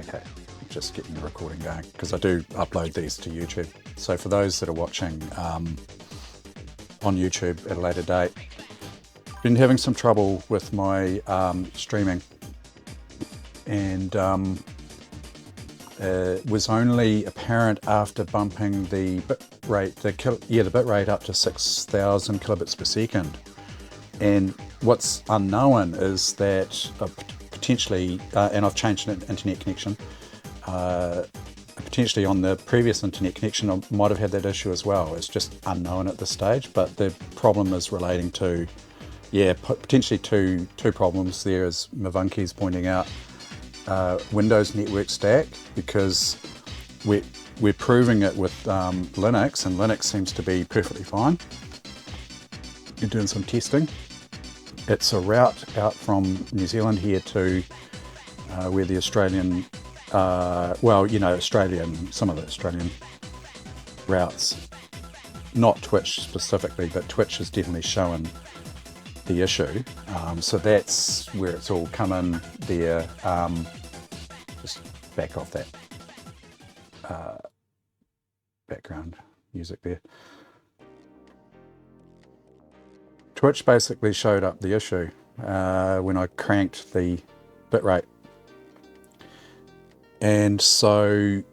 Okay, just getting the recording going, because I do upload these to YouTube. So for those that are watching on YouTube at a later date, been having some trouble with my streaming, and was only apparent after bumping the bit rate, the bit rate up to 6,000 kilobits per second. And what's unknown is that potentially, and I've changed an internet connection, potentially on the previous internet connection I might have had that issue as well. It's just unknown at this stage, but the problem is relating to, potentially two problems there, as Mavunki's pointing out. Windows network stack, because we're proving it with Linux, and Linux seems to be perfectly fine. You're doing some testing. It's a route out from New Zealand here to where the Australian, Australian, some of the Australian routes, not Twitch specifically, but Twitch has definitely shown the issue. So that's where it's all come in there. Just back off that background music there. Twitch basically showed up the issue when I cranked the bitrate. And so,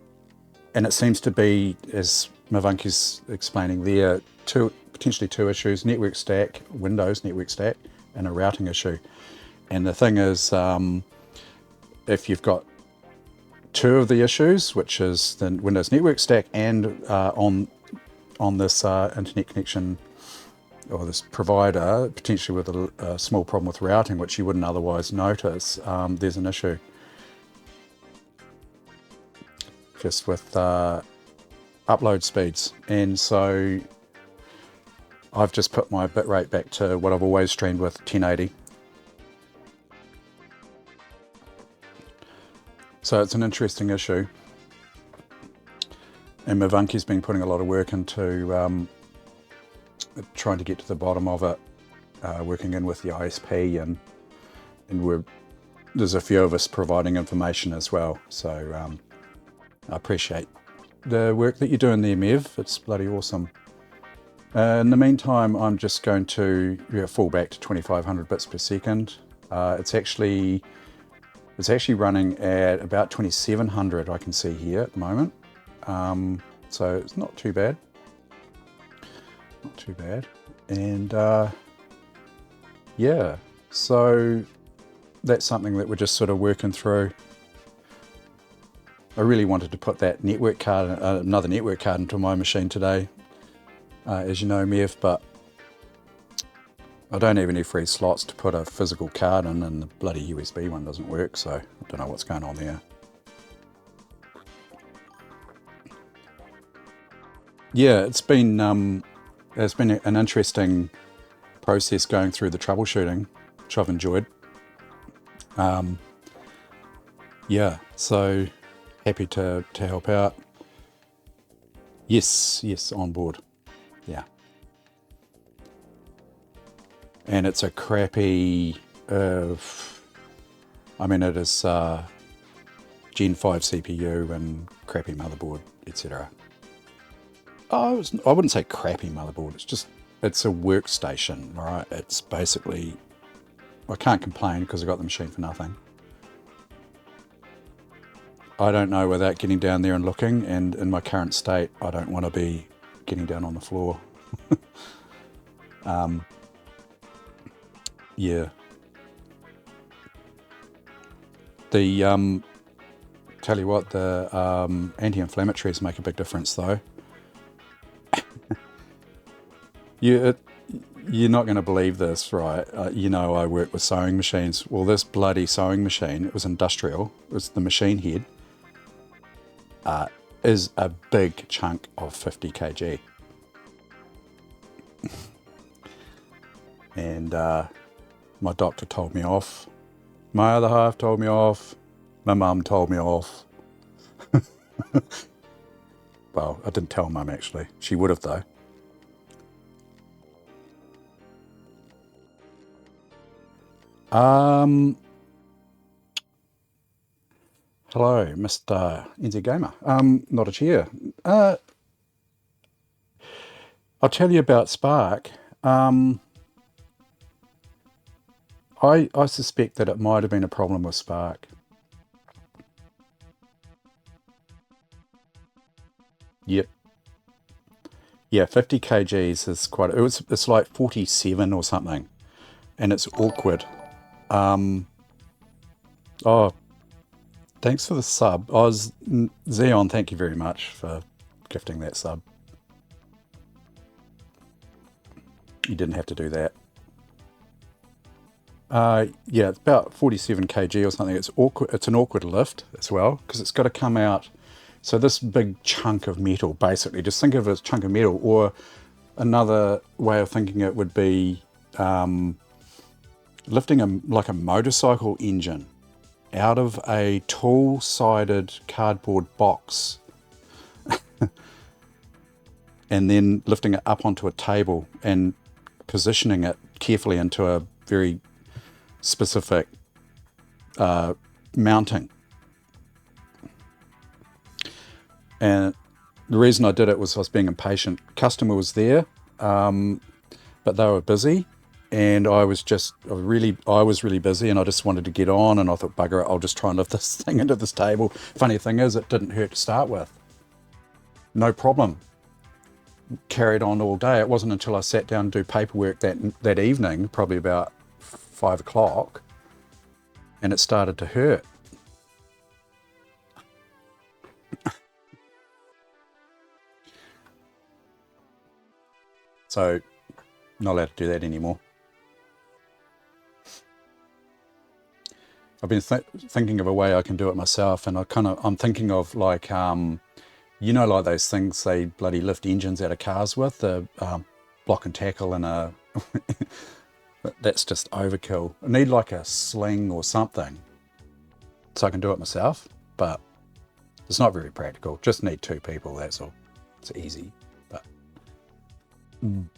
and it seems to be, as Mavunki's explaining there, potentially two issues: network stack, Windows network stack, and a routing issue. And the thing is, if you've got two of the issues, which is the Windows network stack and on this internet connection, or this provider, potentially with a small problem with routing, which you wouldn't otherwise notice, there's an issue just with upload speeds. And so I've just put my bitrate back to what I've always streamed with, 1080. So it's an interesting issue, and Mavunki's been putting a lot of work into trying to get to the bottom of it, working in with the ISP, and there's a few of us providing information as well. So I appreciate the work that you're doing there, Mev. It's bloody awesome. In the meantime, I'm just going to fall back to 2500 bits per second. It's actually running at about 2700, I can see here at the moment. So it's not too bad. Not too bad. And yeah, so that's something that we're just sort of working through. I really wanted to put that network card, another network card, into my machine today, as you know, Mev, but I don't have any free slots to put a physical card in, and the bloody USB one doesn't work, so I don't know what's going on there. Yeah, it's been an interesting process going through the troubleshooting, which I've enjoyed. Yeah, so happy to help out. Yes, on board. Yeah. And it's a crappy, it is Gen 5 CPU and crappy motherboard, etc. I wouldn't say crappy motherboard, it's a workstation, all right? It's basically, I can't complain because I got the machine for nothing. I don't know without getting down there and looking, and in my current state, I don't want to be getting down on the floor. Yeah. The tell you what, the anti-inflammatories make a big difference, though. You're not going to believe this, right? I work with sewing machines. Well, this bloody sewing machine, it was industrial. It was the machine head. Is a big chunk of 50 kg. And my doctor told me off. My other half told me off. My mum told me off. Well, I didn't tell Mum, actually. She would have, though. Hello, Mr. NZ Gamer. Not a chair. I'll tell you about Spark. I suspect that it might have been a problem with Spark. Yep. Yeah, 50 kgs is quite. It's like 47 or something, and it's awkward. Oh, thanks for the sub. Xeon. Thank you very much for gifting that sub. You didn't have to do that. Yeah, it's about 47 kg or something. It's awkward. It's an awkward lift as well because it's got to come out. So this big chunk of metal, basically, just think of it as a chunk of metal. Or another way of thinking it would be lifting like a motorcycle engine out of a tall-sided cardboard box and then lifting it up onto a table and positioning it carefully into a very specific mounting. And the reason I did it was I was being impatient. Customer was there, but they were busy, and I was really busy, and I just wanted to get on, and I thought, bugger it, I'll just try and lift this thing into this table. Funny thing is, it didn't hurt to start with. No problem. Carried on all day. It wasn't until I sat down and do paperwork that evening, probably about 5 o'clock, and it started to hurt. So, not allowed to do that anymore. I've been thinking of a way I can do it myself, and I'm thinking of like, like those things they bloody lift engines out of cars with, the block and tackle and a. That's just overkill. I need like a sling or something so I can do it myself, but it's not very practical. Just need 2 people, that's all. It's easy. But And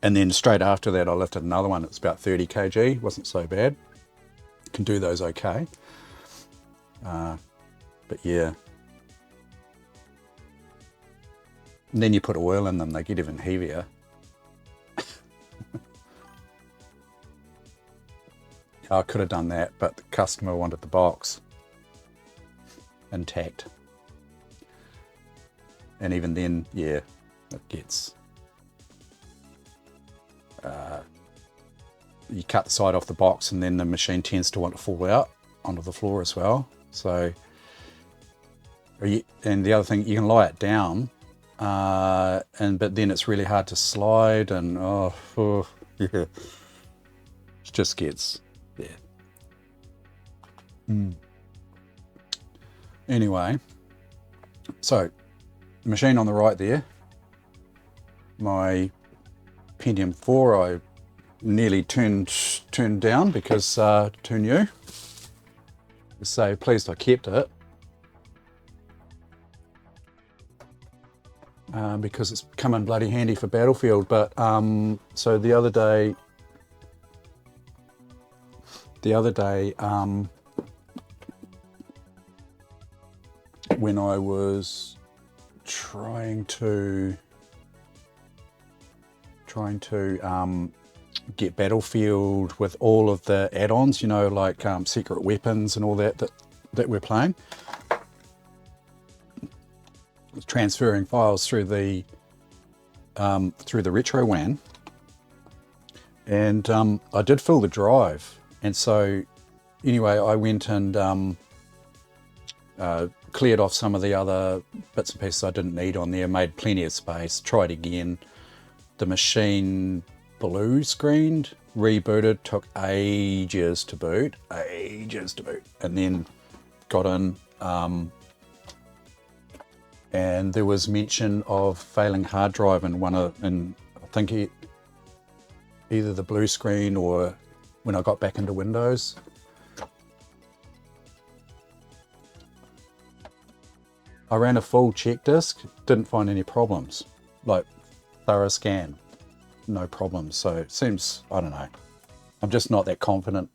then straight after that I lifted another one. It's about 30 kg, wasn't so bad. Can do those okay. But yeah. And then you put oil in them, they get even heavier. I could have done that, but the customer wanted the box intact. And even then, yeah, it gets... you cut the side off the box and then the machine tends to want to fall out onto the floor as well. So, and the other thing, you can lie it down, but then it's really hard to slide, and yeah, it just gets, yeah. Anyway, so machine on the right there, my Pentium 4, I nearly turned down because too new. So pleased I kept it, because it's come in bloody handy for Battlefield. But so the other day when I was trying to get Battlefield with all of the add-ons, like secret weapons and all that we're playing, transferring files through the retro WAN, and I did fill the drive, and so anyway I went and cleared off some of the other bits and pieces I didn't need on there, made plenty of space, tried again. The machine blue screened, rebooted, took ages to boot, and then got in, and there was mention of failing hard drive in I think either the blue screen or when I got back into Windows. I ran a full check disk, didn't find any problems, like thorough scan, no problems. So it seems, I don't know, I'm just not that confident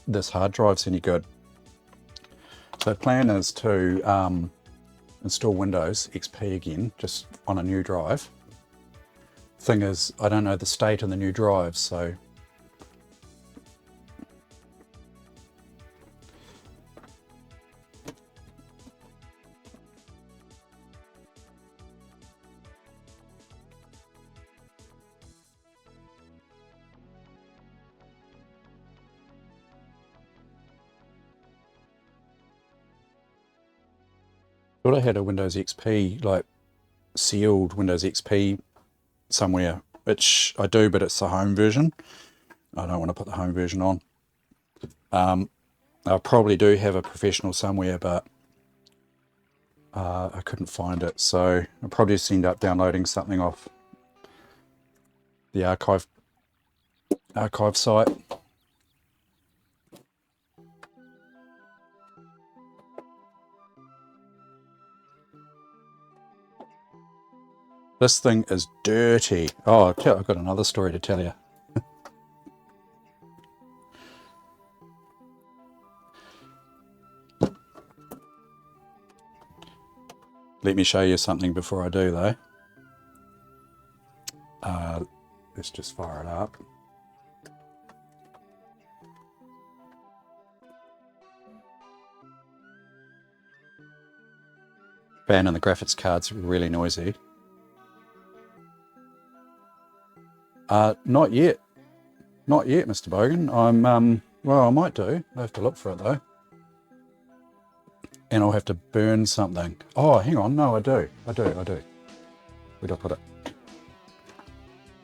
this hard drive's any good. The plan is to install Windows XP again, just on a new drive. Thing is, I don't know the state of the new drives, so thought I had a Windows XP, like sealed Windows XP somewhere, which I do, but it's the home version. I don't want to put the home version on. I probably do have a professional somewhere, but I couldn't find it, so I'll probably just end up downloading something off the archive site. This thing is dirty. Oh, I've got another story to tell you. Let me show you something before I do, though. Let's just fire it up. Fan and the graphics card's really noisy. Not yet. Not yet, Mr. Bogan. Well, I might do. I have to look for it, though. And I'll have to burn something. Oh, hang on. No, I do. Where'd I put it?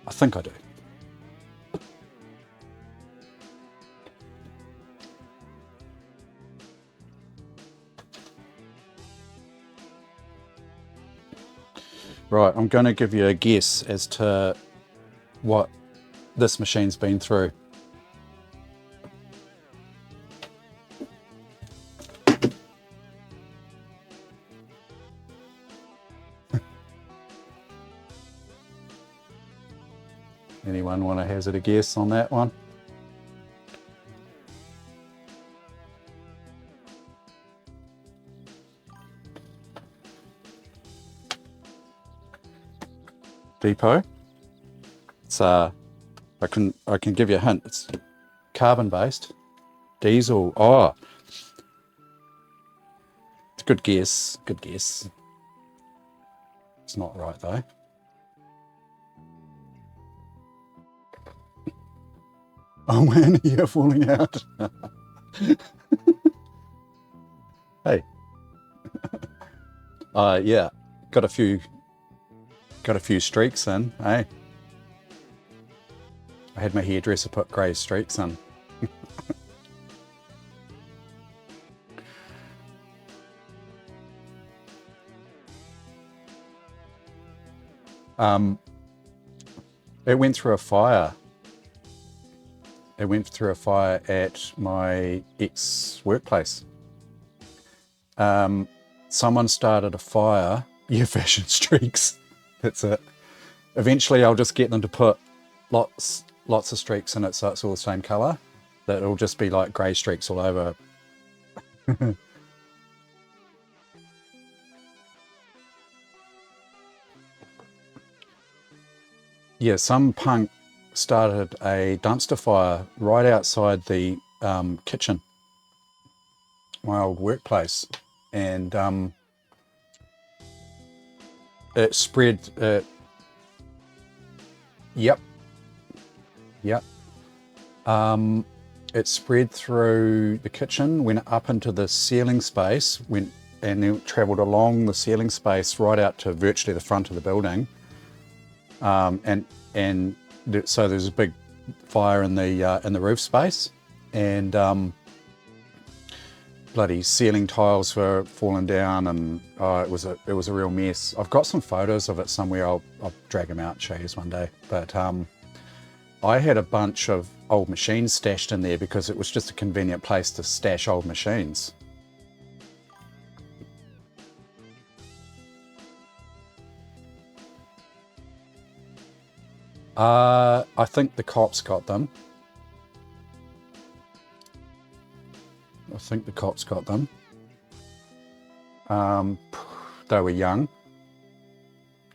I think I do. Right, I'm going to give you a guess as to what this machine's been through. Anyone want to hazard a guess on that one? Depot. It's I can give you a hint. It's carbon based, diesel. Oh, it's a good guess. Good guess. It's not right though. Oh man, you're falling out. Hey. Yeah, got a few streaks in, eh? I had my hairdresser put grey streaks in. It went through a fire. It went through a fire at my ex-workplace. Someone started a fire. Yeah, fashion streaks. That's it. Eventually I'll just get them to put lots of streaks in it so it's all the same colour. That it'll just be like grey streaks all over. Yeah, some punk started a dumpster fire right outside the kitchen, my old workplace, and it spread. Yep. It spread through the kitchen, went up into the ceiling space, and then travelled along the ceiling space right out to virtually the front of the building. So there's a big fire in the roof space, and bloody ceiling tiles were falling down, and it was a real mess. I've got some photos of it somewhere. I'll drag them out and show you one day. But I had a bunch of old machines stashed in there because it was just a convenient place to stash old machines. I think the cops got them. They were young.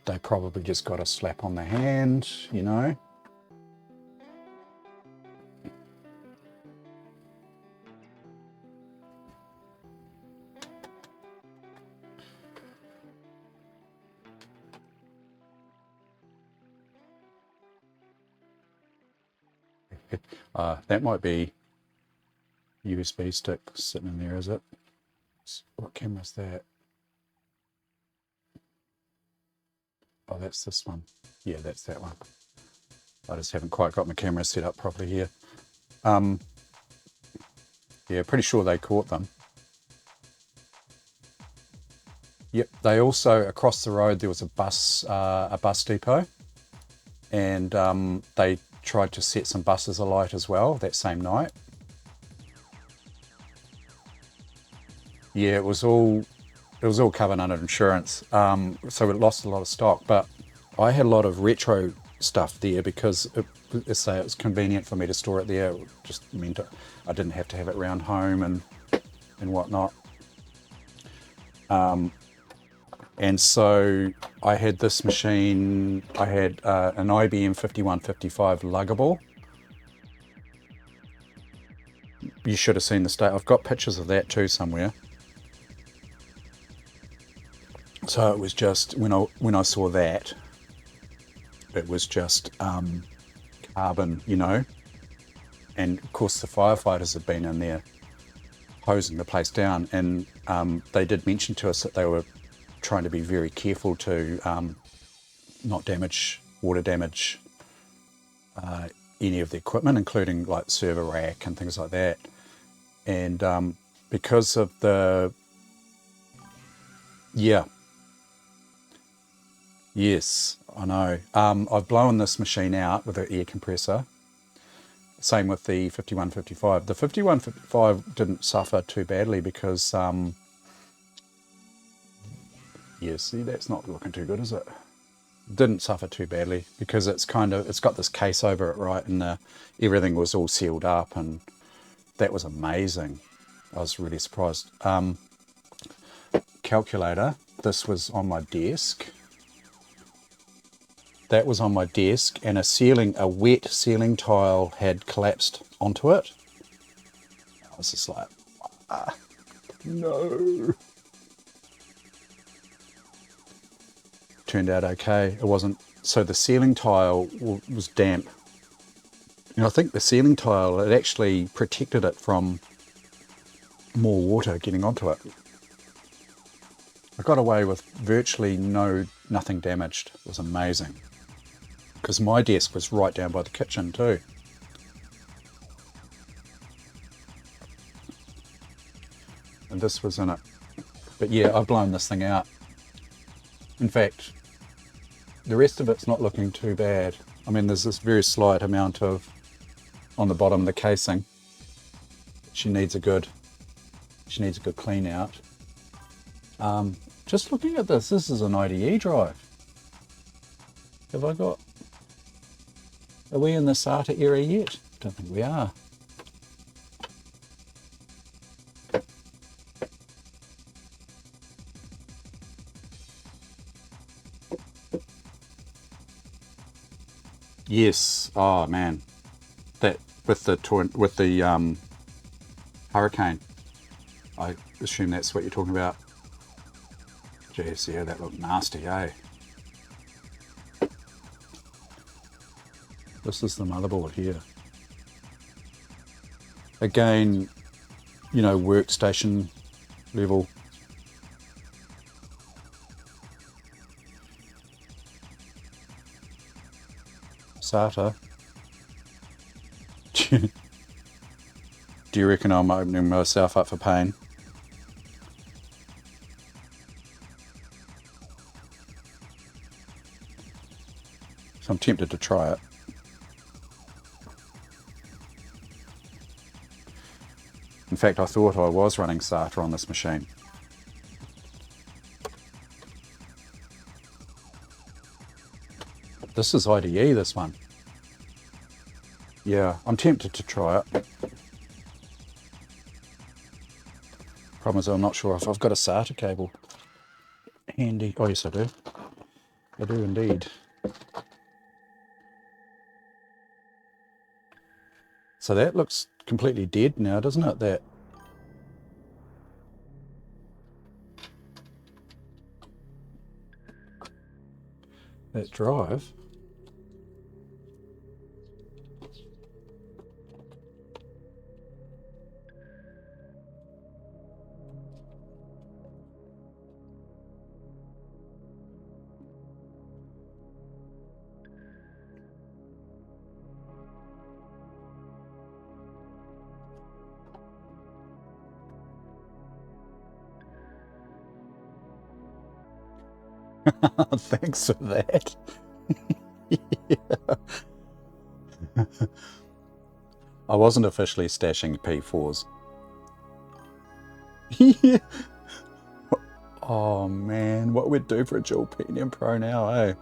They probably just got a slap on the hand, you know. That might be USB stick sitting in there, is it? What camera is that? Oh, that's this one. Yeah, that's that one. I just haven't quite got my camera set up properly here. Yeah, pretty sure they caught them. Yep, they also, across the road, there was a bus depot, and they tried to set some buses alight as well that same night. Yeah, it was all covered under insurance, so it lost a lot of stock. But I had a lot of retro stuff there because it was convenient for me to store it there. It just meant I didn't have to have it around home and whatnot. And so I had this machine. I had an IBM 5155 luggable. You should have seen the state. I've got pictures of that too somewhere. So it was just when I saw that, it was just carbon, you know. And of course the firefighters had been in there hosing the place down, and they did mention to us that they were trying to be very careful to not water damage any of the equipment, including like server rack and things like that. And because of the yes, I know. I've blown this machine out with an air compressor. Same with the 5155. The 5155 didn't suffer too badly because, yeah, see, that's not looking too good, is it? Didn't suffer too badly because it's got this case over it, right? And everything was all sealed up, and that was amazing. I was really surprised. Calculator, this was on my desk. That was on my desk, and a wet ceiling tile had collapsed onto it. I was just like, no. Turned out okay. It wasn't, so the ceiling tile was damp. And I think the ceiling tile, it actually protected it from more water getting onto it. I got away with virtually nothing damaged. It was amazing. Because my desk was right down by the kitchen too. And this was in it. But yeah, I've blown this thing out. In fact, the rest of it's not looking too bad. I mean, there's this very slight amount of on the bottom of the casing. She needs a good clean out. Just looking at this is an IDE drive. Are we in the SATA era yet? Don't think we are. Yes. Oh man, that with the hurricane. I assume that's what you're talking about. Jeez, yeah, that looked nasty, eh? This is the motherboard here. Again, you know, workstation level. SATA. Do you reckon I'm opening myself up for pain? So I'm tempted to try it. In fact, I thought I was running SATA on this machine. This is IDE, this one. Yeah, I'm tempted to try it. Problem is I'm not sure if I've got a SATA cable. handy. Oh yes, I do. I do indeed. So that looks completely dead now, doesn't it? That drive. Thanks for that. I wasn't officially stashing P4s. Yeah. Oh man, what we'd do for a dual Pentium Pro now, eh?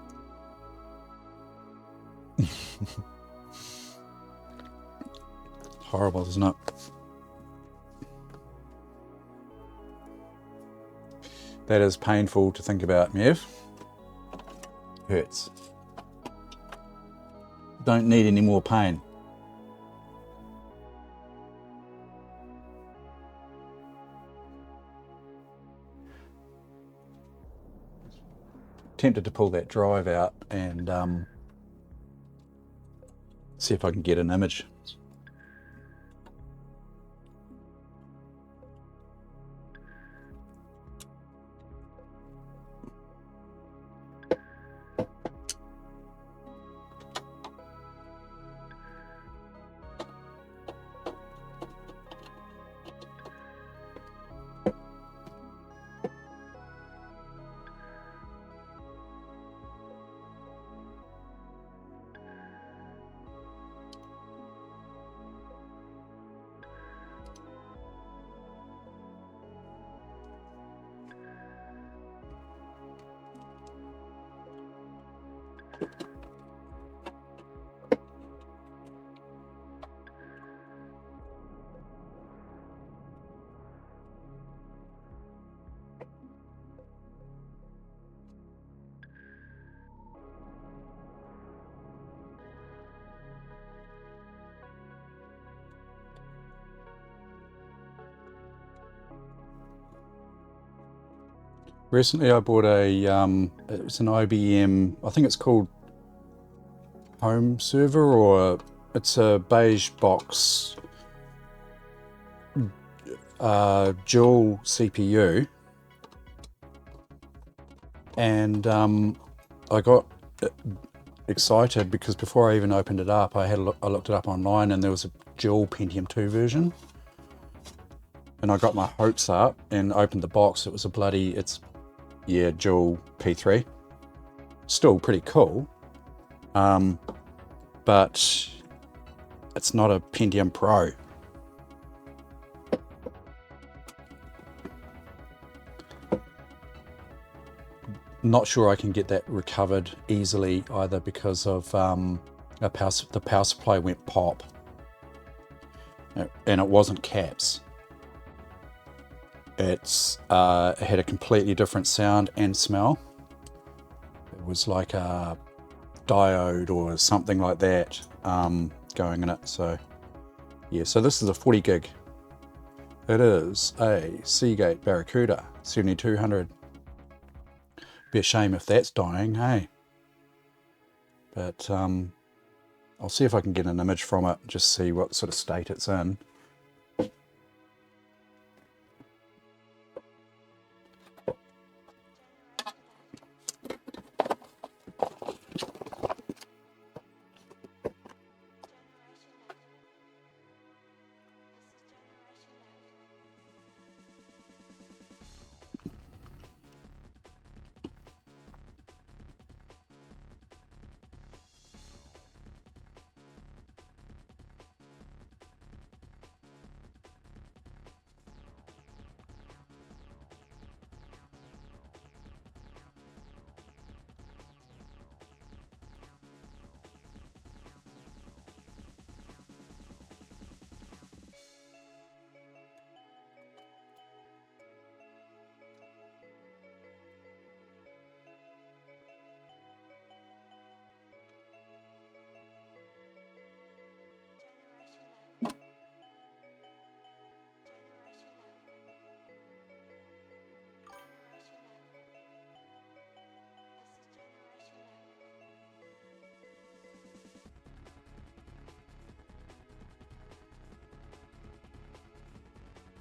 Horrible, isn't it? That is painful to think about, Mev. Hurts. Don't need any more pain. Tempted to pull that drive out and see if I can get an image. Recently I bought it's an IBM, I think it's called Home Server, or it's a beige box dual CPU, and I got excited because before I even opened it up, I looked it up online, and there was a dual Pentium 2 version, and I got my hopes up and opened the box. It was a bloody, dual P3. Still pretty cool, but it's not a Pentium Pro. Not sure I can get that recovered easily either, because of the power supply went pop, and it wasn't caps. It had a completely different sound and smell. It was like a diode or something like that going in it. So yeah, so this is a 40 gig. It is a Seagate Barracuda 7200. Be a shame if that's dying, hey? But I'll see if I can get an image from it, just see what sort of state it's in.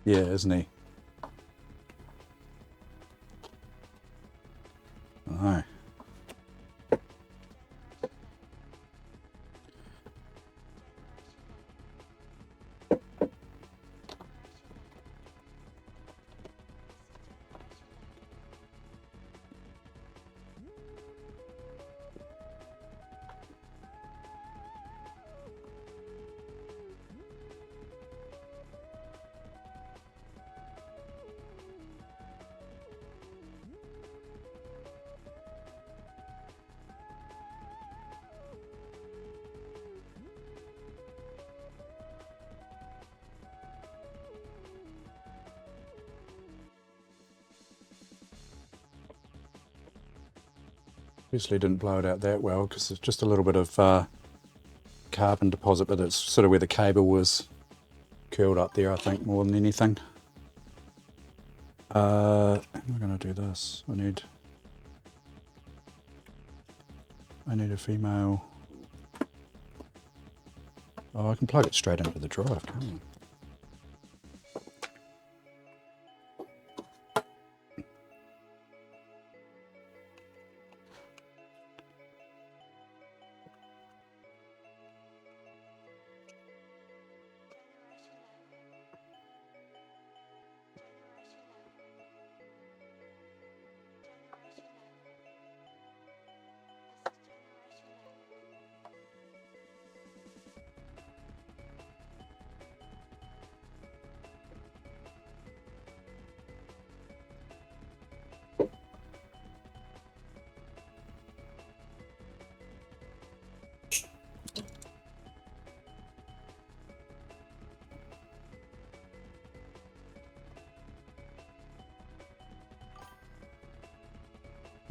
Yeah, isn't he? I know. Obviously didn't blow it out that well because there's just a little bit of carbon deposit, but it's sort of where the cable was curled up there, I think, more than anything. How am I going to do this? I need a female. Oh, I can plug it straight into the drive, can't I?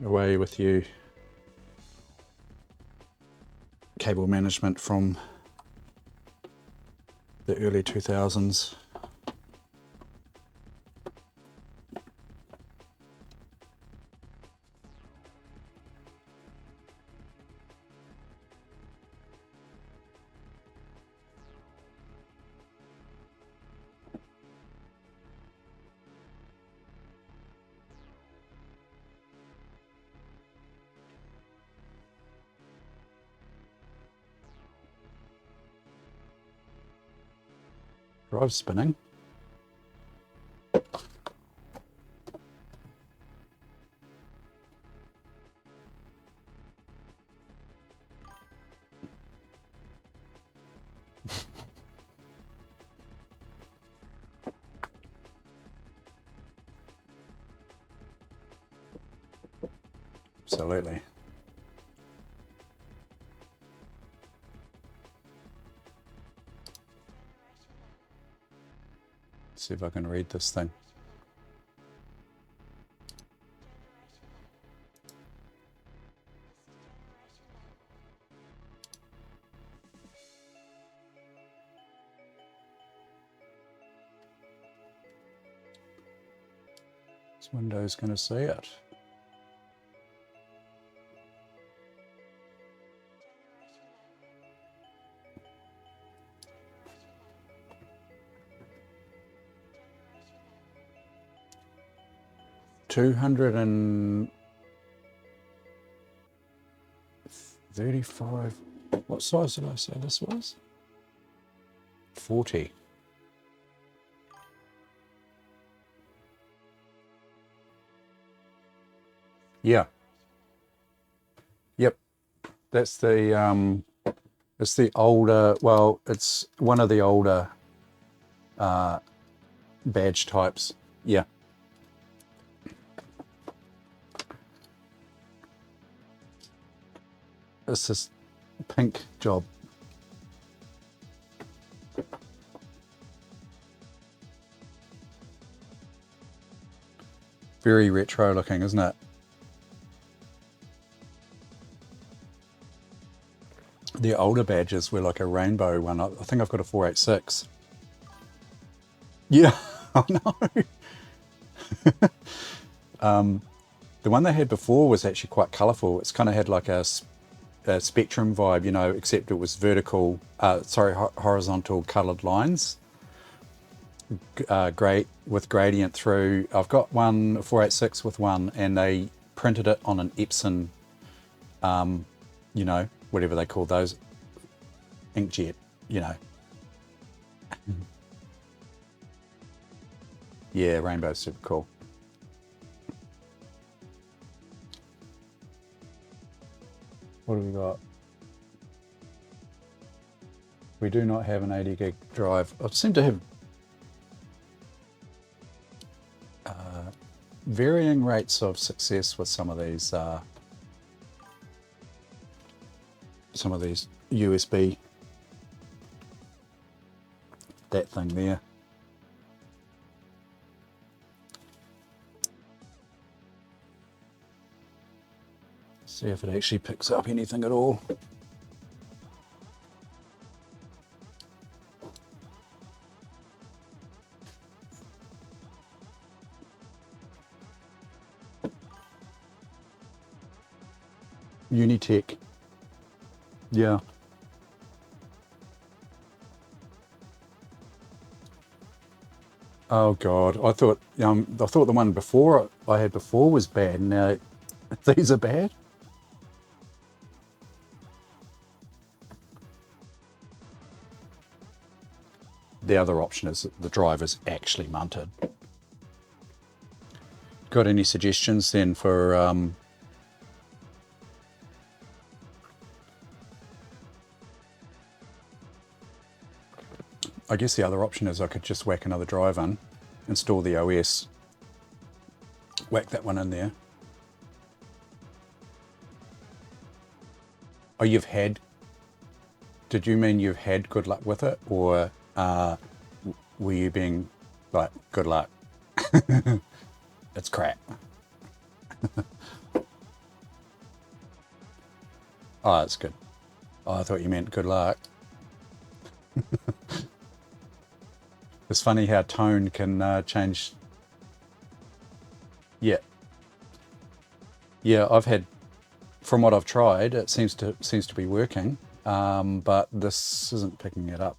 Away with you. Cable management from the early 2000s. Drive spinning. Absolutely. Let's see if I can read this thing. This window's going to see it. $235. What size did I say this was? 40. Yeah. Yep. That's the it's the older. Well, it's one of the older badge types. Yeah. It's this pink job. Very retro looking, isn't it? The older badges were like a rainbow one. I think I've got a 486. Yeah, I know. The one they had before was actually quite colourful. It's kind of had like a Spectrum vibe, you know, except it was horizontal coloured lines. great with gradient through. I've got one 486 with one, and they printed it on an Epson, you know, whatever they call those, inkjet, you know. Yeah, rainbow's super cool. What do we got? We do not have an 80 gig drive. I seem to have varying rates of success with some of these USB, that thing there. See if it actually picks up anything at all. Unitech. Yeah. Oh God, I thought the one before I had before was bad. Now these are bad. The other option is that the drive is actually mounted. Got any suggestions then for I guess the other option is I could just whack another drive in, install the OS, whack that one in there. Oh, did you mean you've had good luck with it, or were you being like, good luck? It's crap. Oh, that's good. Oh, I thought you meant good luck. It's funny how tone can change. Yeah. Yeah, I've had, from what I've tried, it seems to be working, but this isn't picking it up.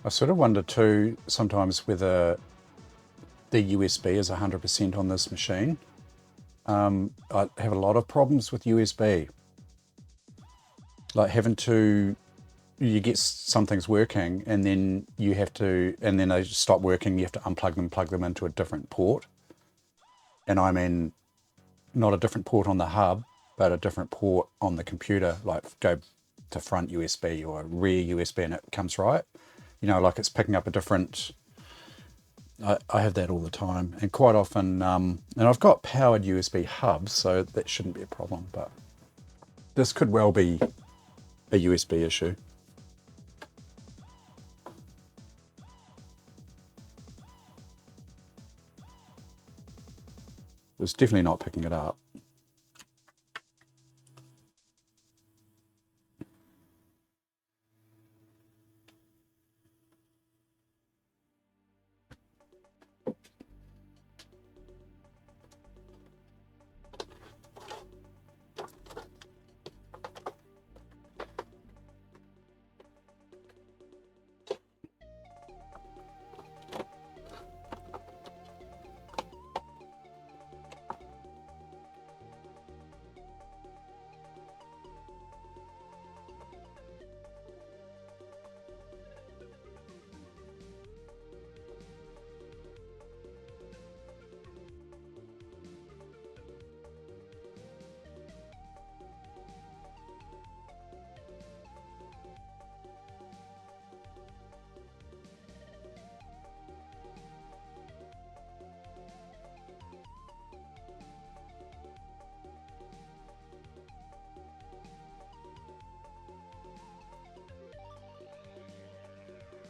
I sort of wonder too sometimes whether the USB is 100% on this machine. I have a lot of problems with USB. Like you get some things working and then and then they stop working, you have to unplug them, plug them into a different port. And I mean, not a different port on the hub, but a different port on the computer, like go to front USB or rear USB and it comes right. You know, like it's picking up a different, I have that all the time, and quite often, and I've got powered USB hubs, so that shouldn't be a problem, but this could well be a USB issue. It's definitely not picking it up.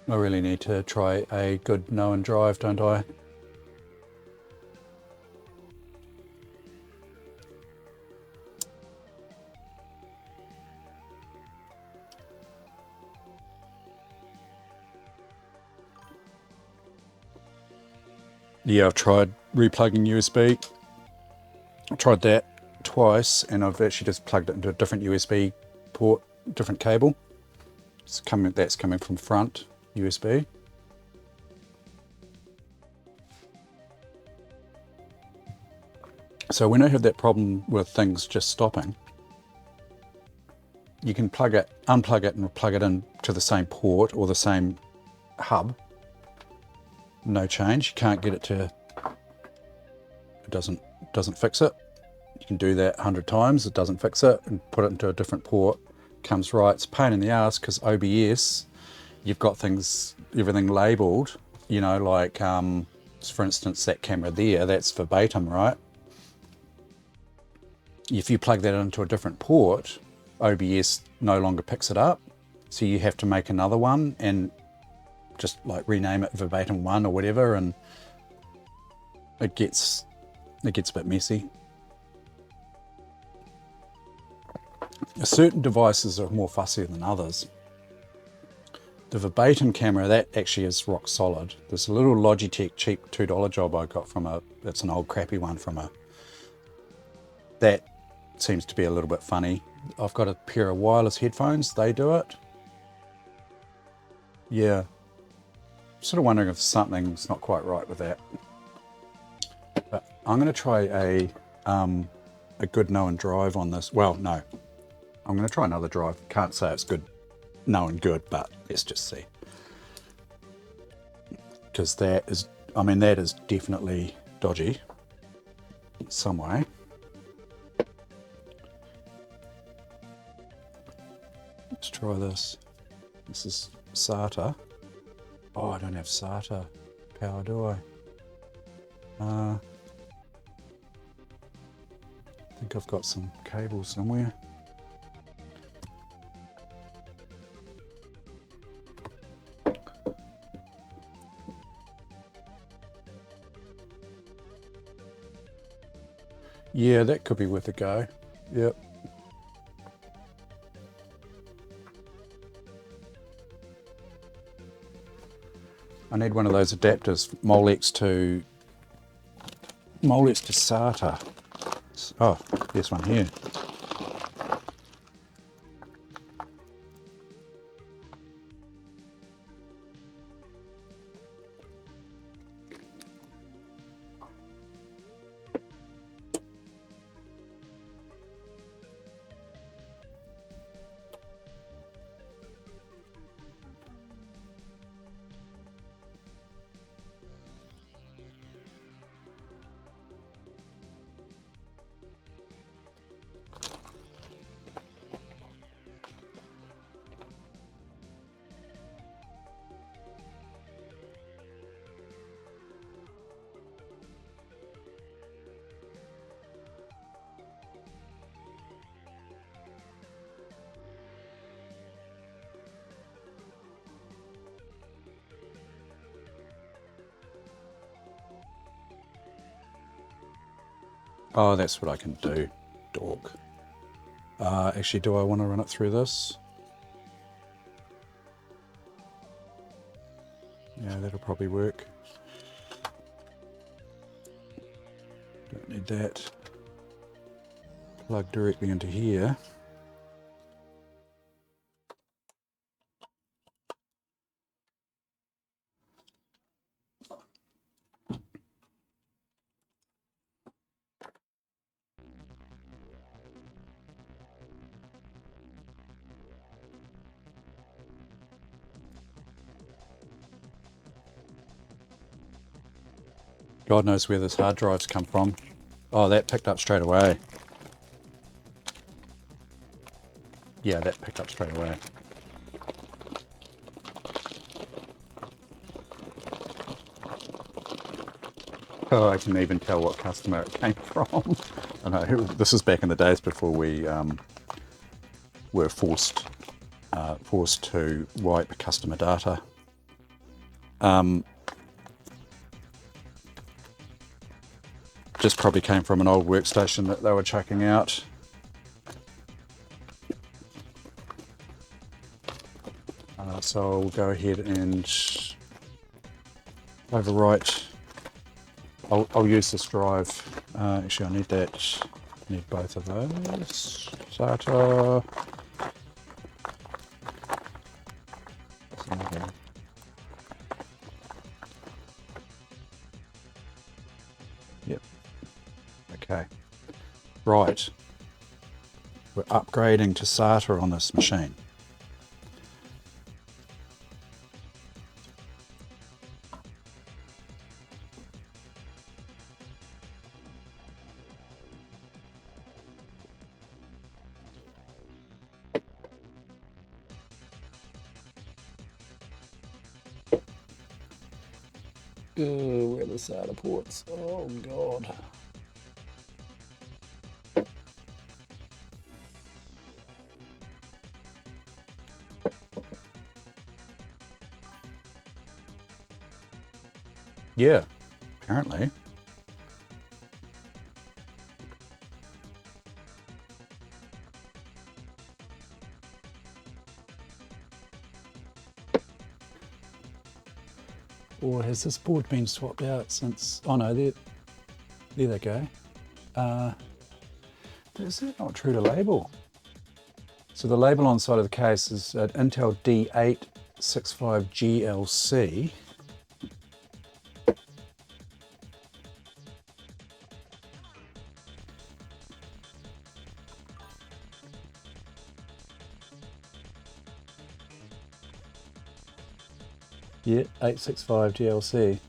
I really need to try a good know and drive, don't I? Yeah, I've tried replugging USB. I tried that twice, and I've actually just plugged it into a different USB port, different cable. That's coming from front USB. So when I have that problem with things just stopping, you can unplug it and plug it in to the same port or the same hub. No change. You can't get it to, it doesn't fix it. You can do that 100 times, it doesn't fix it, and put it into a different port, comes right. It's a pain in the ass because OBS, you've got everything labeled, you know, like for instance, that camera there, that's verbatim, right? If you plug that into a different port, OBS no longer picks it up. So you have to make another one and just like rename it verbatim 1 or whatever, and it gets a bit messy. Certain devices are more fussy than others. The verbatim camera, that actually is rock solid. There's a little Logitech cheap $2 job I got from it's an old crappy one that seems to be a little bit funny. I've got a pair of wireless headphones, they do it. Yeah. Sort of wondering if something's not quite right with that. But I'm going to try a good know and drive on this. Well, no. I'm going to try another drive. Can't say it's good, know and good, but let's just see. Because that is definitely dodgy in some way. Let's try this. This is SATA. Oh, I don't have SATA power, do I? I think I've got some cables somewhere. Yeah, that could be worth a go. Yep. I need one of those adapters, Molex to SATA. Oh, there's one here. Oh, that's what I can do. Dork. Actually, do I want to run it through this? Yeah, that'll probably work. Don't need that. Plug directly into here. God knows where this hard drive's come from. Oh, that picked up straight away. Yeah, that picked up straight away. Oh, I can even tell what customer it came from. I know, this is back in the days before we were forced to wipe customer data. Just probably came from an old workstation that they were chucking out. So I'll go ahead and overwrite. I'll use this drive. Actually, I need that. I need both of those. SATA. Yep. Okay. Right. We're upgrading to SATA on this machine. Where are the SATA ports? Oh god. Yeah, apparently. Or has this board been swapped out since... Oh no, there they go. Is that not true to label? So the label on the side of the case is at Intel D865GLC. Yeah, 865 GLC.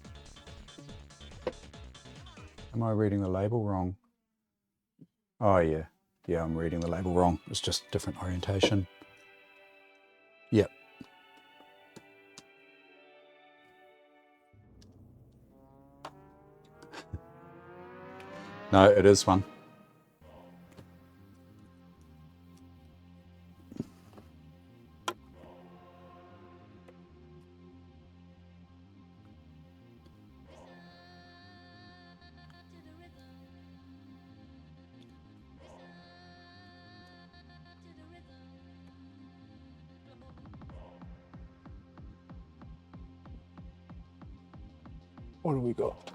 Am I reading the label wrong? Oh yeah, yeah, I'm reading the label wrong. It's just different orientation. Yep. No, it is one. What do we got?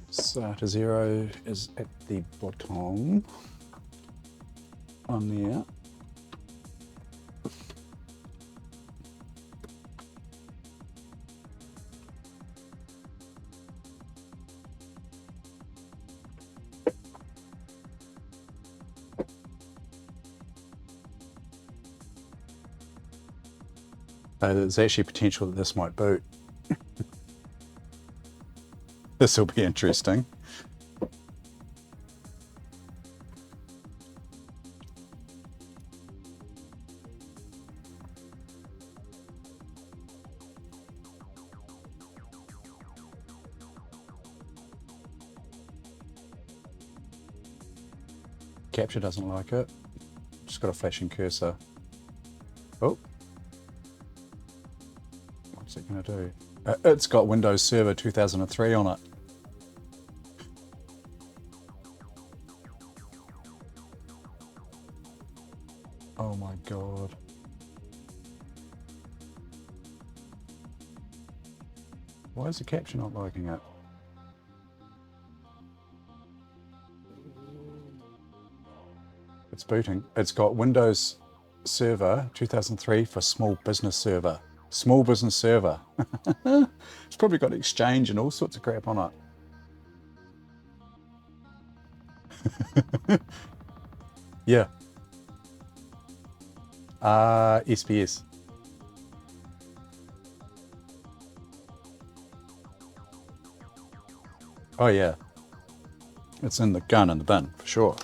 SATA 0 is at the bottom on there. There's actually potential that this might boot. This will be interesting. Capture doesn't like it. Just got a flashing cursor. Oh. What's it going to do? It's got Windows Server 2003 on it. Oh my god. Why is the capture not liking it? It's booting. It's got Windows Server 2003 for Small Business Server. Small Business Server. It's probably got Exchange and all sorts of crap on it. Yeah. SPS. Oh yeah. It's in the gun and the bin, for sure.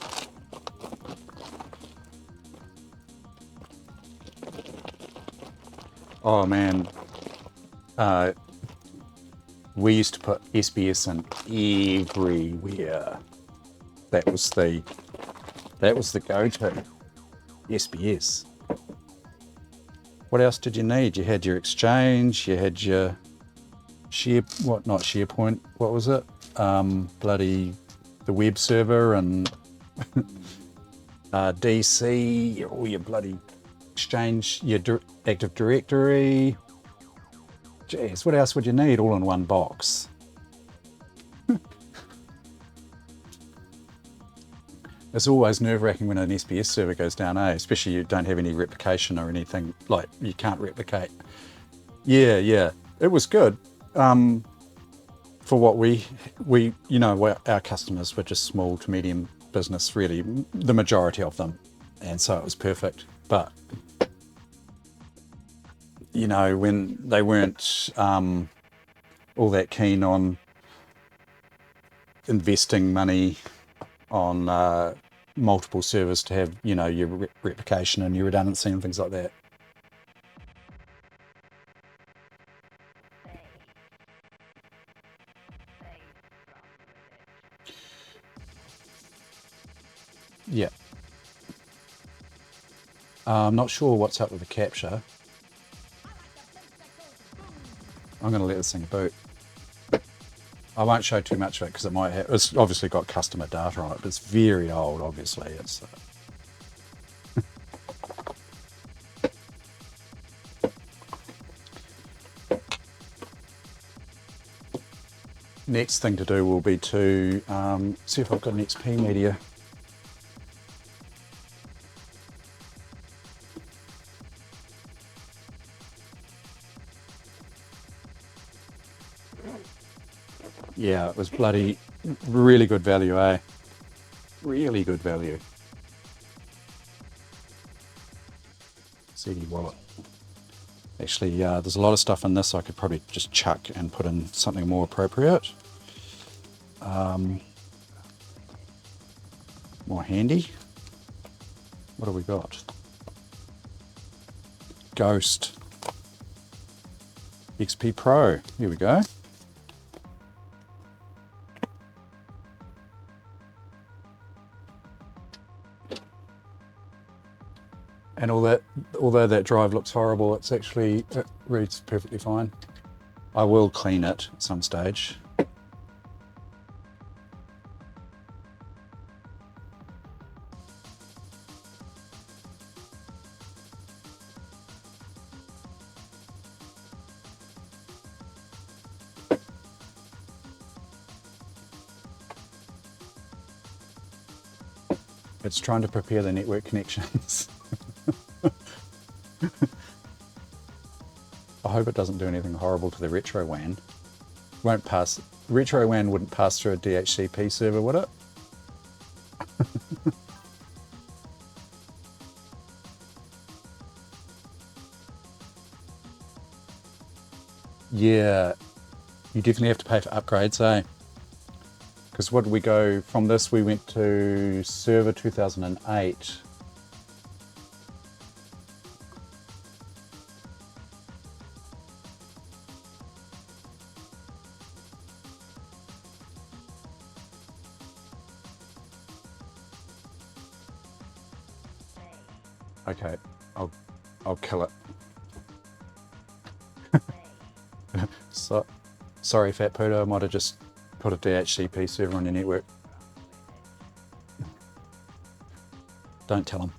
Oh man. We used to put SBS in everywhere. That was the go-to. SBS. What else did you need? You had your Exchange, you had your not SharePoint, what was it? Bloody the web server and DC, all your bloody Exchange, your Active Directory. Jeez, what else would you need all in one box? It's always nerve-wracking when an SPS server goes down, especially you don't have any replication or anything, like you can't replicate. Yeah, it was good. For what our customers were just small to medium business, really, the majority of them, and so it was perfect. But when they weren't all that keen on investing money on multiple servers to have your replication and your redundancy and things like that. Yeah. I'm not sure what's up with the capture. I'm going to let this thing boot. I won't show too much of it because it's obviously got customer data on it, but it's very old, obviously. It's next thing to do will be to see if I've got an XP media. Yeah, it was bloody really good value, eh? Really good value. CD wallet. Actually, there's a lot of stuff in this I could probably just chuck and put in something more appropriate. More handy. What have we got? Ghost. XP Pro. Here we go. And although that drive looks horrible, it reads perfectly fine. I will clean it at some stage. It's trying to prepare the network connections. I hope it doesn't do anything horrible to the retro WAN. Retro WAN wouldn't pass through a DHCP server, would it? Yeah, you definitely have to pay for upgrades, eh? Because what did we go from this? We went to server 2008. Okay, I'll kill it. Sorry, Fat Poodle, I might have just put a DHCP server on your network. Don't tell him.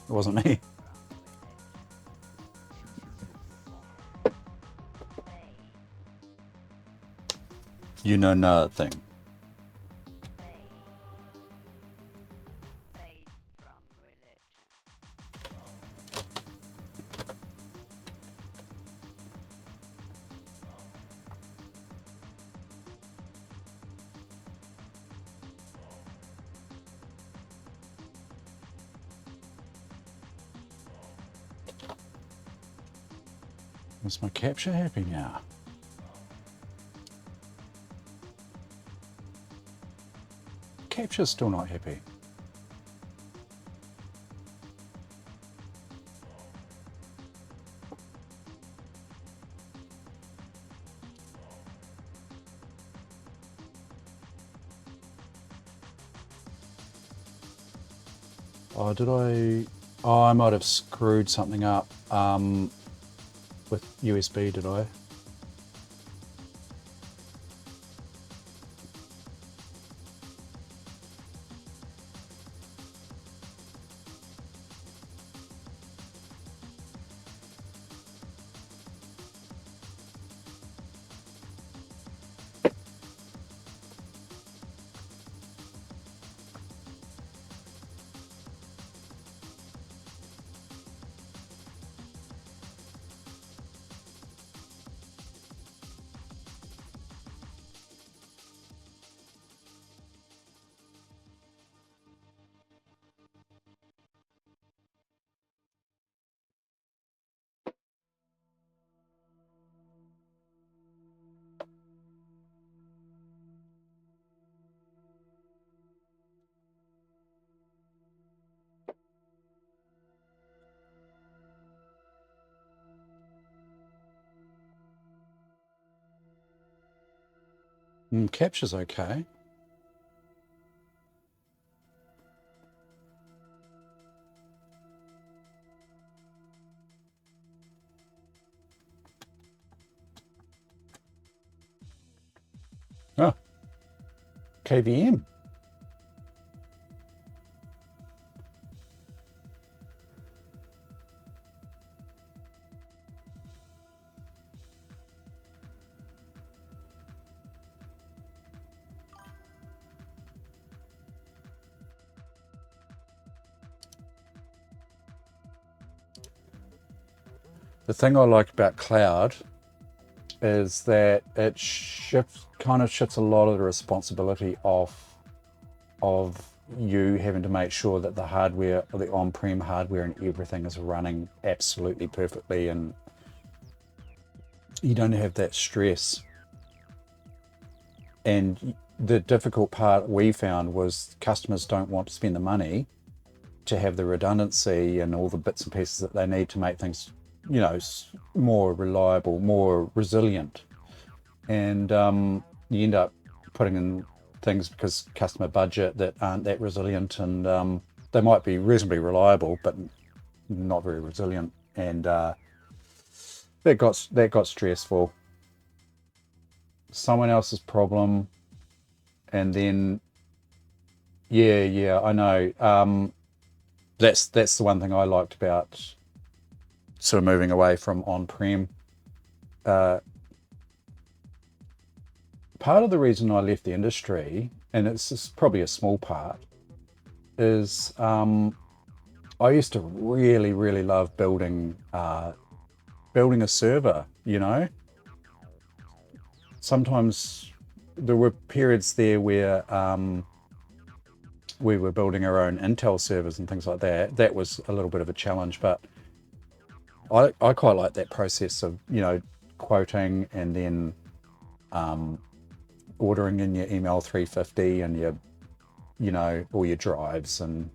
It wasn't me. You know nothing. Is my capture happy now? Capture's still not happy. Oh, did I? Oh, I might have screwed something up. with USB, did I? Capture's okay. Oh, KVM. The thing I like about cloud is that it kind of shifts a lot of the responsibility off of you having to make sure that the hardware, the on-prem hardware and everything is running absolutely perfectly, and you don't have that stress. And the difficult part we found was customers don't want to spend the money to have the redundancy and all the bits and pieces that they need to make things, more reliable, more resilient. And you end up putting in things because customer budget that aren't that resilient, and they might be reasonably reliable, but not very resilient. And that got stressful. Someone else's problem, and then yeah, I know. That's the one thing I liked about sort of moving away from on-prem. Uh, Part of the reason I left the industry, and it's probably a small part, is I used to really, really love building a server. Sometimes there were periods there where we were building our own Intel servers and things like that. That was a little bit of a challenge, but I quite like that process of, quoting and then ordering in your email 350 and all your drives and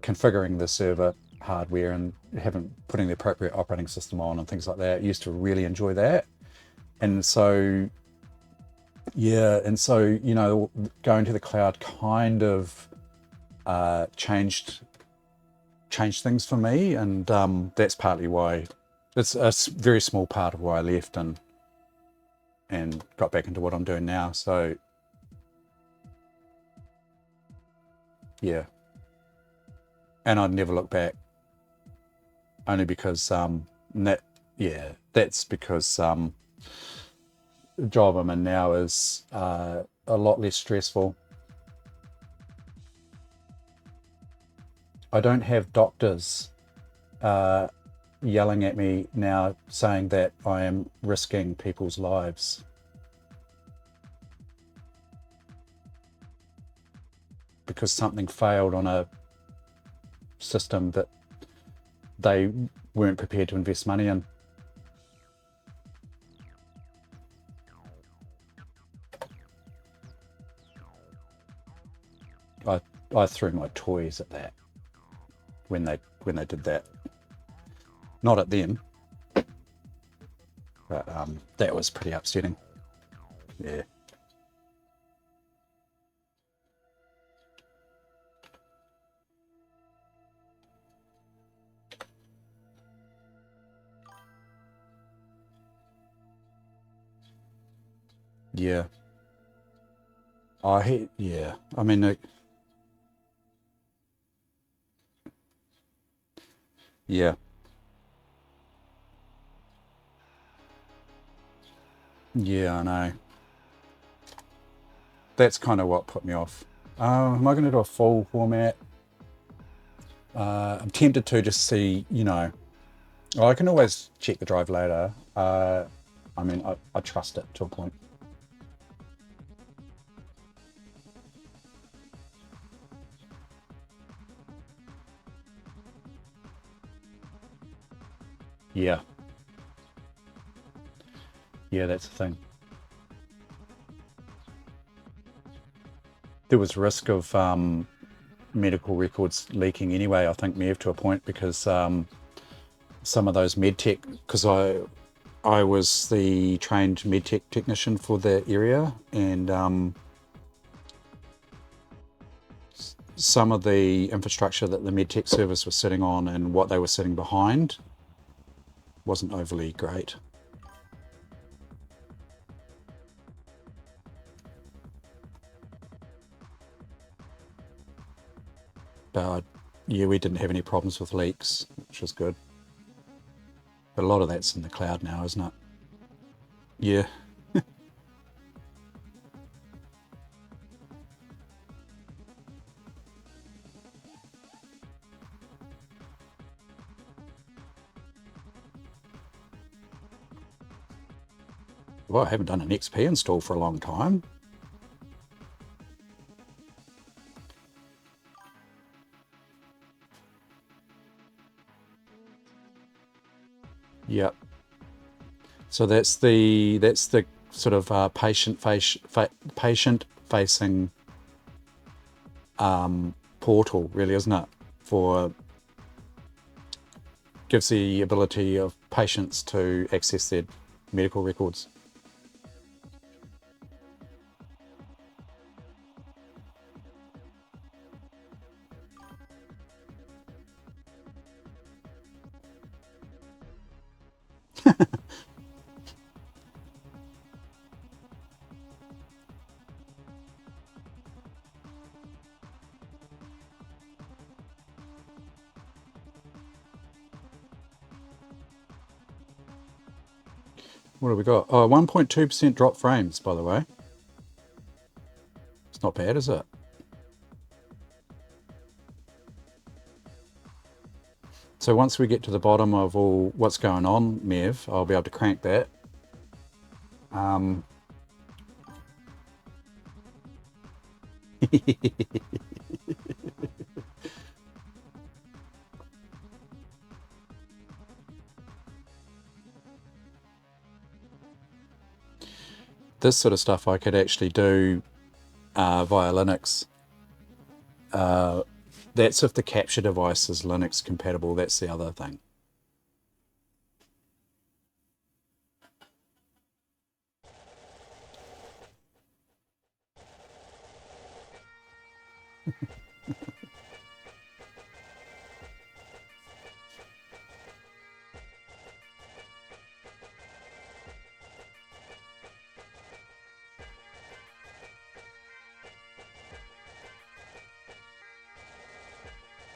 configuring the server hardware and putting the appropriate operating system on and things like that. I used to really enjoy that. And so, yeah, going to the cloud kind of changed things for me, and that's partly why it's a very small part of why I left and got back into what I'm doing now. So yeah, and I'd never look back, only because that's because the job I'm in now is a lot less stressful. I don't have doctors yelling at me now saying that I am risking people's lives. Because something failed on a system that they weren't prepared to invest money in. I threw my toys at that when they did that. Not at them, but that was pretty upsetting. Yeah. Yeah. Yeah. I mean, yeah. Yeah, I know. That's kind of what put me off. Am I going to do a full format? I'm tempted to just see, well, I can always check the drive later. I mean, I trust it to a point. Yeah. Yeah, that's the thing. There was risk of medical records leaking anyway, I think, Mev, to a point, because some of those medtech, because I was the trained medtech technician for that area, and some of the infrastructure that the medtech service was sitting on and what they were sitting behind wasn't overly great. But yeah, we didn't have any problems with leaks, which was good. But a lot of that's in the cloud now, isn't it? Yeah. Well, I haven't done an XP install for a long time. Yep. So that's the sort of patient facing portal, really, isn't it? For gives the ability of patients to access their medical records. What have we got? Oh, 1.2% drop frames, by the way. It's not bad, is it? So once we get to the bottom of all what's going on, Mev, I'll be able to crank that. This sort of stuff I could actually do via Linux. That's if the capture device is Linux compatible. That's the other thing.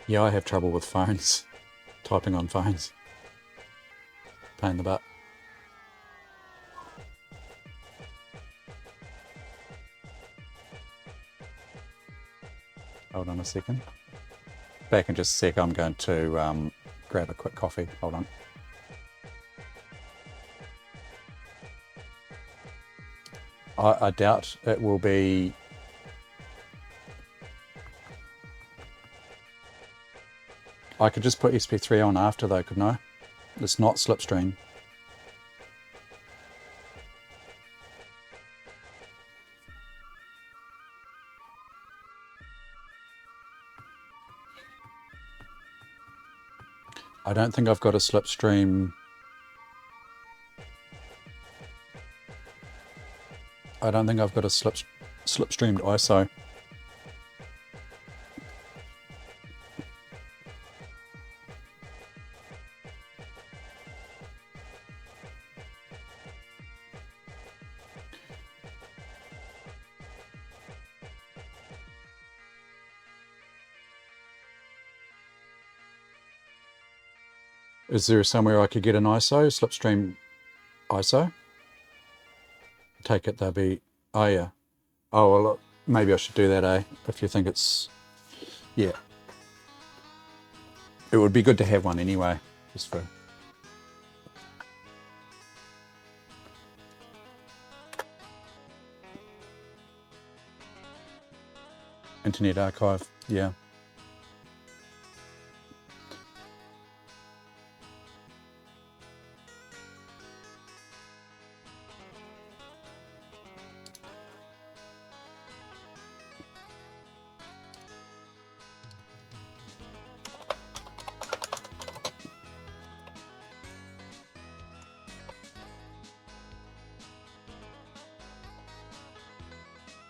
Yeah, I have trouble with phones, typing on phones. Pain in the butt. Hold on a second. Back in just a sec. I'm going to grab a quick coffee. Hold on. I doubt it will be. I could just put SP3 on after though, couldn't I? It's not slipstream. I don't think I've got a slipstream. I don't think I've got a slipstreamed ISO. Is there somewhere I could get an ISO, slipstream ISO? Take it they'll be, oh yeah. Oh, well, look, maybe I should do that, eh? If you think it's, yeah. It would be good to have one anyway, just for... Internet Archive, yeah.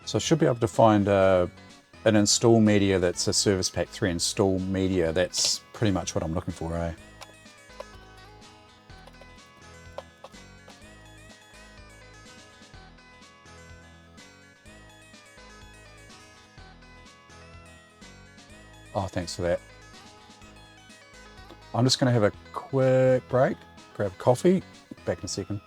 So I should be able to find an install media that's a Service Pack 3 install media. That's pretty much what I'm looking for, eh? Oh, thanks for that. I'm just going to have a quick break, grab coffee, back in a second.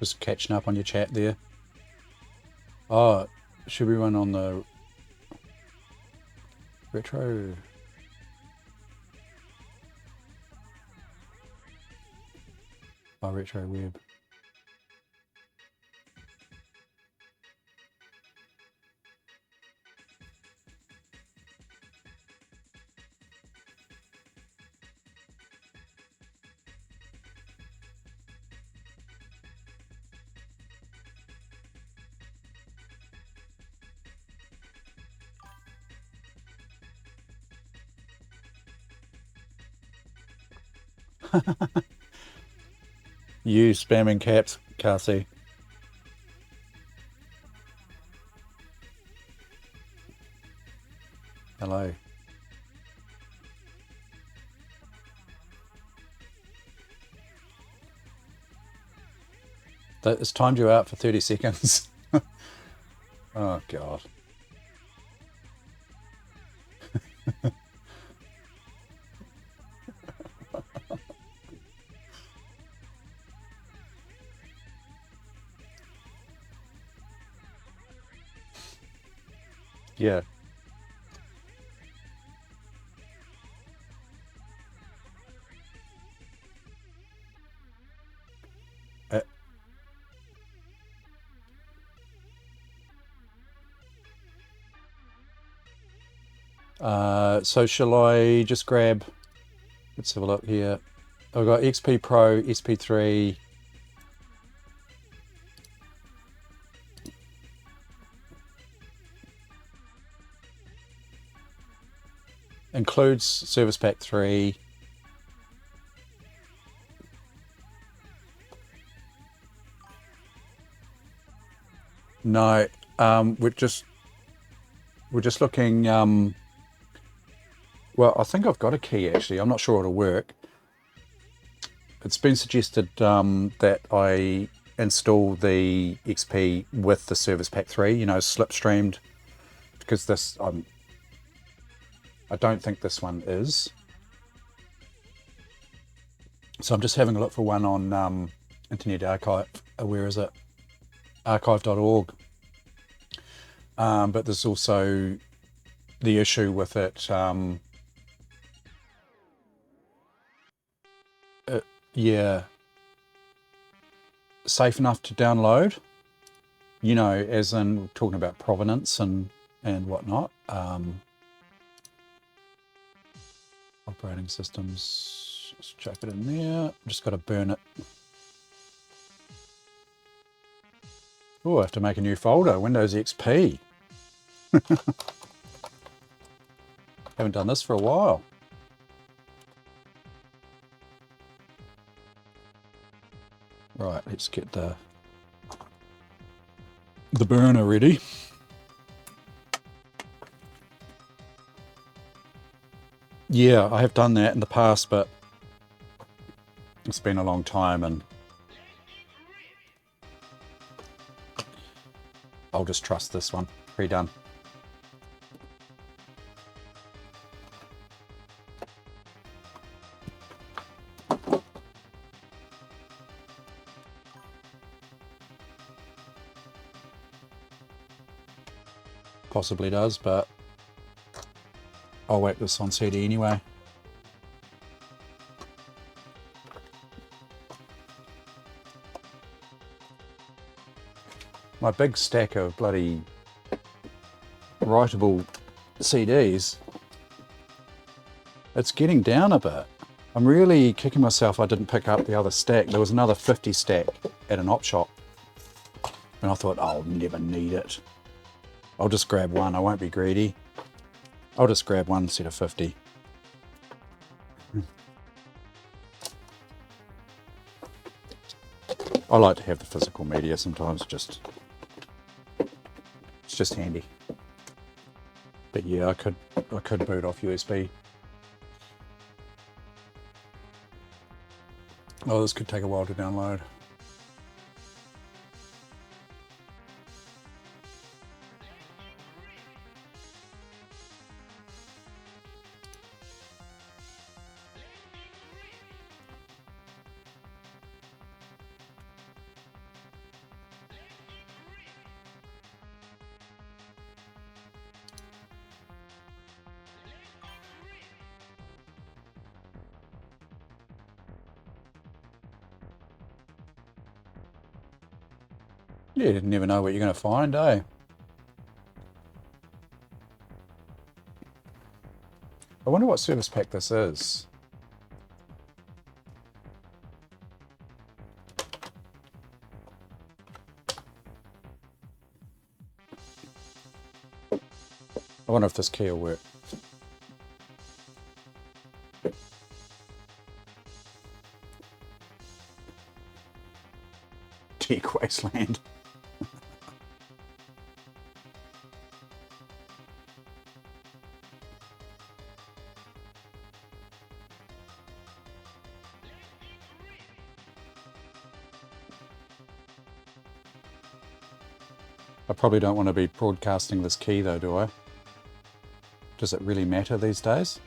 Just catching up on your chat there. Oh, should we run on the retro? Oh, retro web. You spamming caps, Cassie. Hello. It's timed you out for 30 seconds. Oh, God. Yeah. So shall I just grab, let's have a look here. I've got XP Pro, SP3. Includes Service Pack 3. No, we're just looking. Well, I think I've got a key actually. I'm not sure it'll work. It's been suggested that I install the XP with the Service Pack 3. You know, slipstreamed, because this I don't think this one is. So I'm just having a look for one on Internet Archive. Where is it? Archive.org. But there's also the issue with it. Yeah, safe enough to download. You know, as in talking about provenance and whatnot. Operating systems. Let's chuck it in there. Just got to burn it. Oh, I have to make a new folder. Windows XP. Haven't done this for a while. Right, let's get the burner ready. Yeah, I have done that in the past, but it's been a long time, and I'll just trust this one. Redone. Possibly does, but I'll whack this on CD anyway. My big stack of bloody writable CDs, it's getting down a bit. I'm really kicking myself I didn't pick up the other stack. There was another 50 stack at an op shop, and I thought, I'll never need it. I'll just grab one. I won't be greedy. I'll just grab one set of 50. I like to have the physical media sometimes. It's just handy. But yeah, I could boot off USB. Oh, this could take a while to download. You never know what you're going to find, eh? I wonder what service pack this is. I wonder if this key will work. Tech wasteland. I probably don't want to be broadcasting this key though, do I? Does it really matter these days?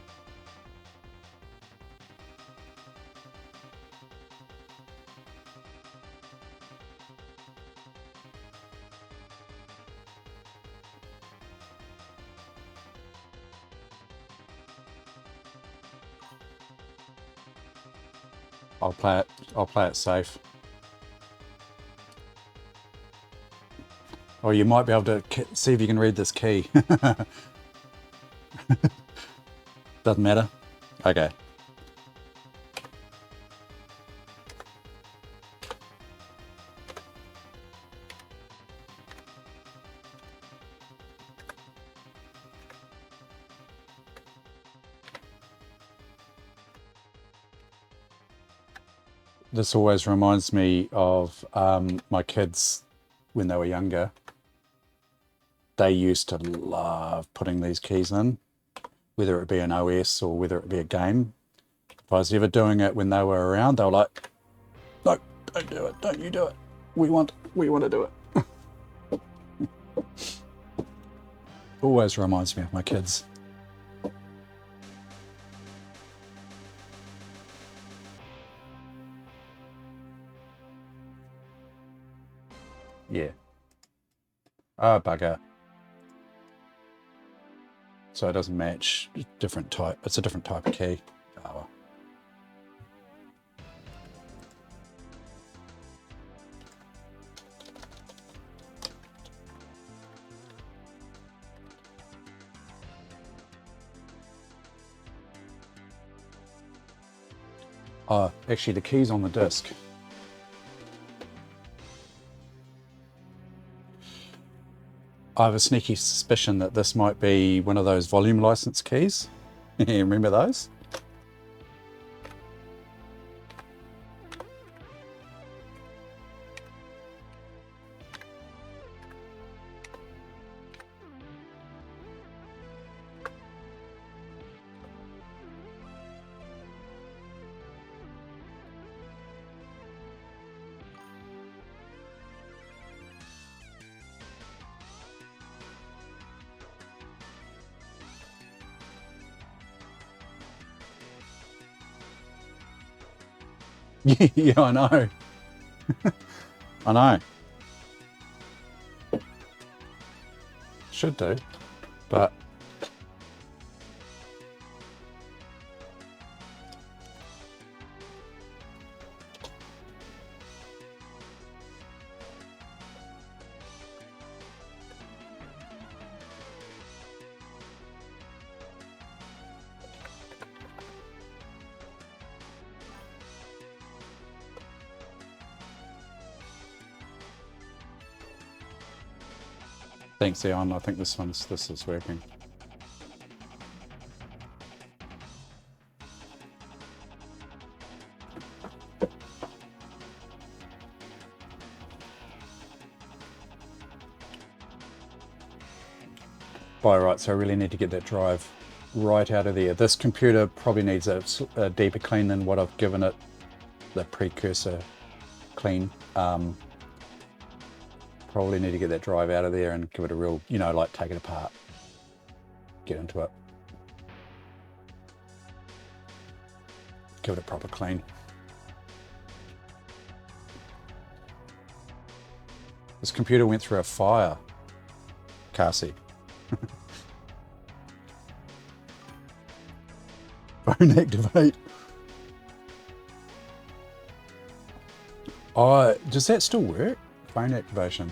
I'll play it safe. Or you might be able to see if you can read this key. Doesn't matter? Okay. This always reminds me of my kids when they were younger. They used to love putting these keys in, whether it be an OS or whether it be a game. If I was ever doing it when they were around, they were like, no, don't do it, don't you do it. We want to do it. Always reminds me of my kids. Yeah. Ah, bugger. So it doesn't match. Different type. It's a different type of key. Oh, well. Oh, actually the key's on the disc. I have a sneaky suspicion that this might be one of those volume license keys. Remember those? Yeah, I know. I know. Should do, but thanks, Eon. I think this is working. By right, so I really need to get that drive right out of there. This computer probably needs a deeper clean than what I've given it, the precursor clean. Probably need to get that drive out of there and give it a real, like take it apart, get into it, give it a proper clean. This computer went through a fire, Cassie. Phone activate. Oh, does that still work? phone activation.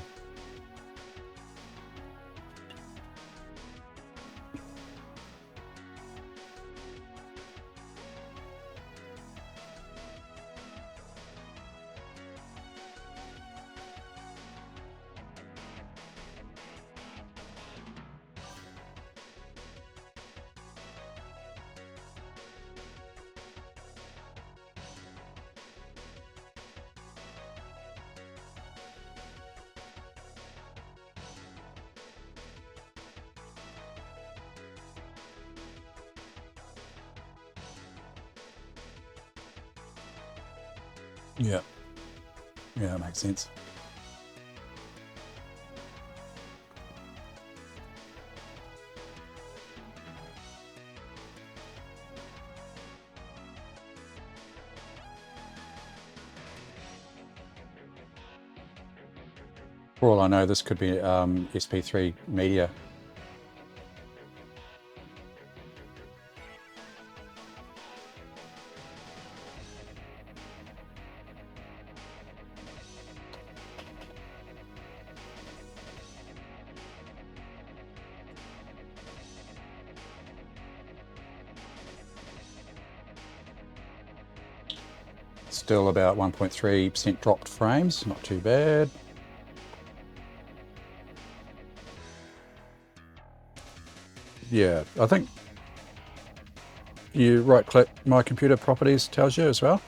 Yeah, yeah, that makes sense. For all I know, this could be SP3 media. Still about 1.3% dropped frames, not too bad. Yeah, I think you right click My Computer Properties tells you as well.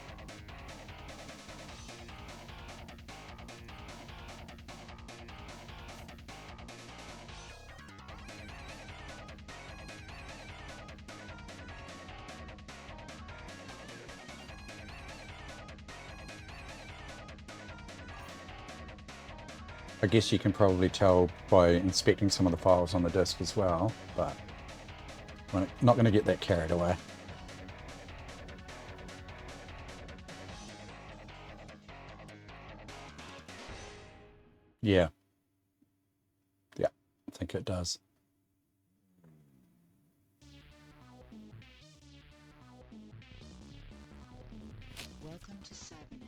I guess you can probably tell by inspecting some of the files on the disk as well, but I'm not going to get that carried away. Yeah. Yeah, I think it does. Welcome to Cybernet.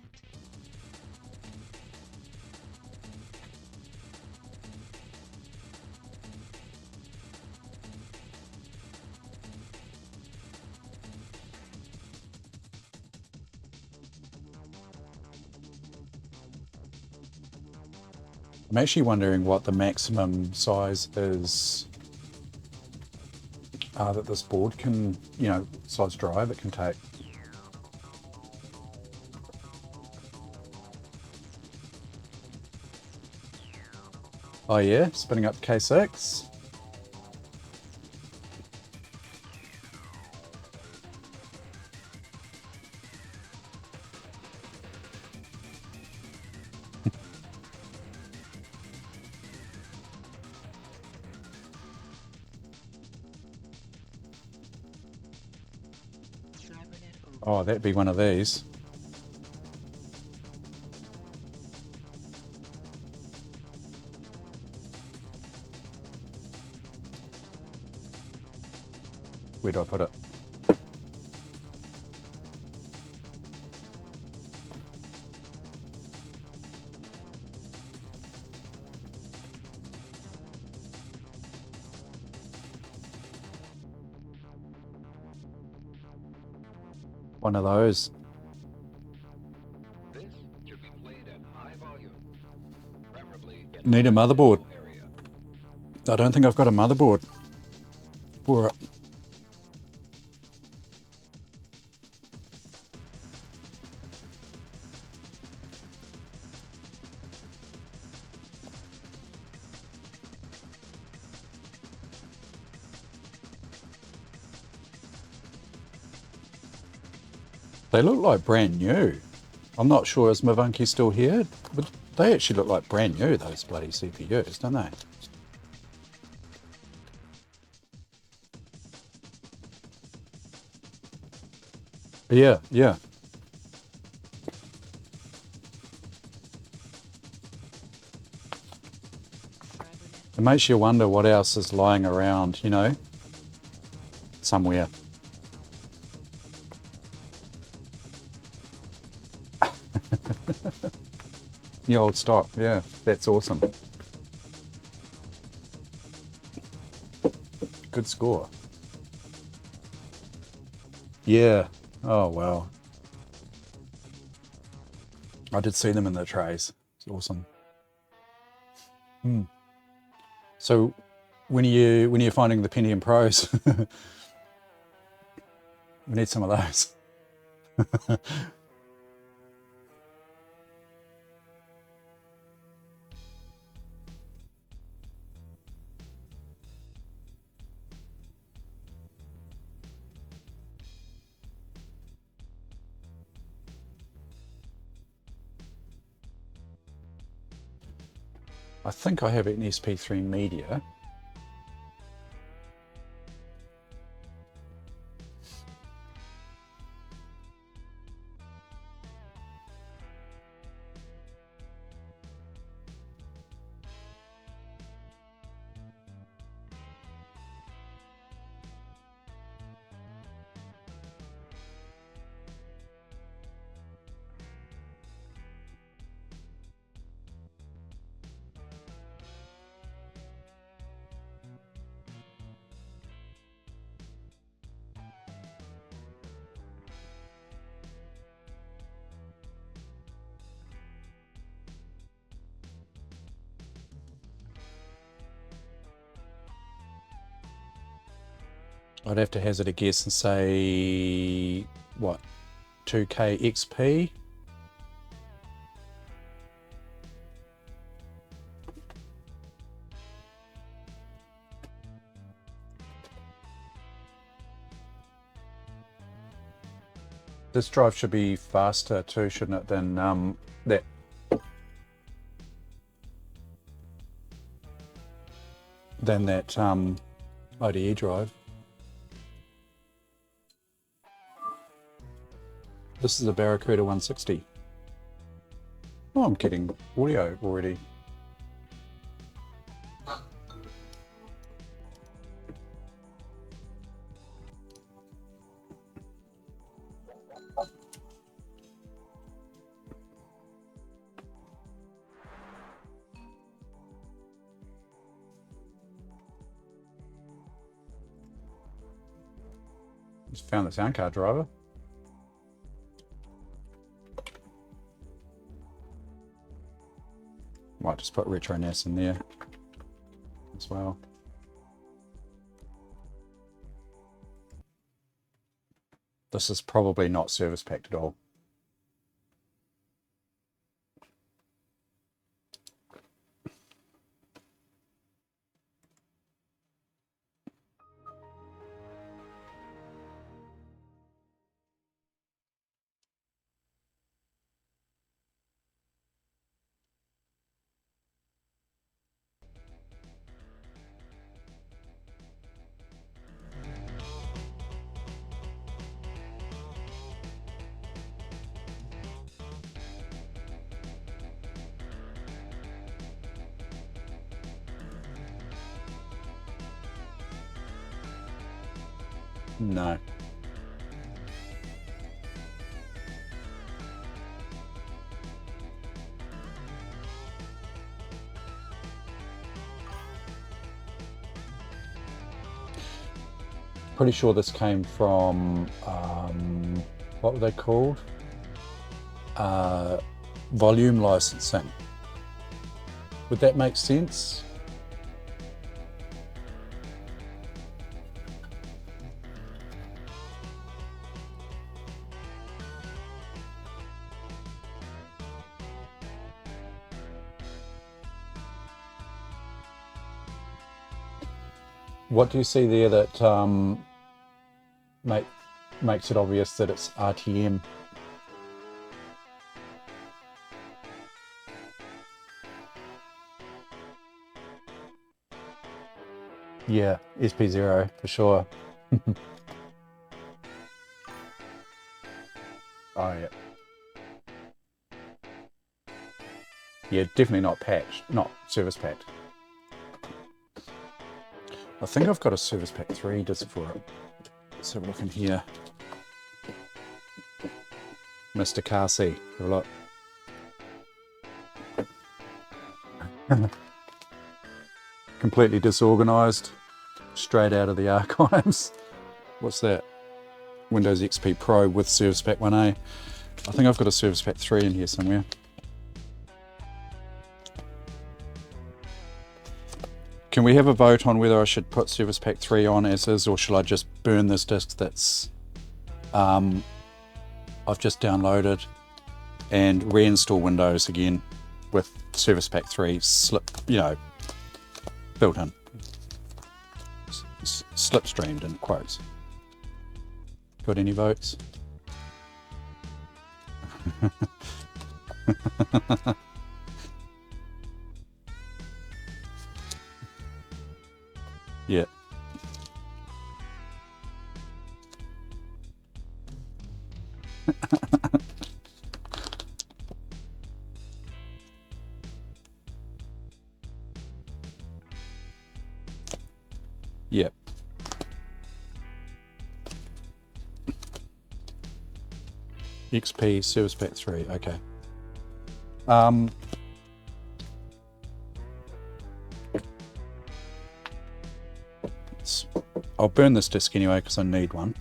I'm actually wondering what the maximum size is that this board can, size drive it can take. Oh yeah, spinning up to K6. Oh, that'd be one of these. Where do I put it? One of those. Need a motherboard. I don't think I've got a motherboard for it. They look like brand new. I'm not sure, is Mavanki still here? But they actually look like brand new, those bloody CPUs, don't they? Yeah, yeah. It makes you wonder what else is lying around, somewhere. Yeah, old stock. Yeah, that's awesome. Good score. Yeah. Oh, wow. I did see them in the trays. It's awesome. So when you're finding the Pentium Pros, we need some of those. I think I have an SP3 media. I'd have to hazard a guess and say, what, 2K XP? This drive should be faster too, shouldn't it, than that IDE drive. This is a Barracuda 160. Oh, I'm getting audio already. Just found the sound card driver. Might just put Retro NAS in there as well. This is probably not service packed at all. No. Pretty sure this came from, what were they called? Volume licensing. Would that make sense? What do you see there that makes it obvious that it's RTM? Yeah, SP0 for sure. Oh yeah. Yeah, definitely not patched, not service packed. I think I've got a service pack 3 disc for it. Let's have a look in here. Mr. Carsey, have a look. Completely disorganized, straight out of the archives. What's that? Windows XP Pro with Service Pack 1A. I think I've got a Service Pack 3 in here somewhere. Can we have a vote on whether I should put Service Pack 3 on as is, or should I just burn this disk that's I've just downloaded and reinstall Windows again with Service Pack 3 built in, slipstreamed in quotes. Got any votes? Yeah. Yep. XP Service Pack 3, okay. I'll burn this disk anyway because I need one.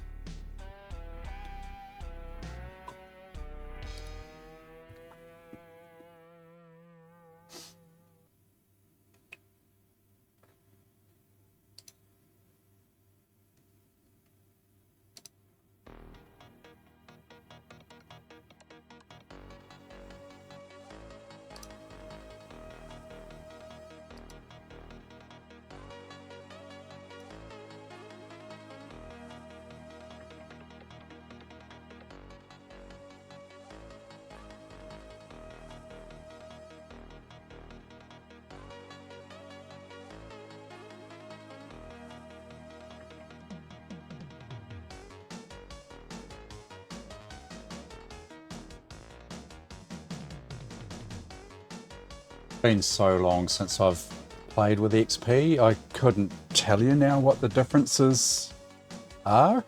Been so long since I've played with XP, I couldn't tell you now what the differences are.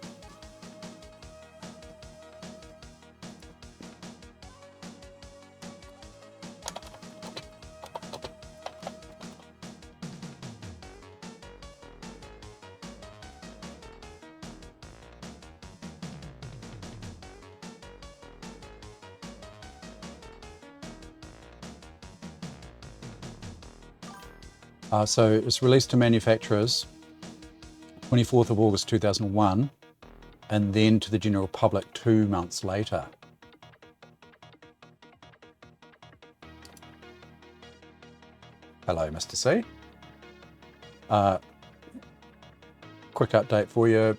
So it was released to manufacturers 24th of August 2001, and then to the general public 2 months later. Hello, Mr. C. Quick update for you.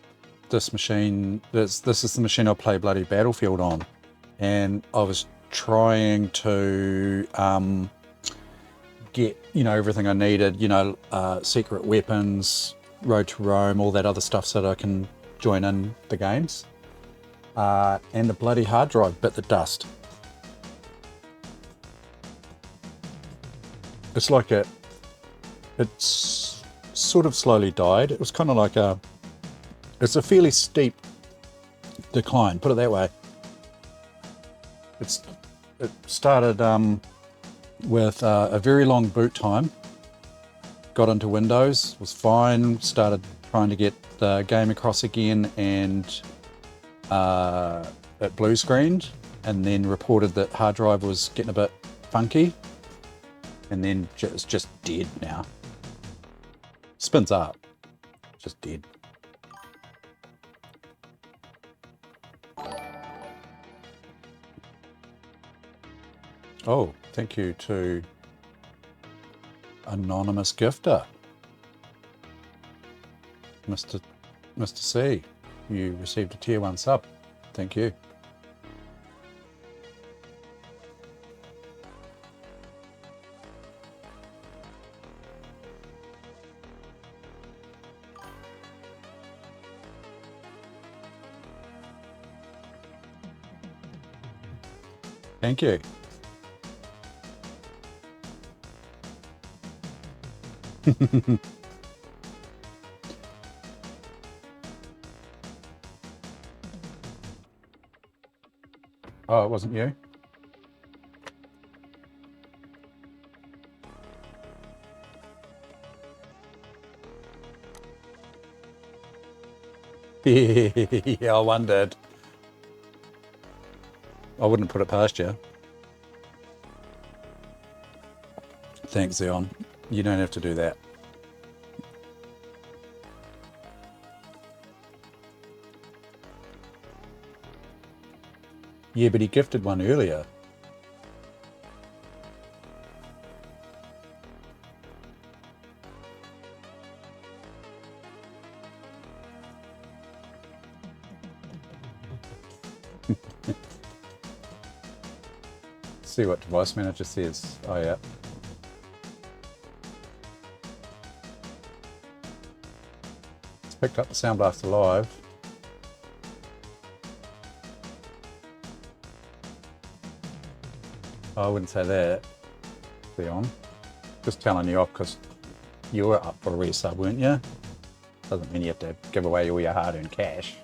This machine, this is the machine I play bloody Battlefield on, and I was trying to get everything I needed, secret weapons, Road to Rome, all that other stuff so that I can join in the games. And the bloody hard drive bit the dust. It's like it's sort of slowly died. It was kind of like it's a fairly steep decline, put it that way. It started with a very long boot time, got into Windows, was fine, started trying to get the game across again, and it blue screened, and then reported that hard drive was getting a bit funky, and then it's just dead now. Spins up, just dead. Oh, thank you to anonymous gifter, Mr. C. You received a tier 1 sub. Thank you. Thank you. Oh, it wasn't you? Yeah, I wondered. I wouldn't put it past you. Thanks, Zeon. You don't have to do that. Yeah, but he gifted one earlier. See what device manager says. Oh yeah. It's picked up the Sound Blaster Live. I wouldn't say that, Leon. Just telling you off because you were up for a resub, weren't you? Doesn't mean you have to give away all your hard-earned cash.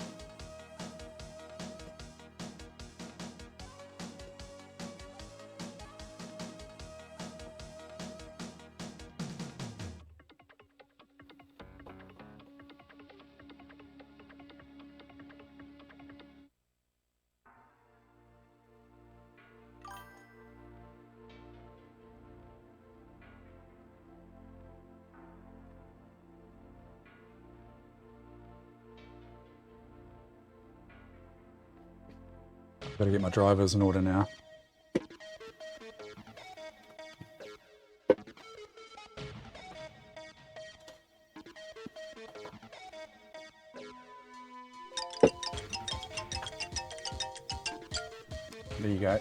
Better get my drivers in order now. There you go.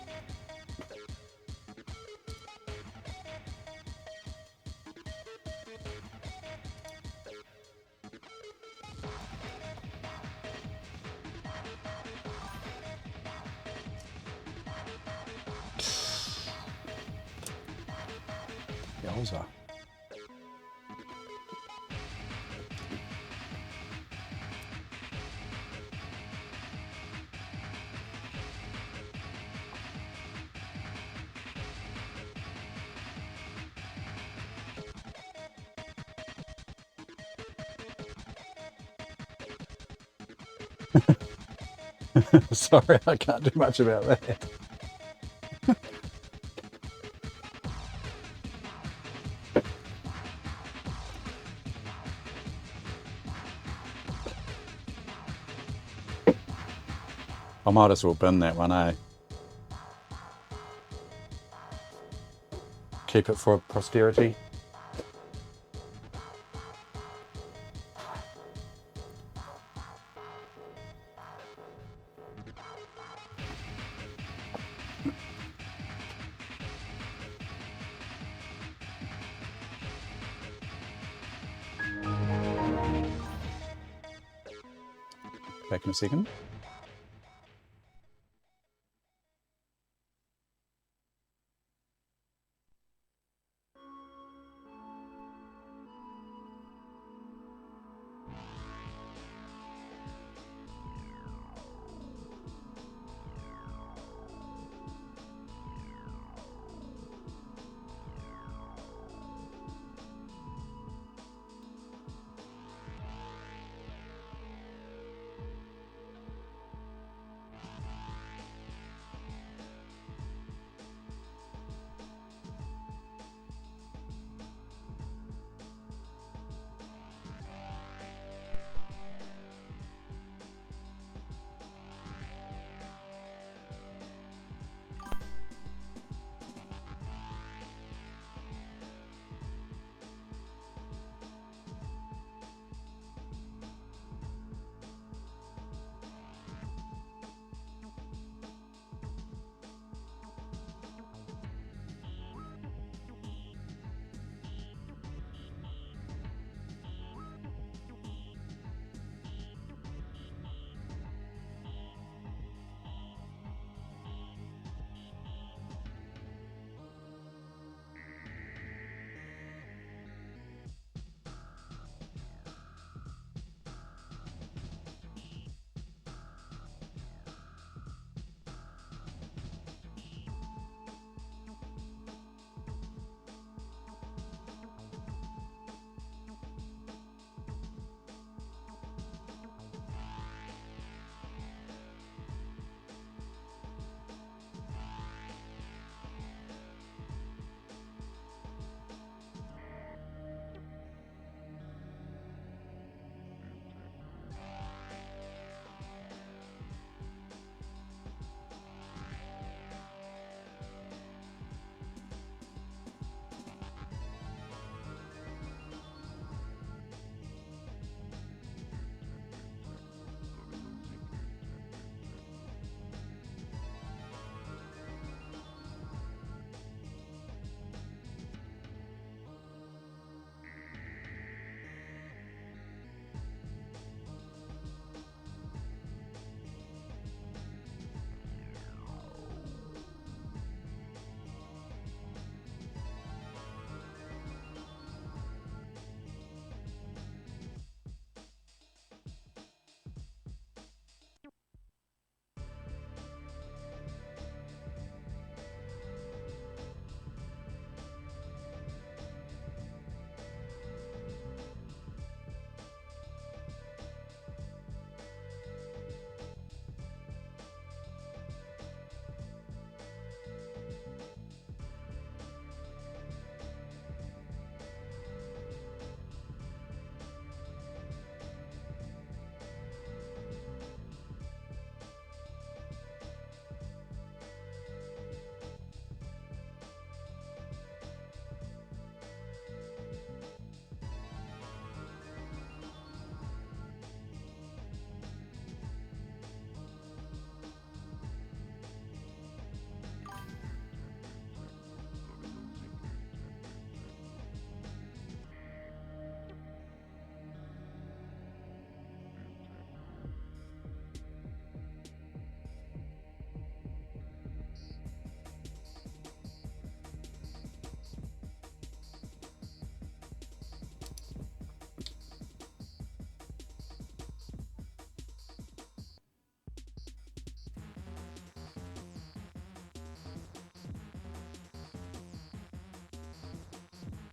Yowza. Sorry, I can't do much about that. I might as well bin that one, eh? Keep it for posterity. Back in a second.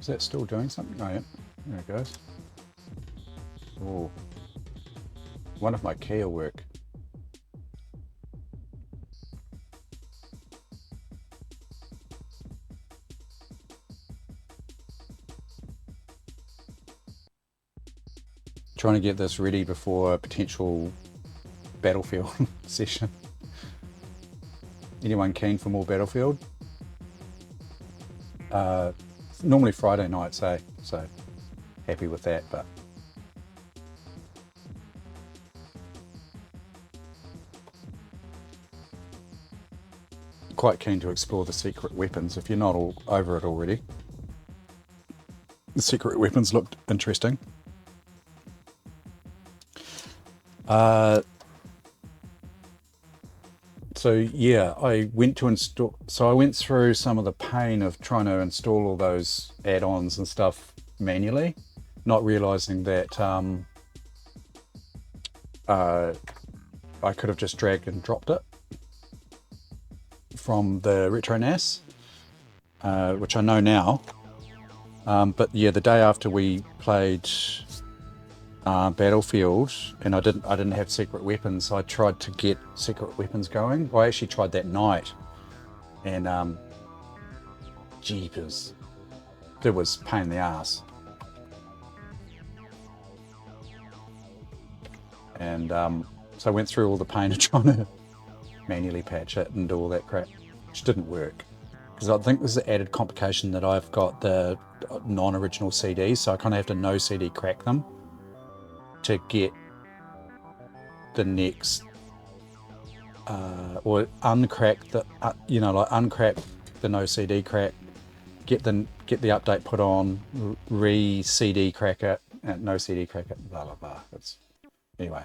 Is that still doing something? Oh yeah, there it goes. Oh, one of my key will work. Trying to get this ready before a potential Battlefield session. Anyone keen for more Battlefield? Normally Friday nights, eh? So happy with that, but quite keen to explore the secret weapons if you're not all over it already. The secret weapons looked interesting. So yeah, I went to install. So I went through some of the pain of trying to install all those add-ons and stuff manually, not realizing that I could have just dragged and dropped it from the Retro NAS, which I know now. But yeah, the day after we played Battlefield, and I didn't have secret weapons. I tried to get secret weapons going. I actually tried that night, and jeepers, it was a pain in the ass. And so I went through all the pain of trying to manually patch it and do all that crap, which didn't work. Because I think there's an added complication that I've got the non-original CDs, so I kind of have to no CD crack them to get the next, or uncrack the, like uncrack the no CD crack, get the update put on, re CD crack it, and no CD crack it, blah blah blah. It's anyway,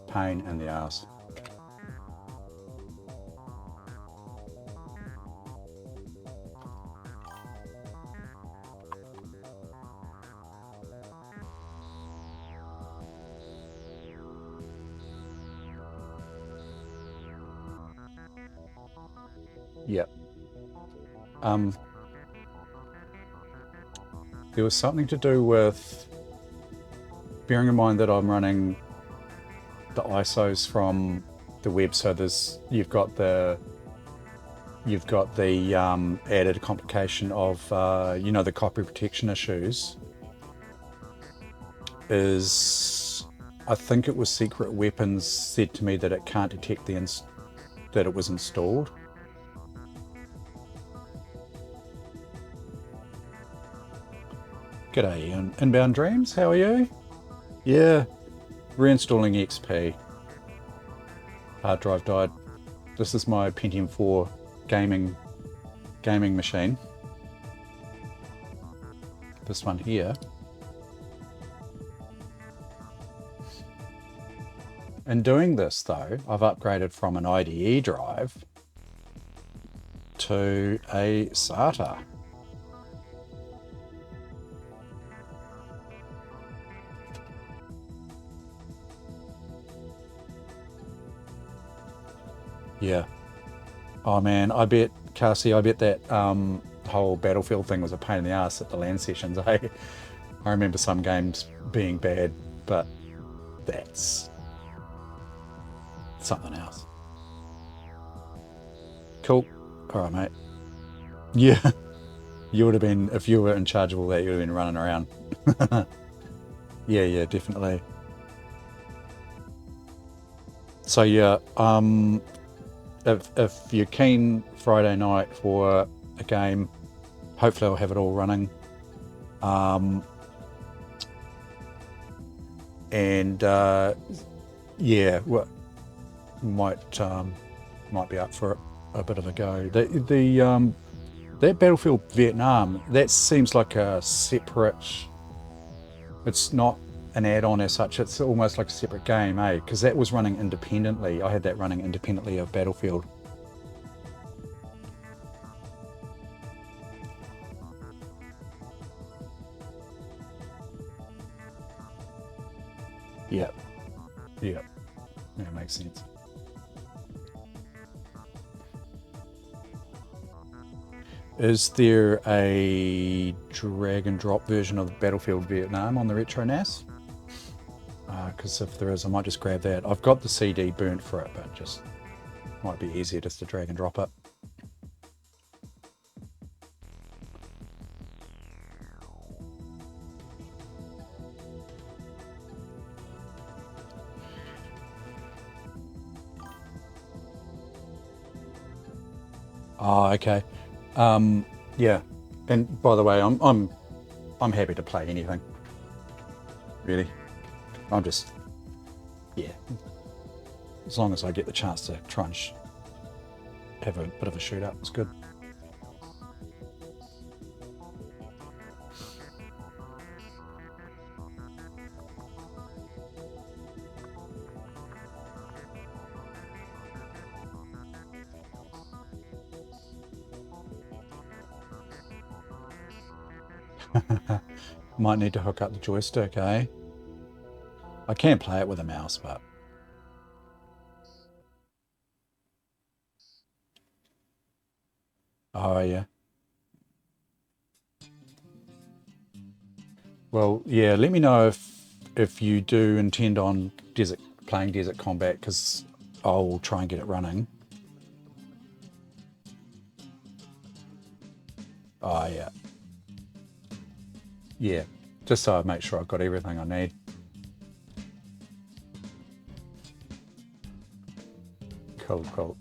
pain in the ass. Yep. There was something to do with, bearing in mind that I'm running the ISOs from the web, so you've got the added complication of the copy protection issues. Is, I think it was Secret Weapons said to me that it can't detect that it was installed. G'day, Inbound Dreams, how are you? Yeah, reinstalling XP. Hard drive died. This is my Pentium 4 gaming machine. This one here. In doing this though, I've upgraded from an IDE drive to a SATA. Yeah. Oh man, I bet, Cassie, that whole Battlefield thing was a pain in the ass at the LAN sessions. I remember some games being bad, but that's something else. Cool. All right, mate. Yeah. You would have been, if you were in charge of all that, you would have been running around. Yeah, definitely. So yeah, if you're keen Friday night for a game, hopefully I'll have it all running. Yeah, well, might be up for a bit of a go. That Battlefield Vietnam, that seems like a separate. It's not an add-on as such. It's almost like a separate game, eh? Because that was running independently. I had that running independently of Battlefield. Yeah, that makes sense. Is there a drag and drop version of Battlefield Vietnam on the Retro NAS? Because if there is, I might just grab that. I've got the CD burnt for it, but just might be easier just to drag and drop it. Oh, okay. Yeah. And by the way, I'm happy to play anything. Really, I'm just, yeah. As long as I get the chance to try and have a bit of a shoot up, it's good. Might need to hook up the joystick, eh? I can play it with a mouse, but oh yeah. Well, yeah. Let me know if you do intend on playing Desert Combat, because I'll try and get it running. Oh yeah, yeah. Just so I make sure I've got everything I need. Cool, cool.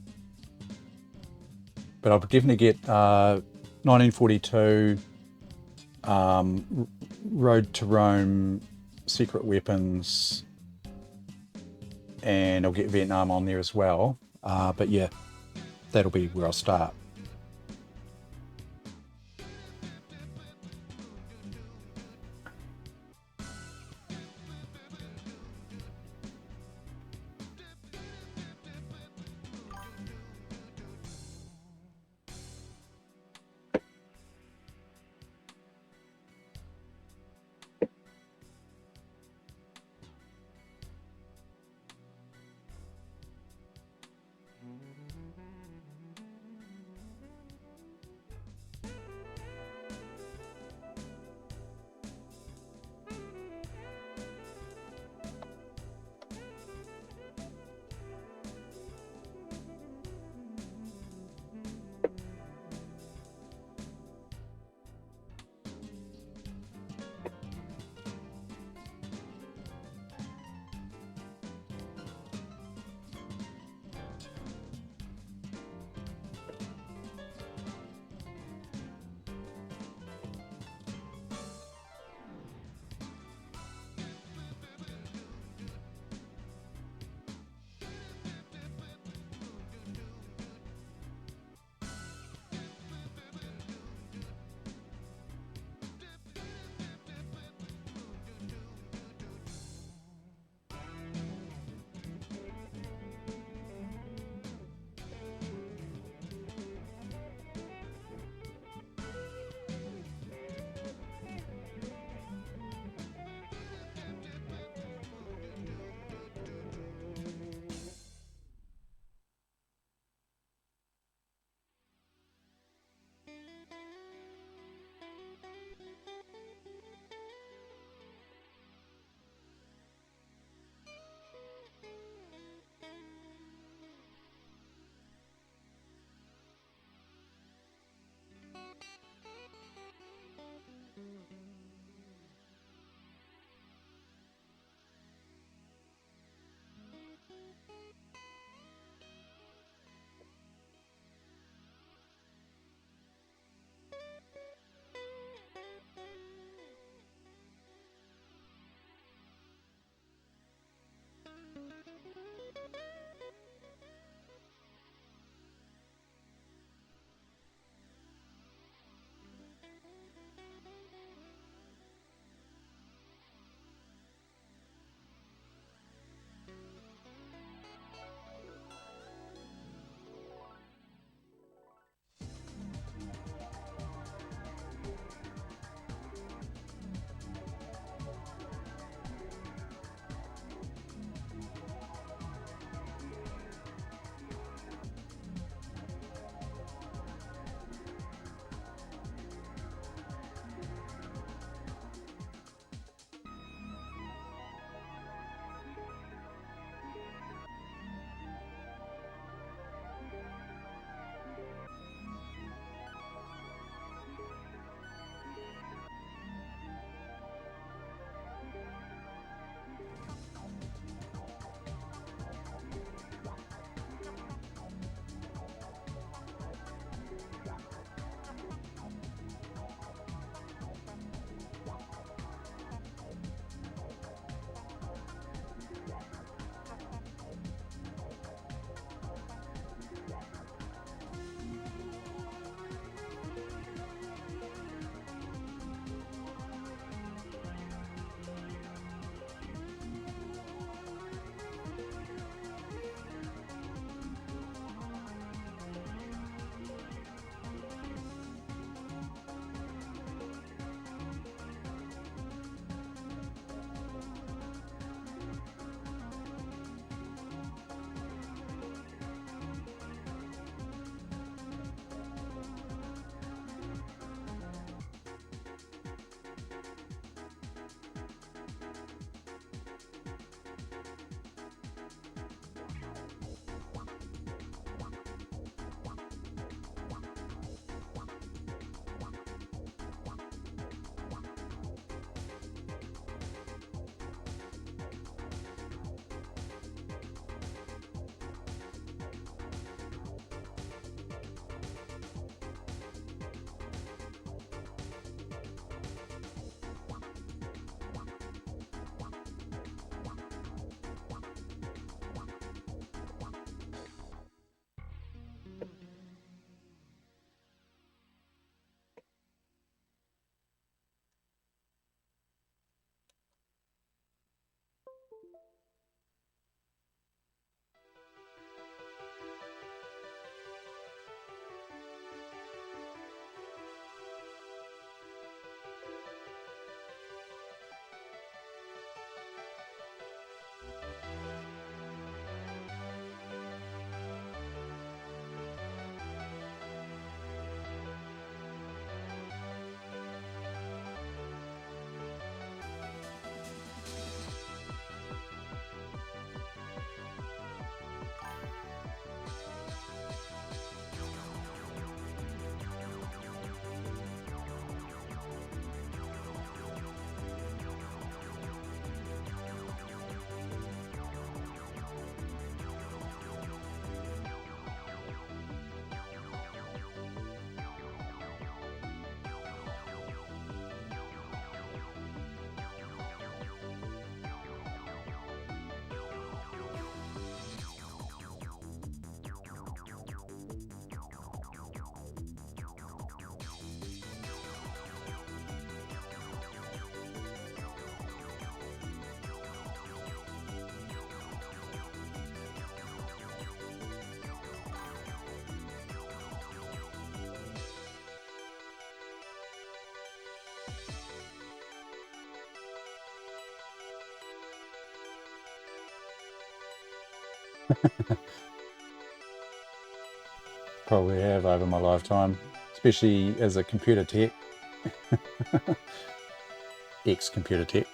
But I'll definitely get 1942, Road to Rome, Secret Weapons, and I'll get Vietnam on there as well. But yeah, that'll be where I'll start. Probably have over my lifetime, especially as a computer tech, ex-computer tech.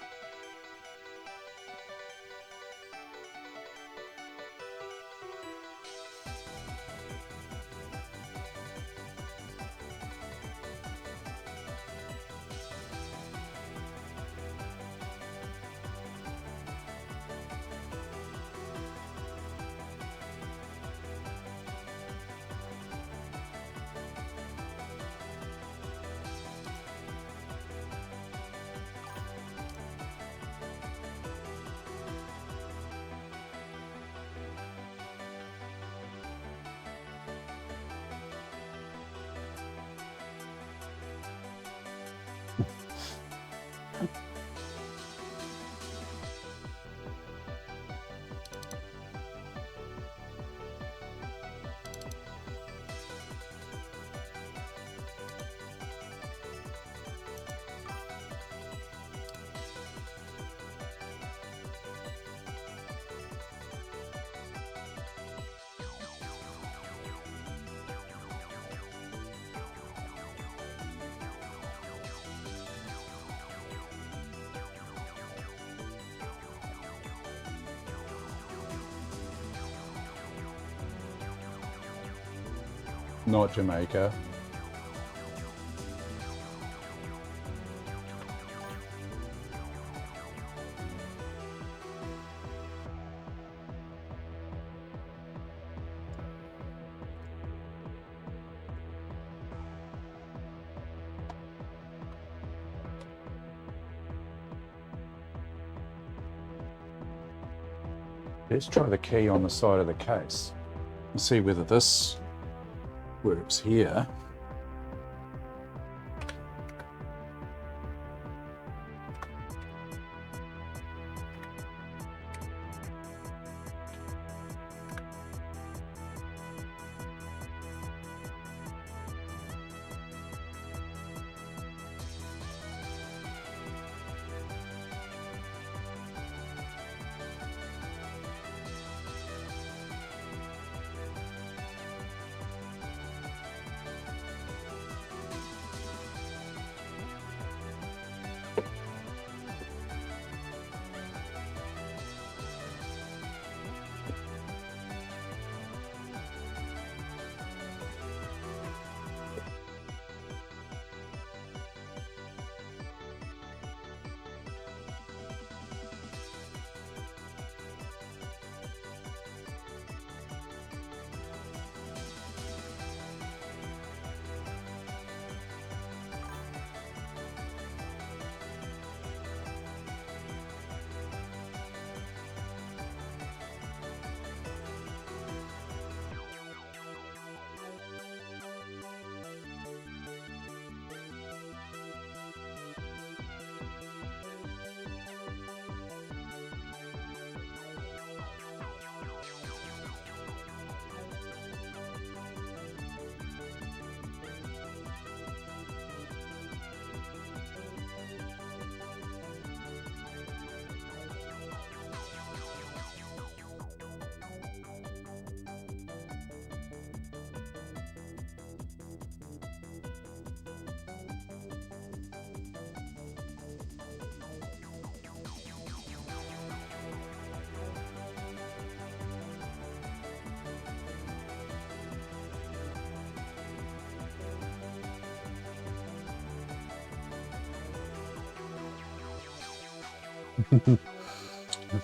Not Jamaica. Let's try the key on the side of the case and see whether this works here.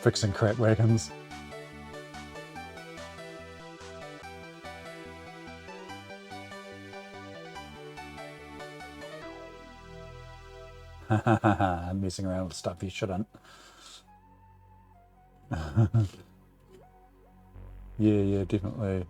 Fixing crap wagons. Messing around with stuff you shouldn't. Yeah, definitely.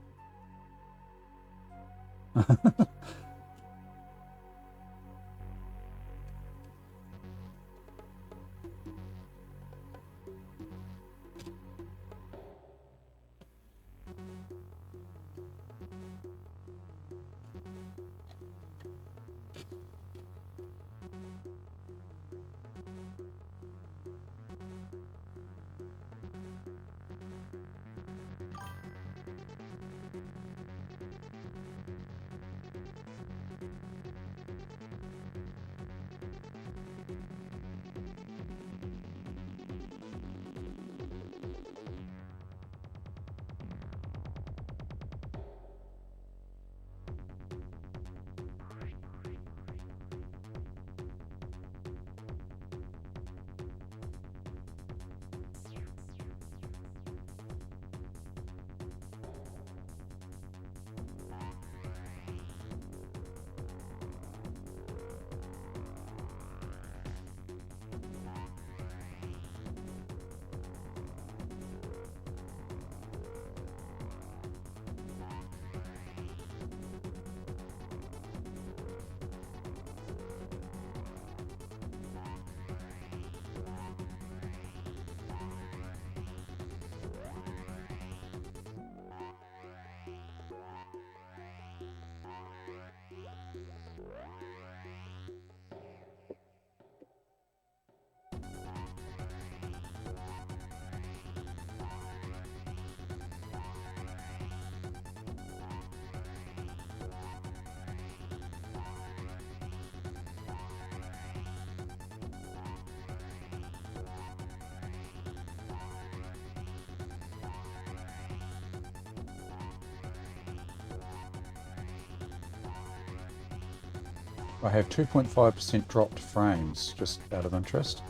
I have 2.5% dropped frames, just out of interest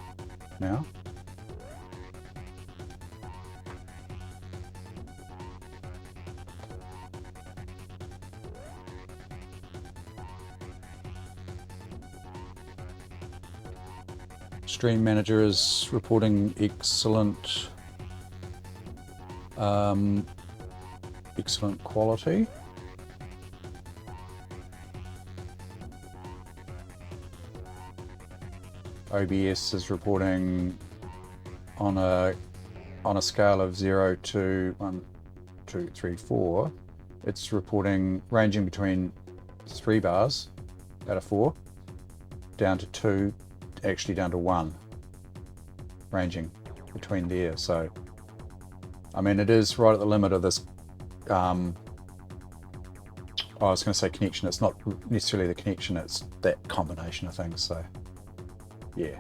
now. Stream Manager is reporting excellent, excellent quality. OBS is reporting on a scale of 0 to 1, 2, 3, 4. It's reporting ranging between 3 bars out of 4 down to 2, actually down to 1, ranging between there. So I mean, it is right at the limit of this I was going to say connection. It's not necessarily the connection, it's that combination of things. So yeah.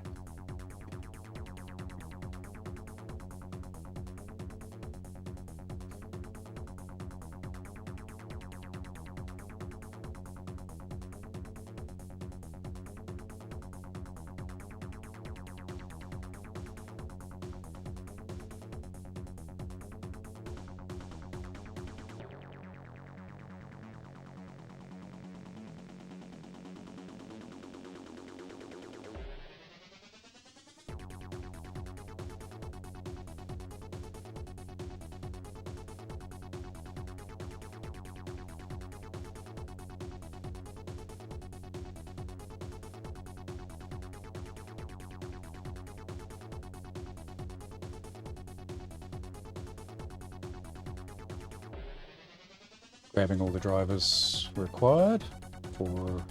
Grabbing all the drivers required for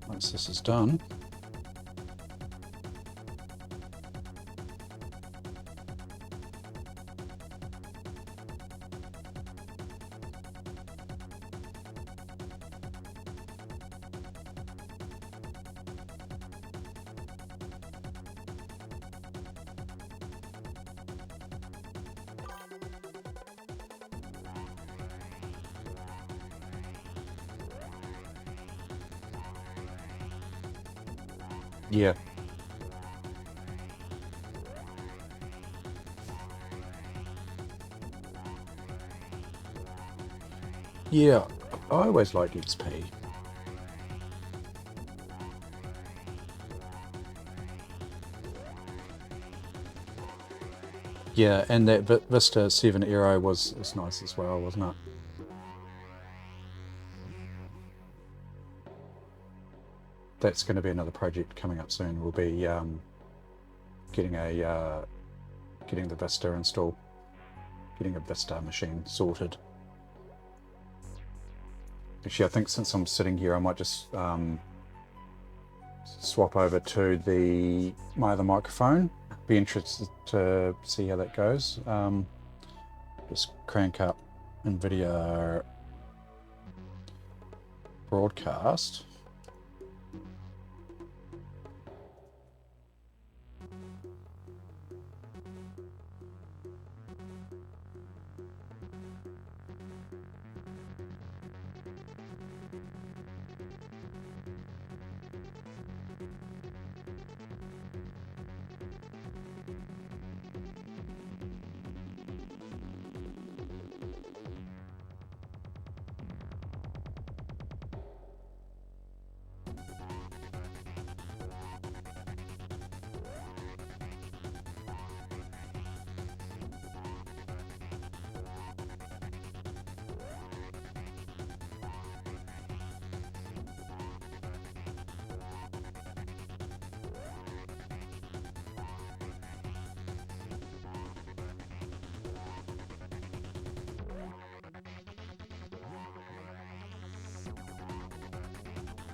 once this is done. Yeah. Yeah, I always liked XP. Yeah, and that Vista 7 Aero was nice as well, wasn't it? That's going to be another project coming up soon. We'll be getting the Vista installed, getting a Vista machine sorted. Actually, I think since I'm sitting here, I might just swap over to my other microphone. Be interested to see how that goes. Just crank up NVIDIA broadcast.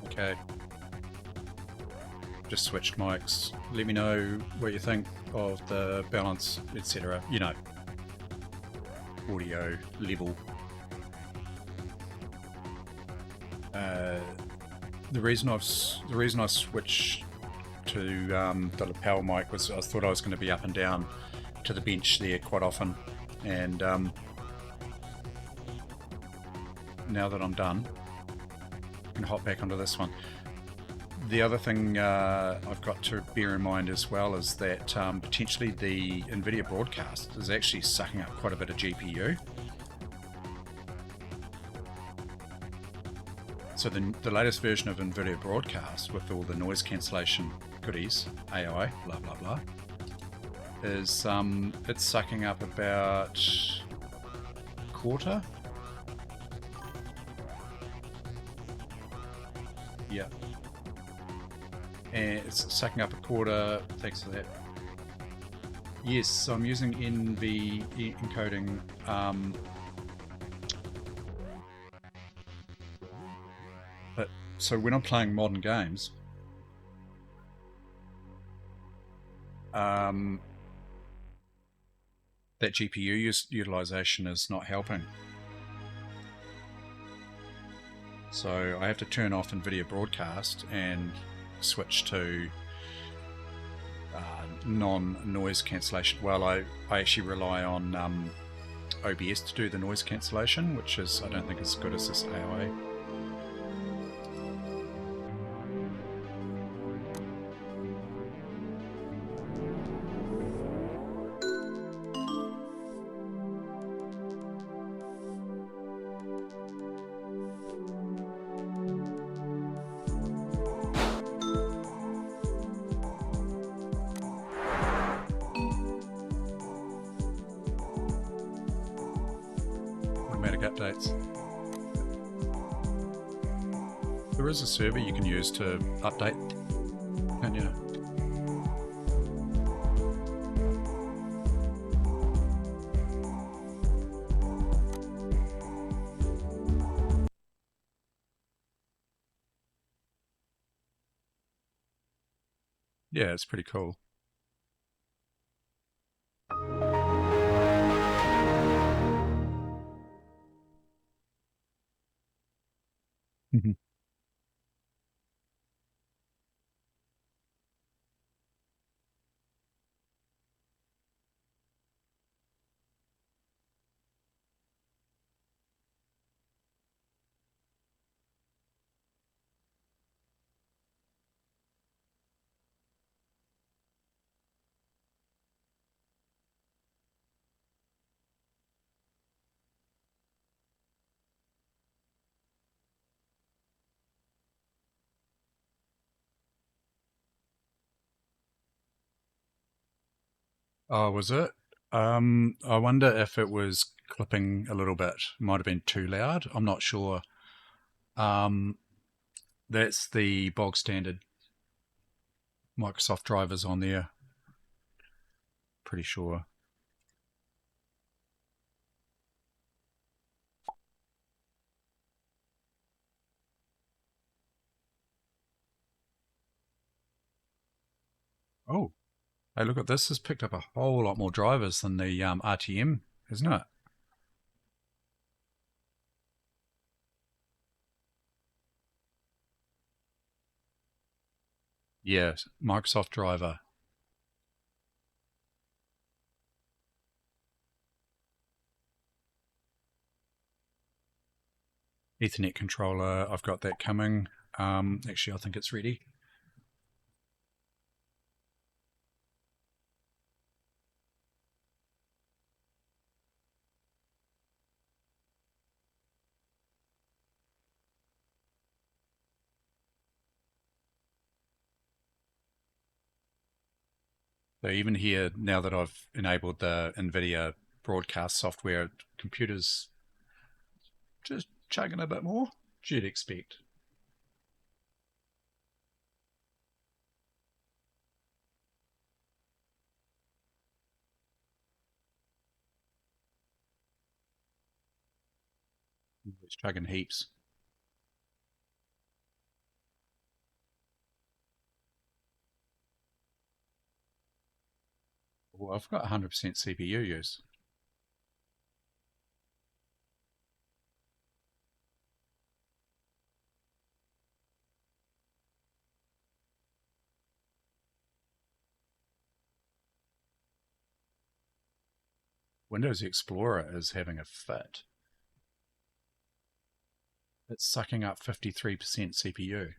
Okay. Just switched mics. Let me know what you think of the balance, etc. You know, audio level. The reason I switched to the lapel mic was I thought I was going to be up and down to the bench there quite often, and now that I'm done, I can hop back onto this one. The other thing I've got to bear in mind as well is that potentially the NVIDIA broadcast is actually sucking up quite a bit of GPU. So the latest version of NVIDIA broadcast with all the noise cancellation goodies, AI, blah blah blah, is it's sucking up about a quarter. Yeah. And it's sucking up a quarter. Thanks for that. Yes, I'm using NV encoding. But so when I'm playing modern games, um, that GPU utilization is not helping. So I have to turn off NVIDIA Broadcast and switch to non-noise cancellation. Well, I actually rely on OBS to do the noise cancellation, which is I don't think as good as this AI. Automatic updates. There is a server you can use to update, can't you? Yeah, it's pretty cool. Oh, was it? I wonder if it was clipping a little bit. Might have been too loud. I'm not sure. Um, that's the bog standard Microsoft drivers on there. Pretty sure. Oh, hey, look at this. Has picked up a whole lot more drivers than the RTM, isn't it? Yeah, Microsoft driver. Ethernet controller. I've got that coming. Actually, I think it's ready. So even here, now that I've enabled the NVIDIA broadcast software, computers just chugging a bit more. You'd expect. It's chugging heaps. Well, I've got 100% CPU use. Windows Explorer is having a fit. It's sucking up 53% CPU.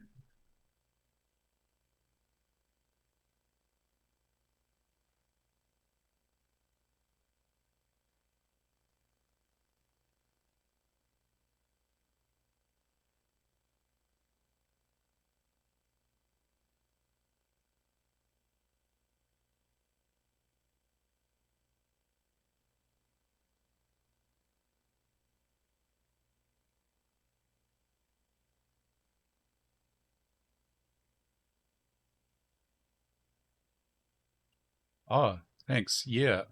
Oh, thanks. Yeah.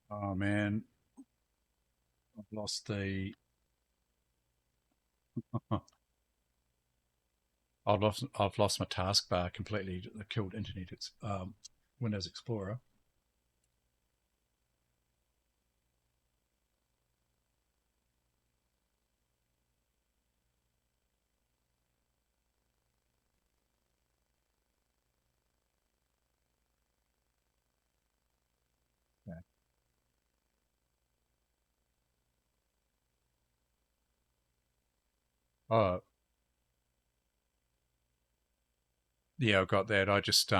Oh man, I've lost the. I've lost my taskbar completely. I killed Windows Explorer. Yeah. Oh, yeah, I've got that. I just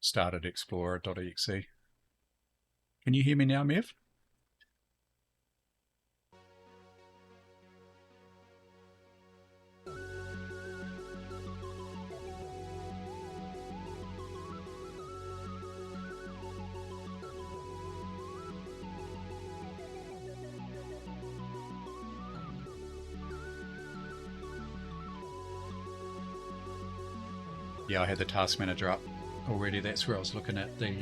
started Explorer.exe. Can you hear me now, Mev? Yeah, I had the task manager up already. That's where I was looking at the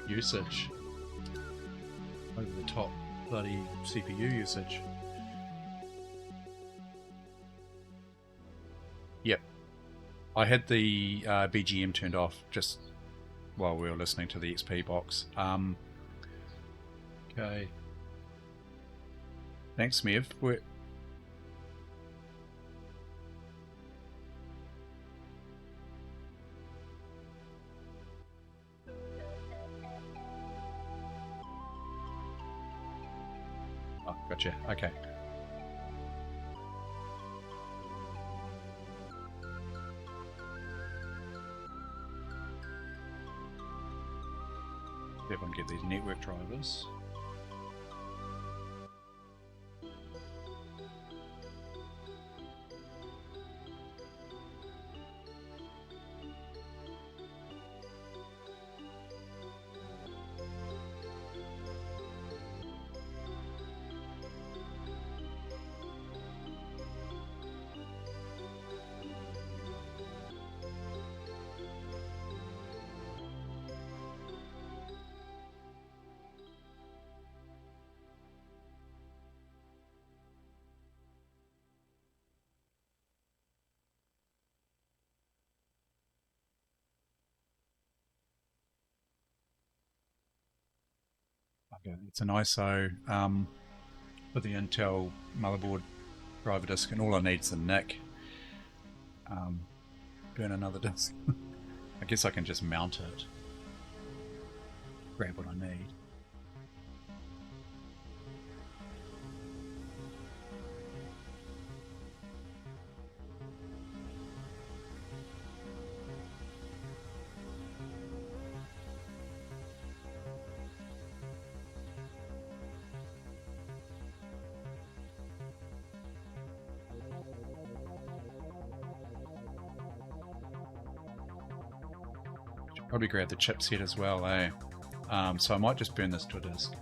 usage over the top bloody CPU usage. Yep, I had the BGM turned off just while we were listening to the XP box. Okay, thanks, Mev. Oh, gotcha. Okay. See if I can get these network drivers. Okay, it's an ISO with the Intel motherboard driver disk, and all I need is the NIC. Burn another disk. I guess I can just mount it, grab what I need. Should probably grab the chipset as well, eh? So I might just burn this to a disk.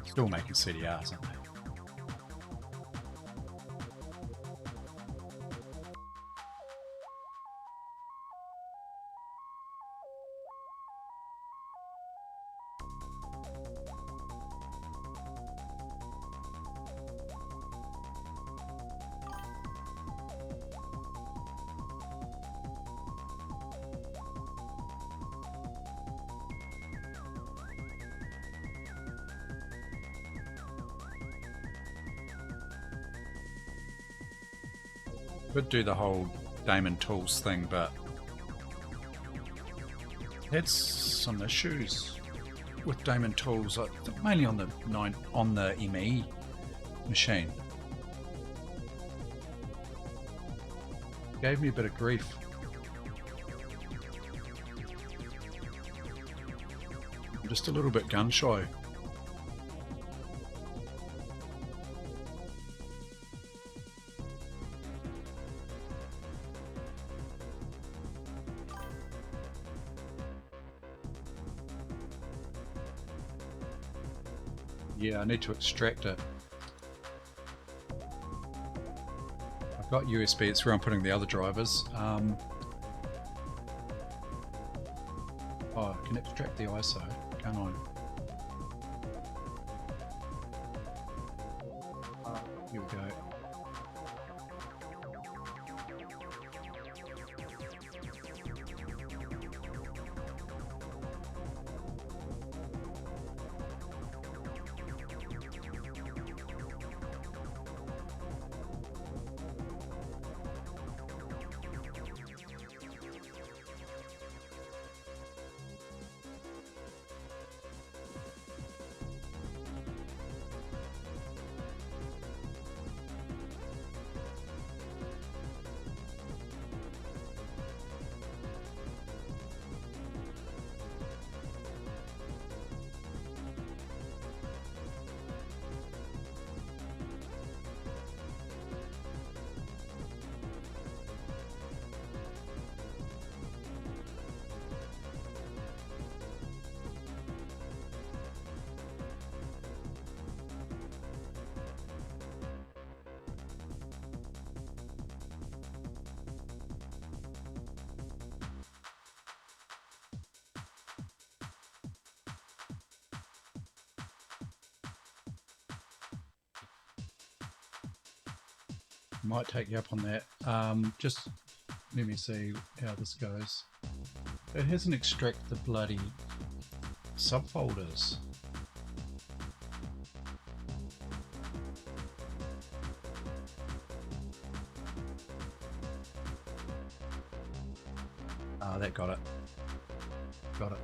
Still making CDRs, aren't they? Could do the whole Daemon Tools thing, but had some issues with Daemon Tools, I think mainly on the ME machine. Gave me a bit of grief. I'm just a little bit gun shy. Yeah, I need to extract it. I've got USB, it's where I'm putting the other drivers. Oh, I can extract the ISO, can't I? Here we go. Might take you up on that. Just let me see how this goes. It hasn't extracted the bloody subfolders. Ah, that got it. Got it.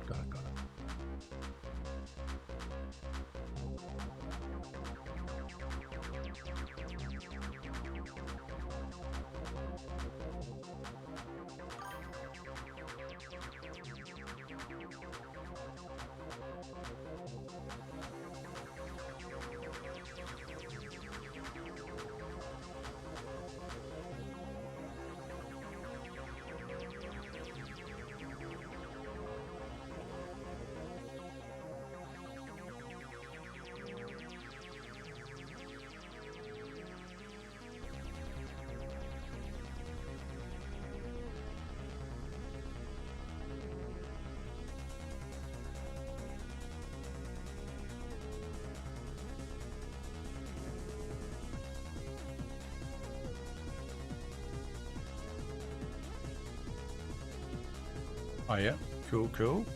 Oh yeah, cool.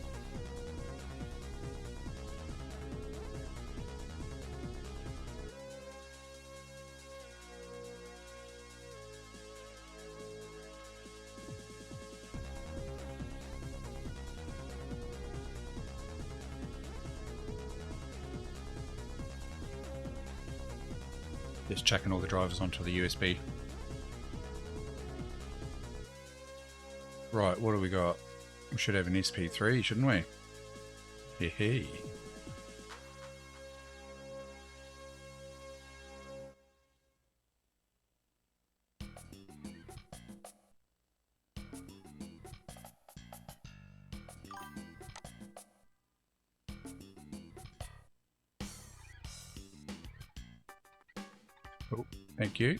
Just chucking all the drivers onto the USB. Right, what do we got? We should have an SP3, shouldn't we? Hey. Oh, thank you.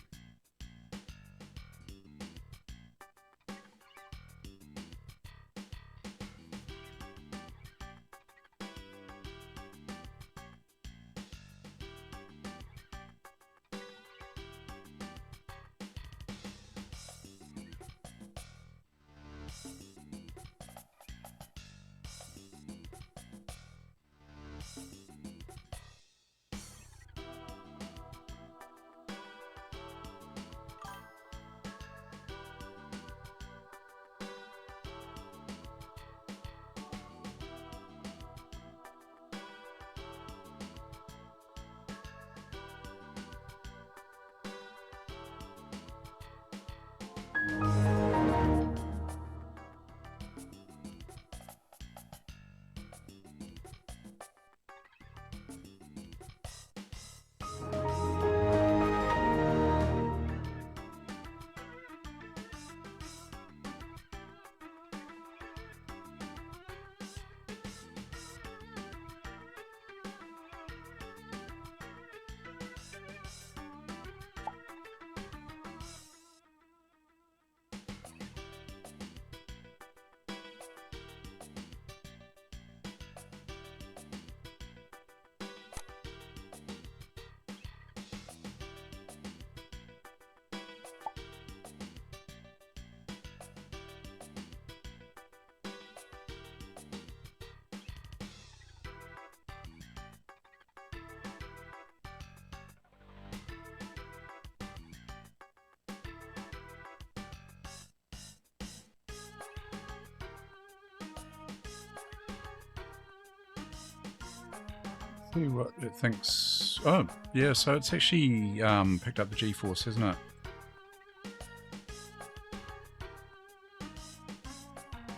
See what it thinks. Oh, yeah, so it's actually picked up the GeForce, hasn't it?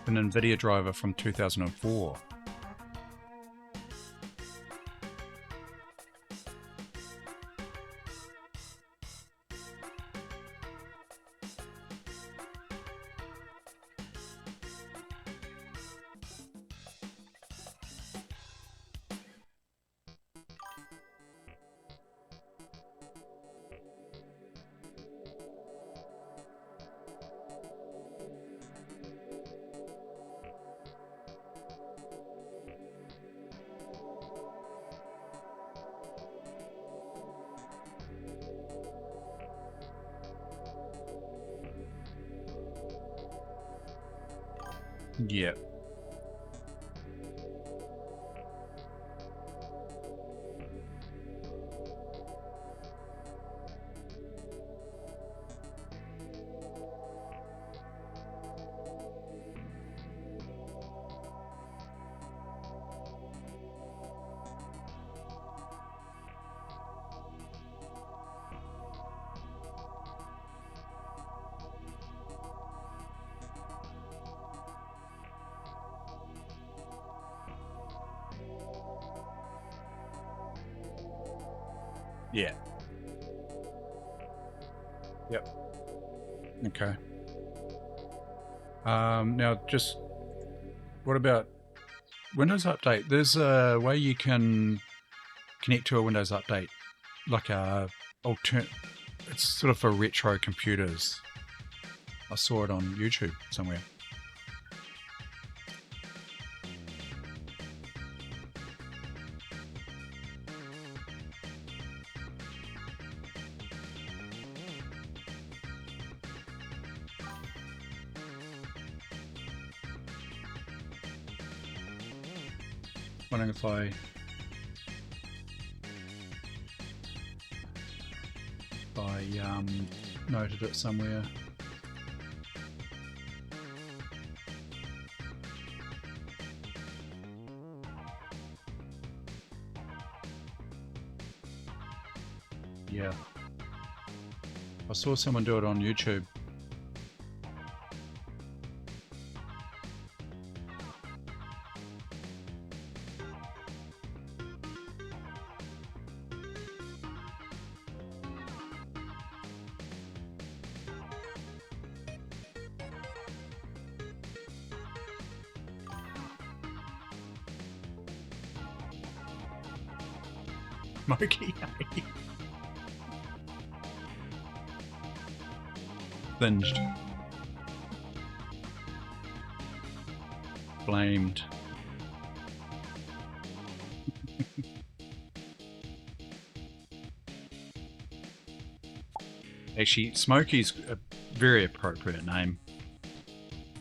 An NVIDIA driver from 2004. Yeah. Yeah. Yep. Okay. Now, just what about Windows Update? There's a way you can connect to a Windows Update, like a it's sort of for retro computers. I saw it on YouTube somewhere. Wondering if I noted it somewhere. Yeah. I saw someone do it on YouTube. Smoky. Binged. Blamed. Actually, Smoky's a very appropriate name.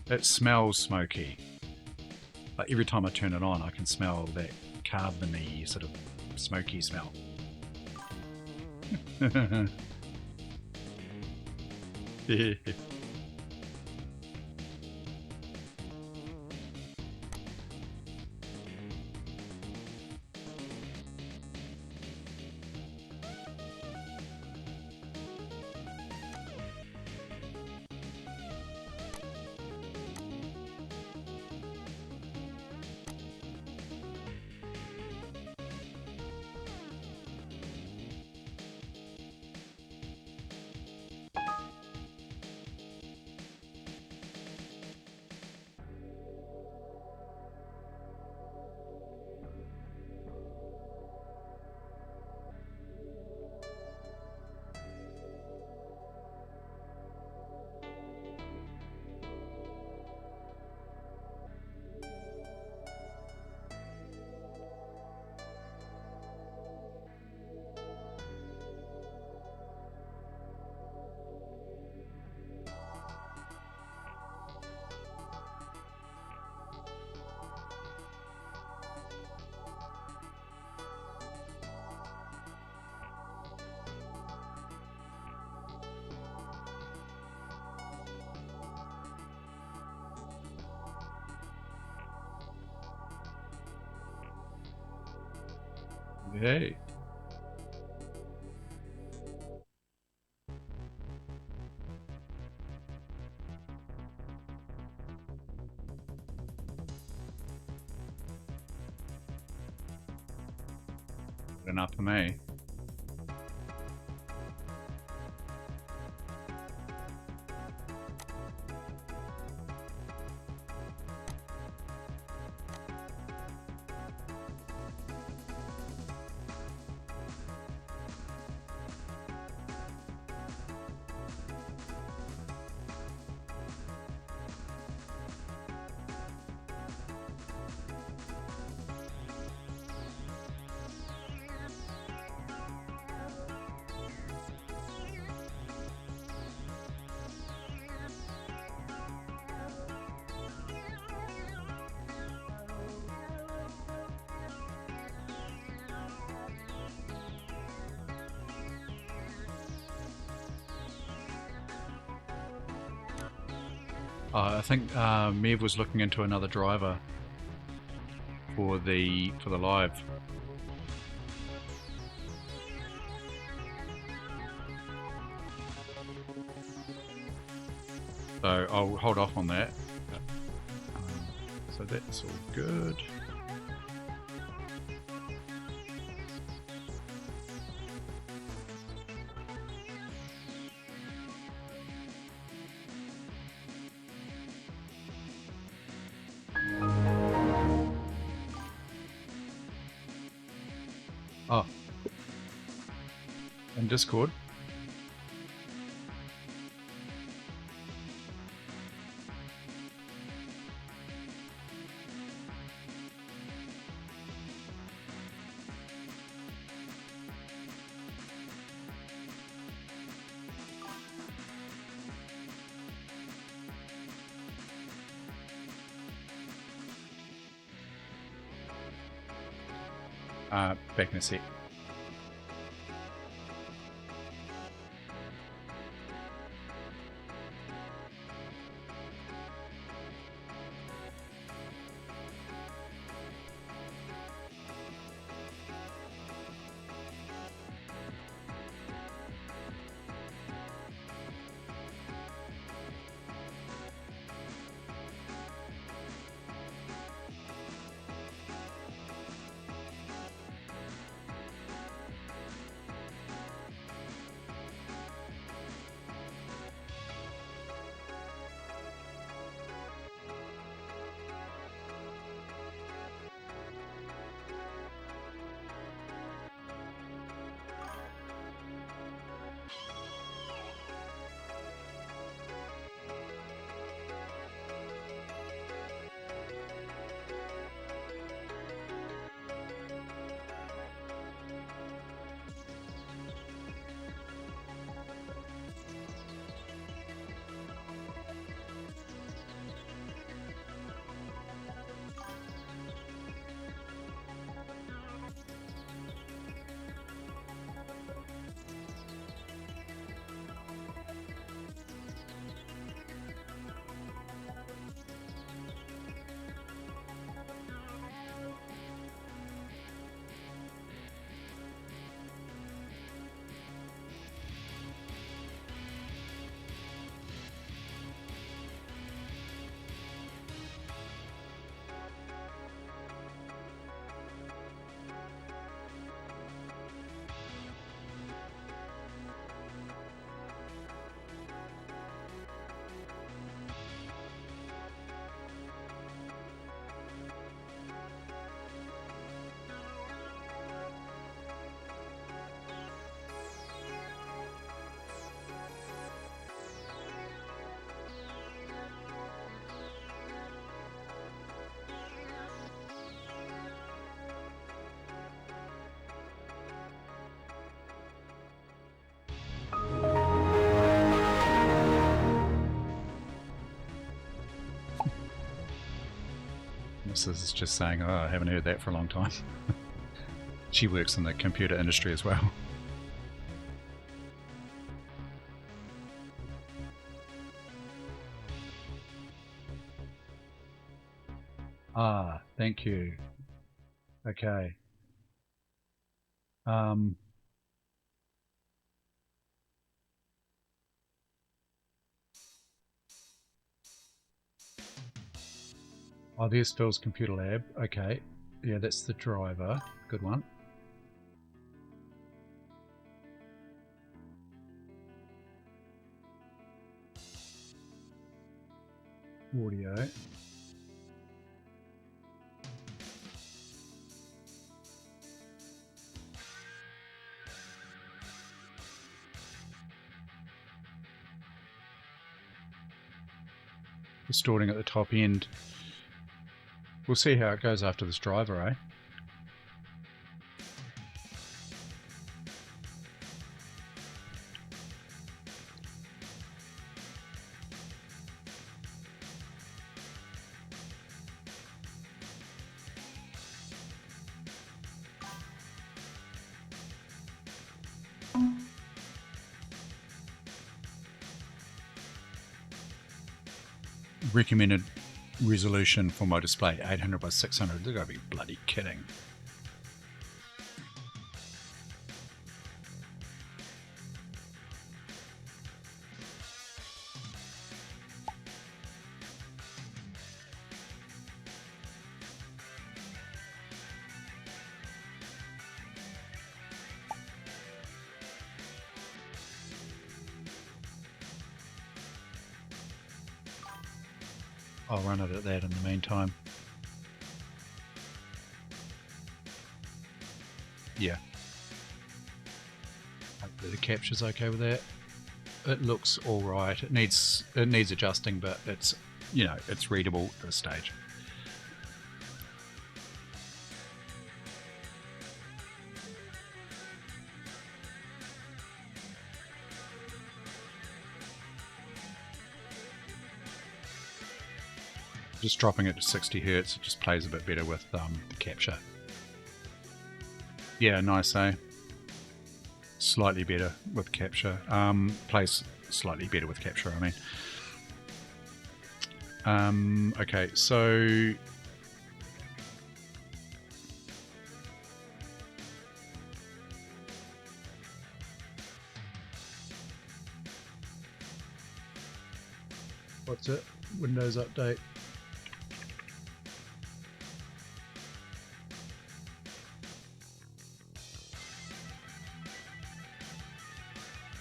It smells smoky. Like every time I turn it on, I can smell that carbony sort of smoky smell. Yeah. Hey. Good enough for me. I think Mev was looking into another driver for the live. So I'll hold off on that. So that's all good. Oh, in Discord. Back in a sec. Mrs. is just saying, oh, I haven't heard that for a long time. She works in the computer industry as well. Ah, thank you. Okay. Um, oh, there's Phil's computer lab. Okay. Yeah, that's the driver. Good one. Audio. Distorting at the top end. We'll see how it goes after this driver, eh? Recommended resolution for my display 800 by 600. They're gonna be bloody kidding. I'll run it at that in the meantime. Yeah. Hopefully the capture's okay with that. It looks all right. It needs adjusting, but it's, you know, it's readable at this stage. Just dropping it to 60 Hertz, it just plays a bit better with the capture. Yeah, nice, eh? Slightly better with capture. Plays slightly better with capture, I mean. Okay, so what's it? Windows update.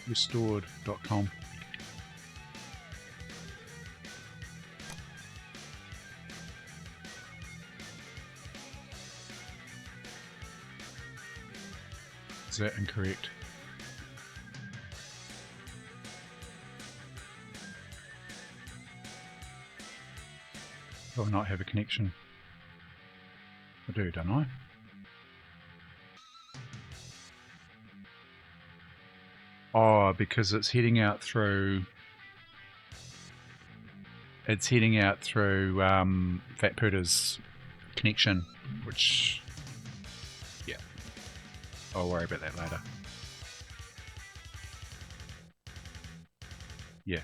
Restored.com. Is that incorrect? Do I not have a connection? I do, don't I? Oh, because it's heading out through. It's heading out through Fat Pooter's connection, which, yeah, I'll worry about that later. Yeah.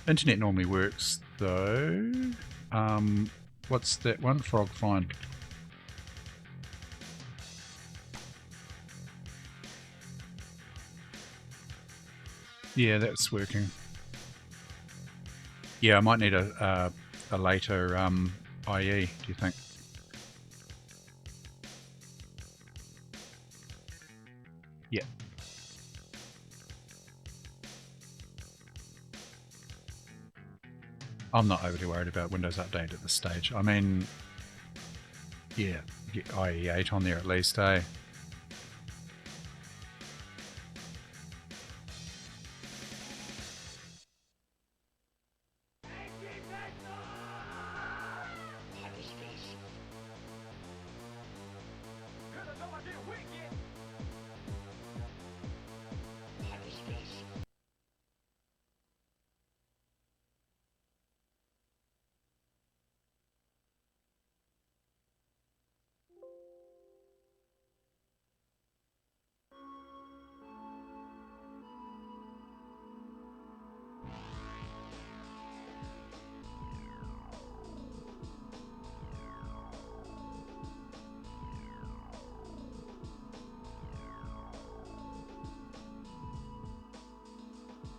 Internet normally works though. What's that one? Frog Find. Yeah, that's working. Yeah, I might need a later IE, do you think? Yeah. I'm not overly worried about Windows Update at this stage. I mean, yeah, get IE8 on there at least, eh?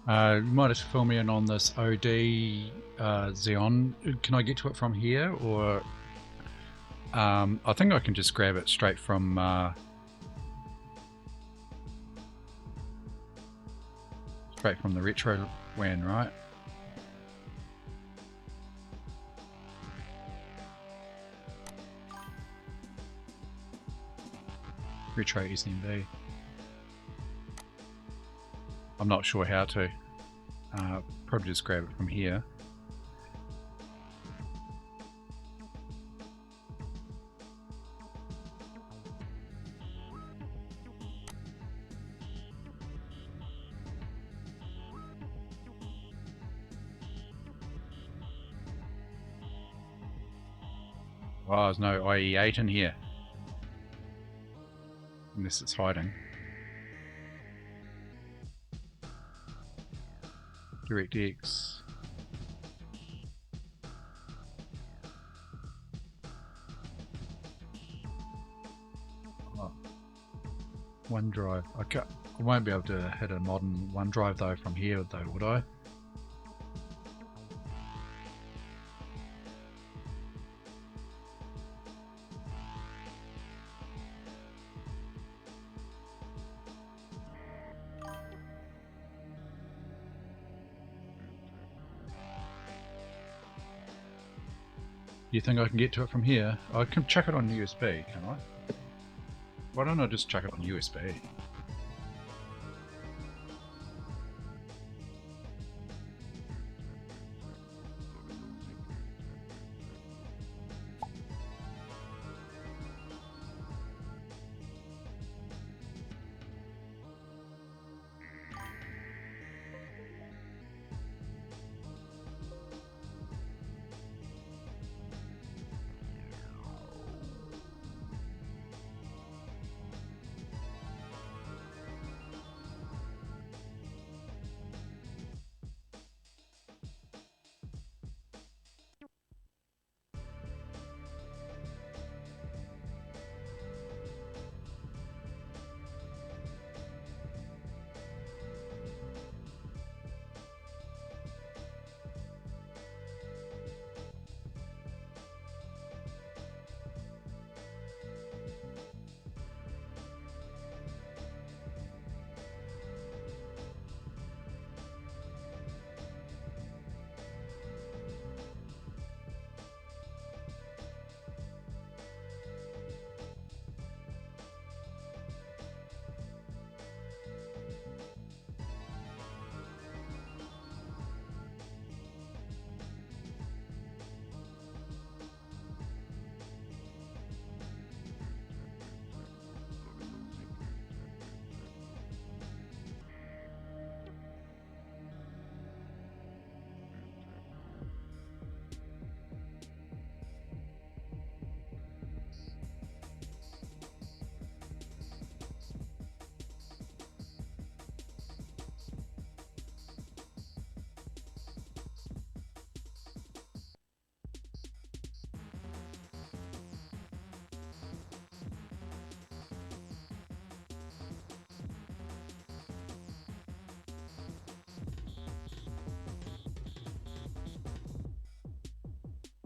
You might have to fill me in on this OD Xeon. Can I get to it from here, or I think I can just grab it straight from the retro WAN, right? Retro SMB. I'm not sure how to. Probably just grab it from here. Oh, there's no IE8 in here. Unless it's hiding. DirectX. Oh. OneDrive. I won't be able to hit a modern OneDrive though from here though, would I? Do you think I can get to it from here? I can chuck it on USB, can I? Why don't I just chuck it on USB?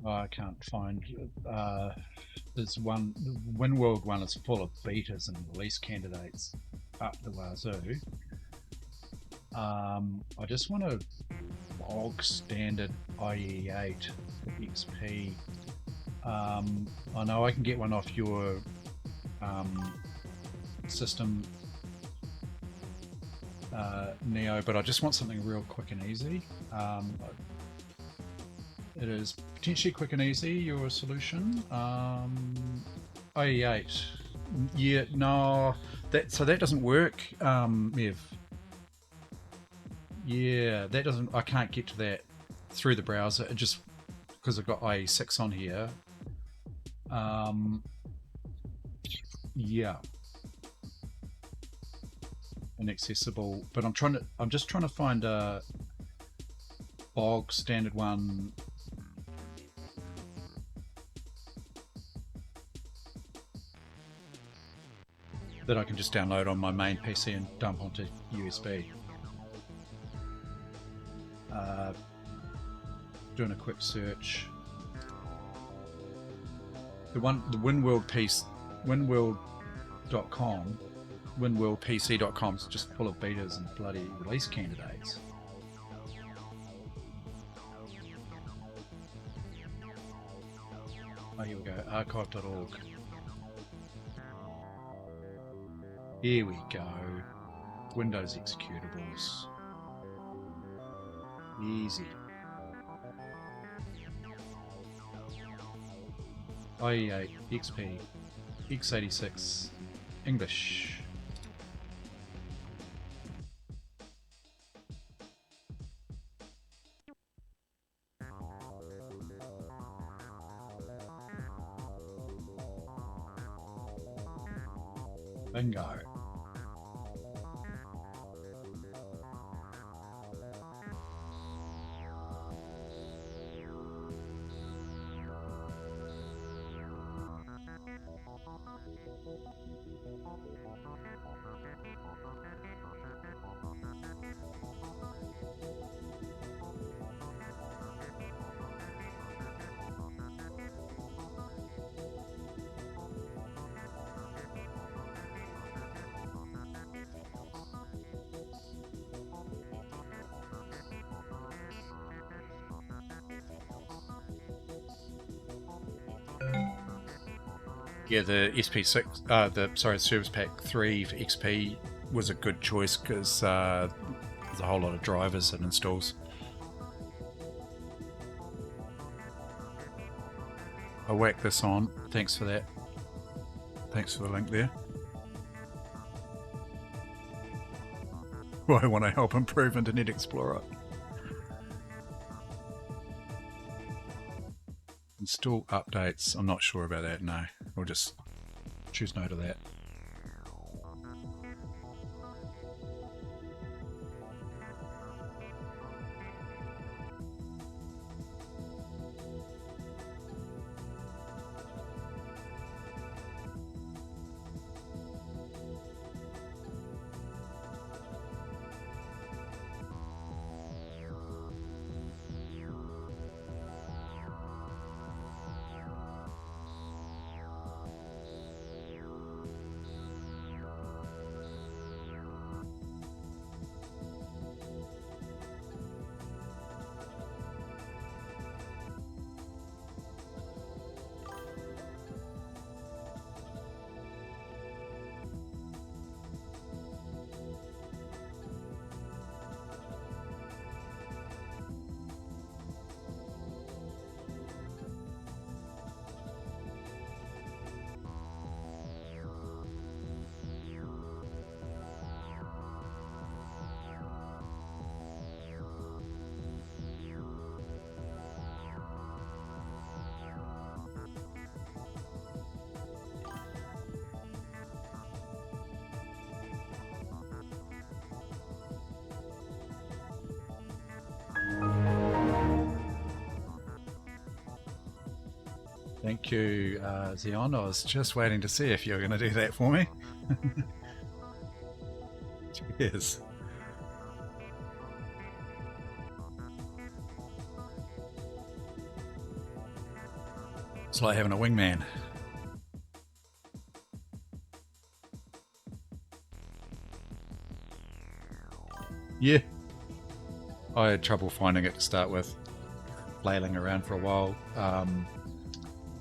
Oh, I can't find. There's one. The WinWorld one is full of betas and release candidates up the wazoo. I just want a bog standard IE8 XP. I know I can get one off your system, Neo, but I just want something real quick and easy. It is potentially quick and easy, your solution. IE8. Yeah, no, that doesn't work, Mev. Yeah, that doesn't. I can't get to that through the browser. It just because I've got IE6 on here. Yeah, inaccessible. But I'm just trying to find a bog standard one. That I can just download on my main PC and dump onto USB. Doing a quick search. The WinWorld piece, WinWorld.com, WinWorldPC.com is just full of betas and bloody release candidates. Oh, here we go. Archive.org. Here we go. Windows executables. Easy. IE8, XP, x86, English. Bingo. Yeah, the SP6, Service Pack 3 for XP was a good choice because there's a whole lot of drivers it installs. I whacked this on. Thanks for that. Thanks for the link there. I want to help improve Internet Explorer. Install updates. I'm not sure about that, no. We'll just choose no to that. Thank you, Zion. I was just waiting to see if you were going to do that for me. Cheers. It's like having a wingman. Yeah. I had trouble finding it to start with, flailing around for a while.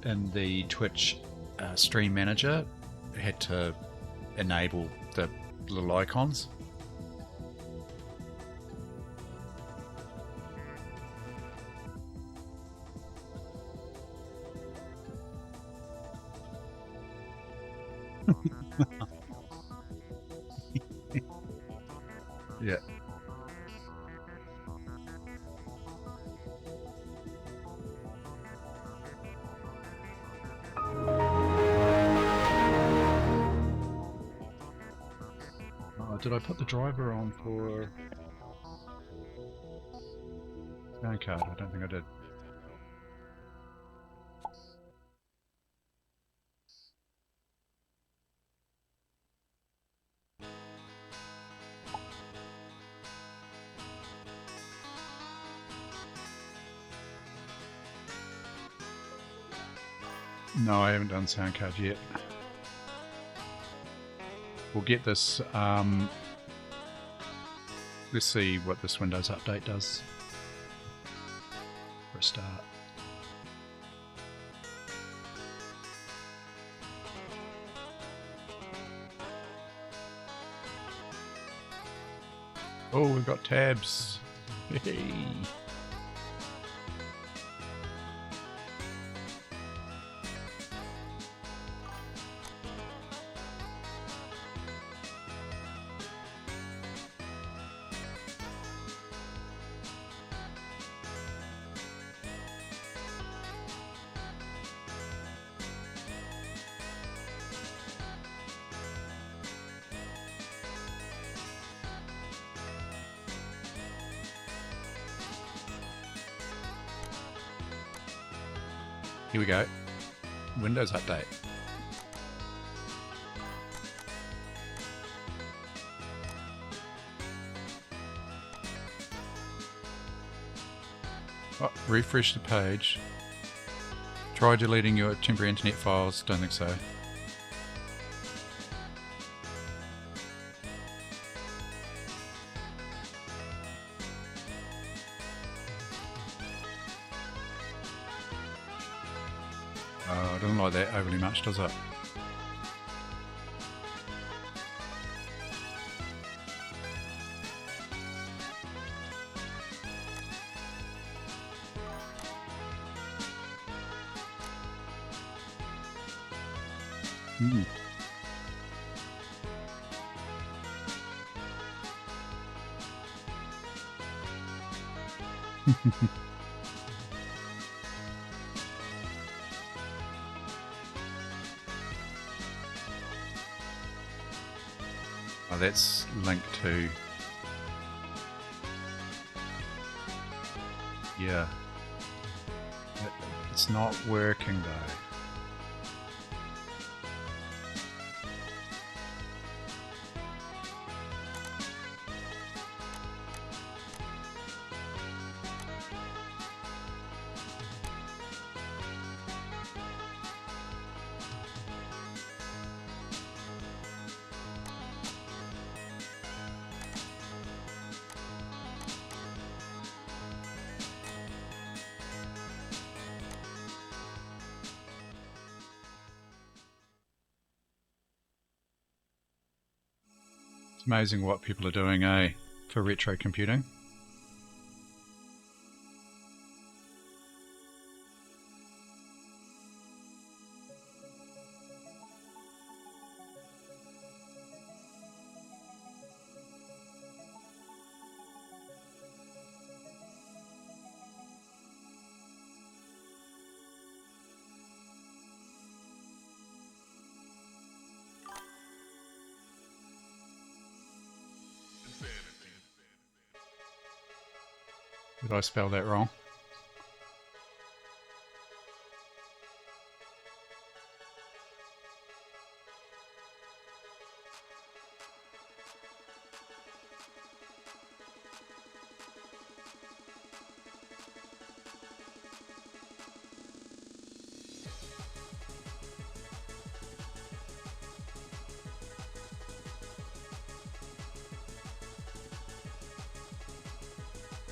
In the Twitch stream manager, I had to enable the little icons. Yeah. Oh, did I put the driver on for sound card? I don't think I did. No, I haven't done sound card yet. We'll get this. Let's see what this Windows update does for a start. Oh, we've got tabs. Hey. Here we go. Windows update. Oh, refresh the page. Try deleting your temporary internet files. Don't think so. Oh, it doesn't like that overly much, does it? Hmm. Oh, that's linked to... Yeah. It's not working though. It's amazing what people are doing, for retro computing. Did I spell that wrong?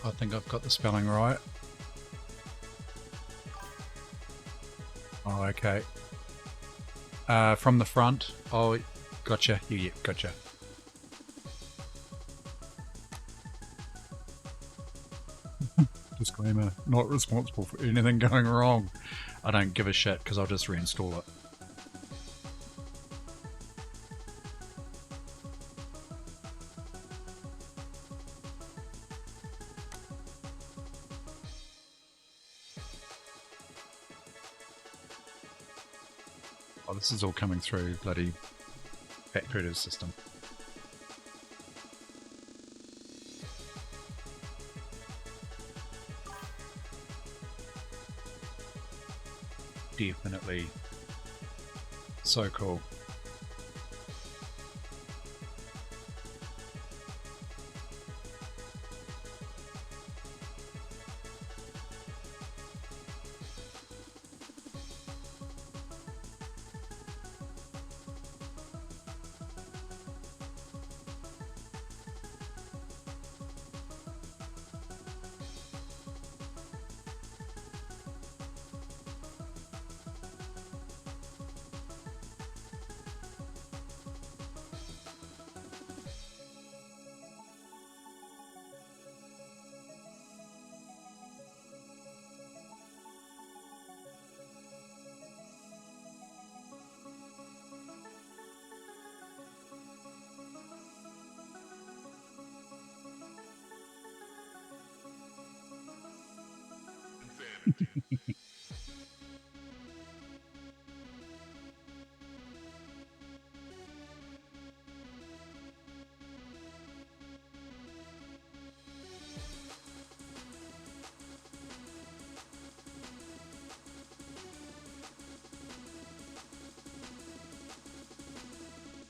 I think I've got the spelling right. Oh, okay. From the front. Oh, gotcha. Yeah, gotcha. Disclaimer, not responsible for anything going wrong. I don't give a shit because I'll just reinstall it. Oh, this is all coming through bloody Backcruder's system. Definitely so cool.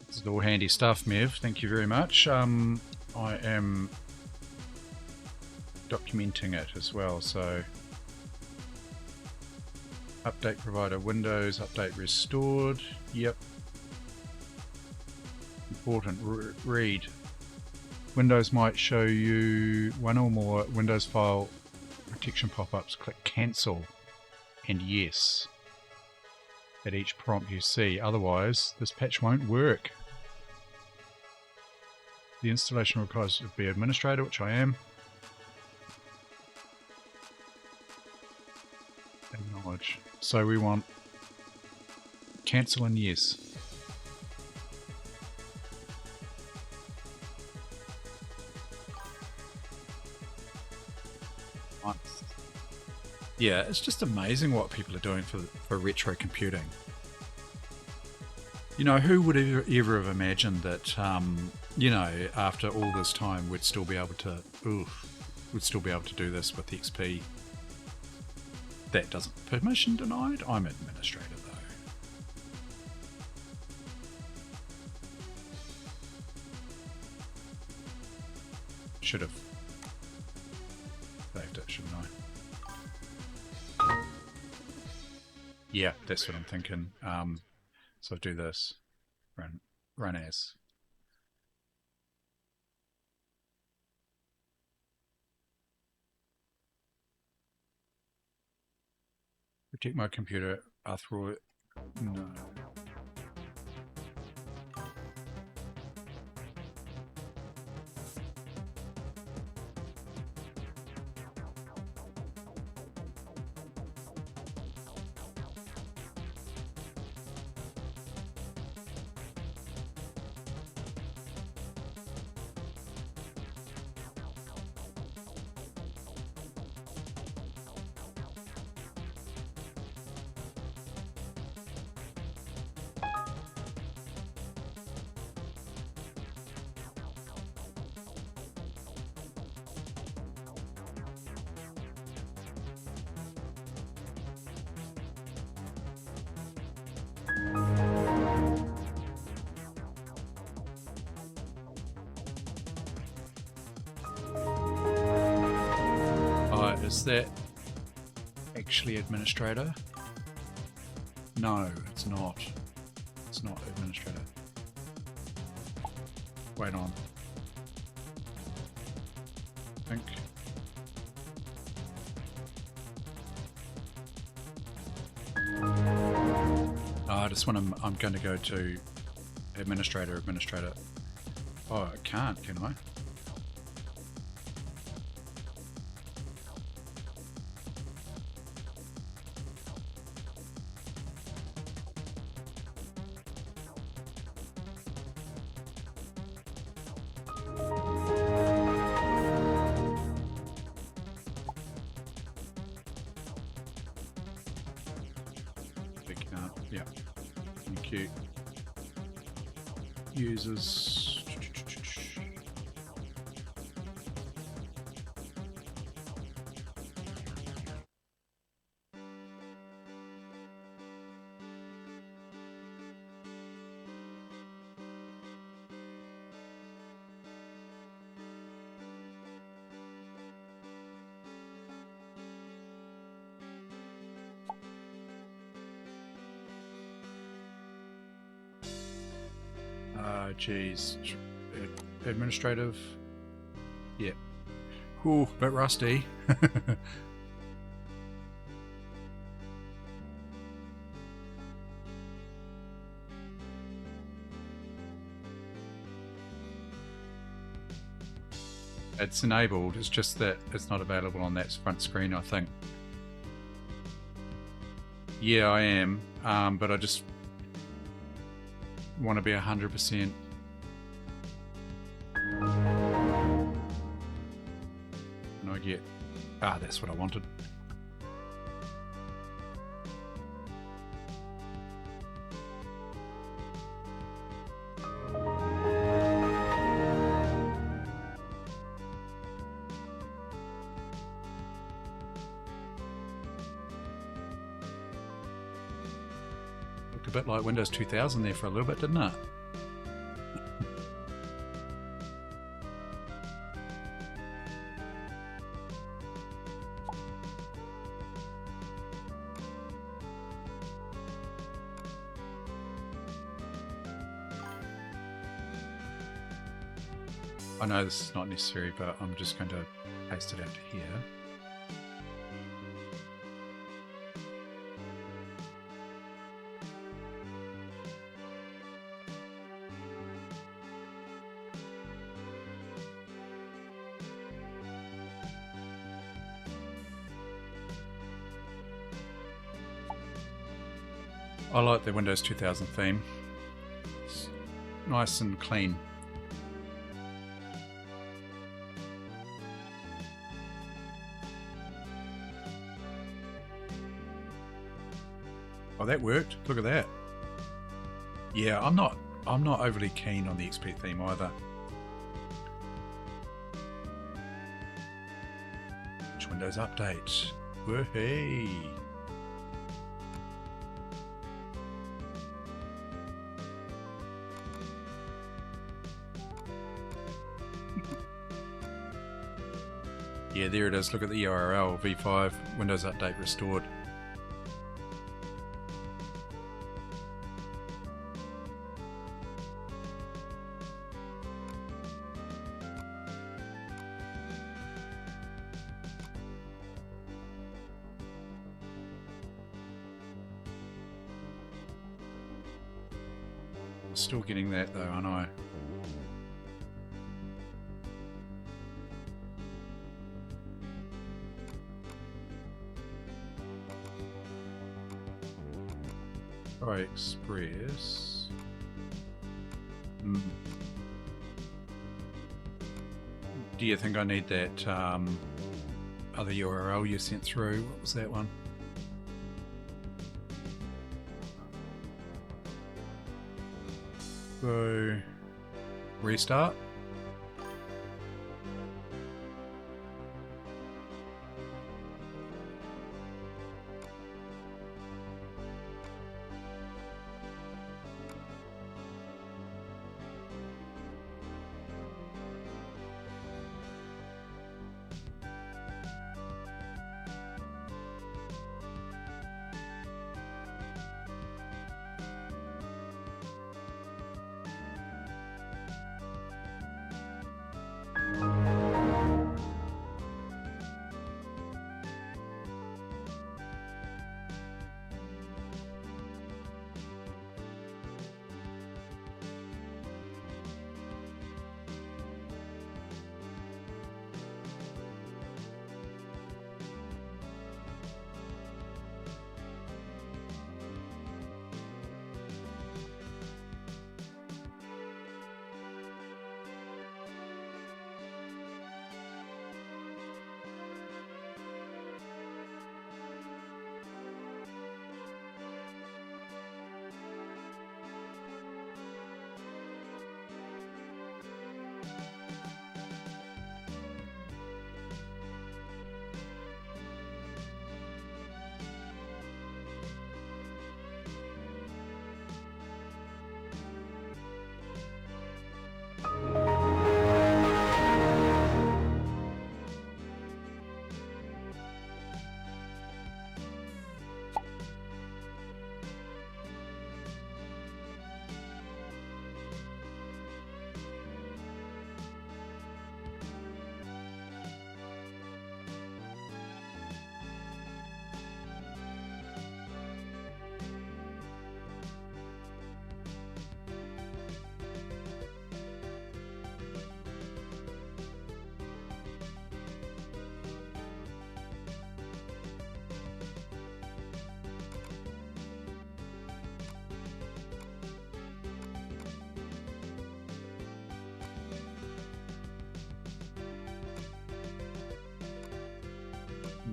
This is all handy stuff, Mev. Thank you very much. I am documenting it as well, so update provider Windows, update restored. Yep. Important. Read. Windows might show you one or more Windows file protection pop-ups. Click cancel and yes at each prompt you see. Otherwise, this patch won't work. The installation requires to be administrator, which I am. Acknowledge. So we want cancel and yes. Nice. Yeah, it's just amazing what people are doing for retro computing. You know, who would ever have imagined that, you know, after all this time, we'd still be able to, do this with XP. That doesn't, permission denied? I'm administrator though. Should have saved it, shouldn't I? Yeah, that's what I'm thinking. So do this, run as. Protect my computer, through it. No. Is that actually administrator? No, it's not. It's not administrator. Wait on. I think. Just when I'm going to go to administrator. Oh, I can't, can I? Yeah. Thank you. Users. Geez. Administrative. Yeah. Ooh, bit rusty. It's enabled, it's just that it's not available on that front screen, I think. Yeah, I am, but I just want to be 100%. And I get, that's what I wanted. Looked a bit like Windows 2000 there for a little bit, didn't it? I know this is not necessary, but I'm just going to paste it out to here. I like the Windows 2000 theme. It's nice and clean. Oh, that worked. Look at that. Yeah, I'm not overly keen on the XP theme either. Which Windows update? Woohoo! Yeah, there it is. Look at the URL. V5 Windows update restored. Still getting that though, aren't I? Try Express. Do you think I need that other URL you sent through? What was that one? So, restart.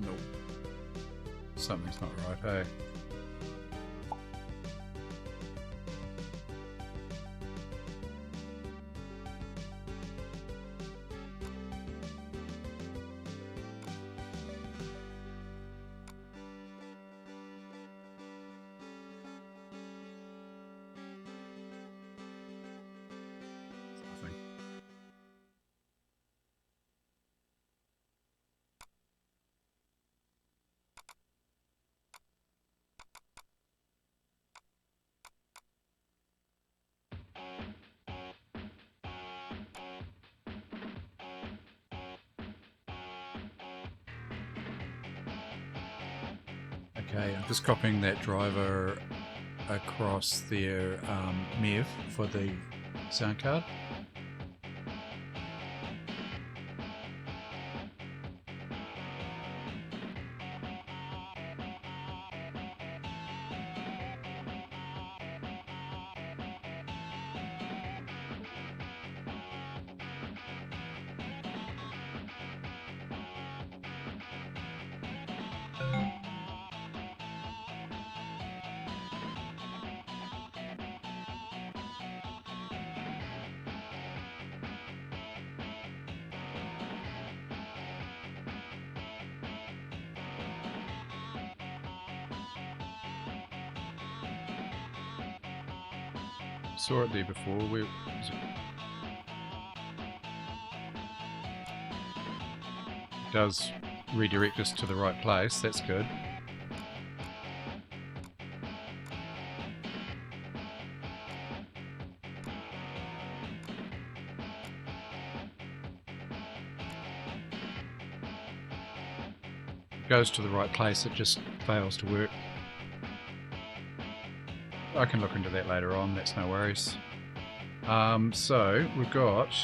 Nope. Something's not right, hey? Okay, I'm just copying that driver across their MEV for the sound card. Saw it there before. Where was it? It does redirect us to the right place. That's good. It goes to the right place. It just fails to work. I can look into that later on. That's no worries. So we've got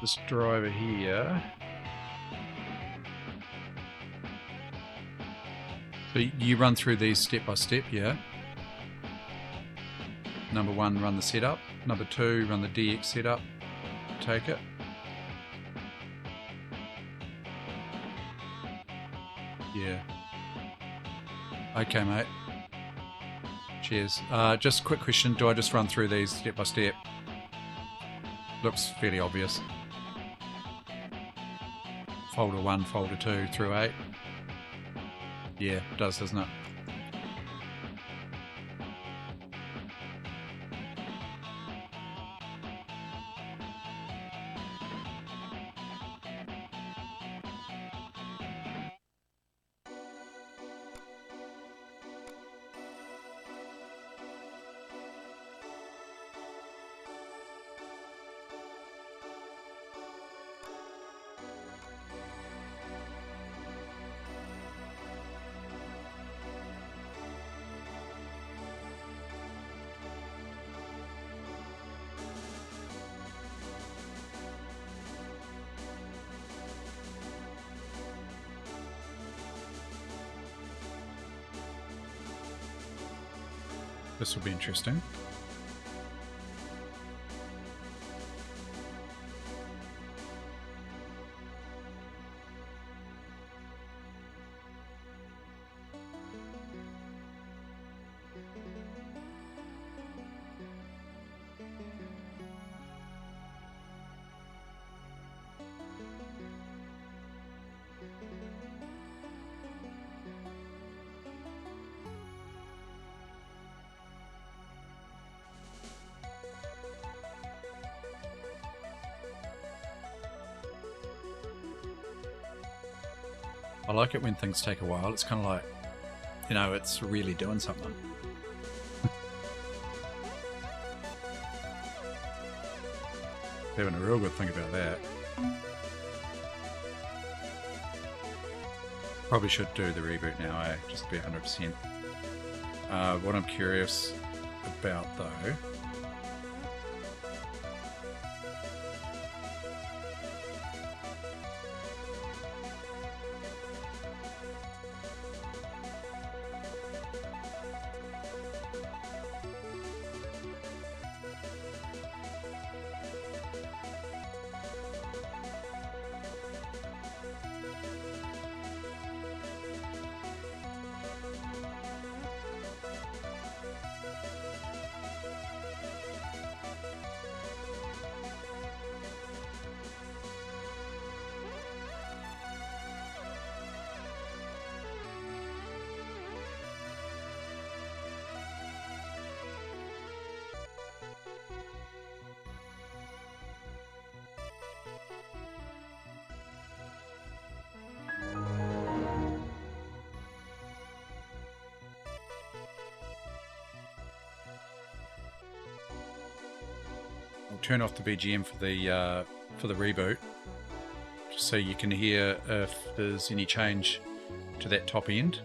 this driver here. So you run through these step by step, yeah? Number 1, run the setup. Number 2, run the DX setup. Take it. Yeah. Okay, mate. Cheers. Just a quick question. Do I just run through these step by step? Looks fairly obvious. Folder 1, folder 2 through 8. Yeah, it does, doesn't it? This will be interesting. I like it when things take a while. It's kind of like, you know, it's really doing something. Having a real good think about that. Probably should do the reboot now, eh? Just to be 100%. What I'm curious about, though, I'll turn off the BGM for the reboot, just so you can hear if there's any change to that top end.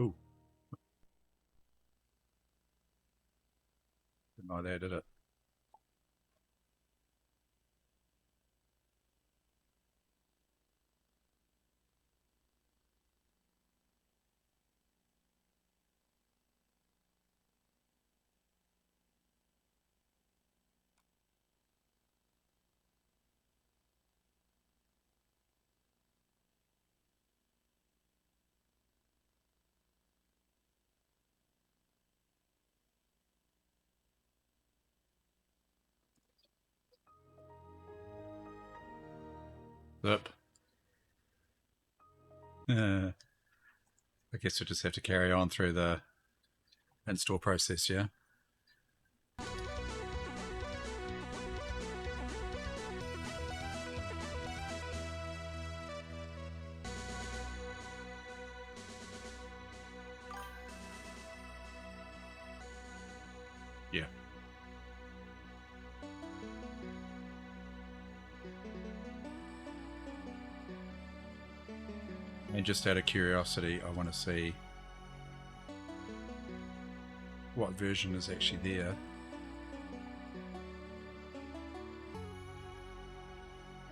Ooh, didn't know that, did it? Yep. I guess we'll just have to carry on through the install process, yeah? Yeah. And just out of curiosity, I want to see what version is actually there.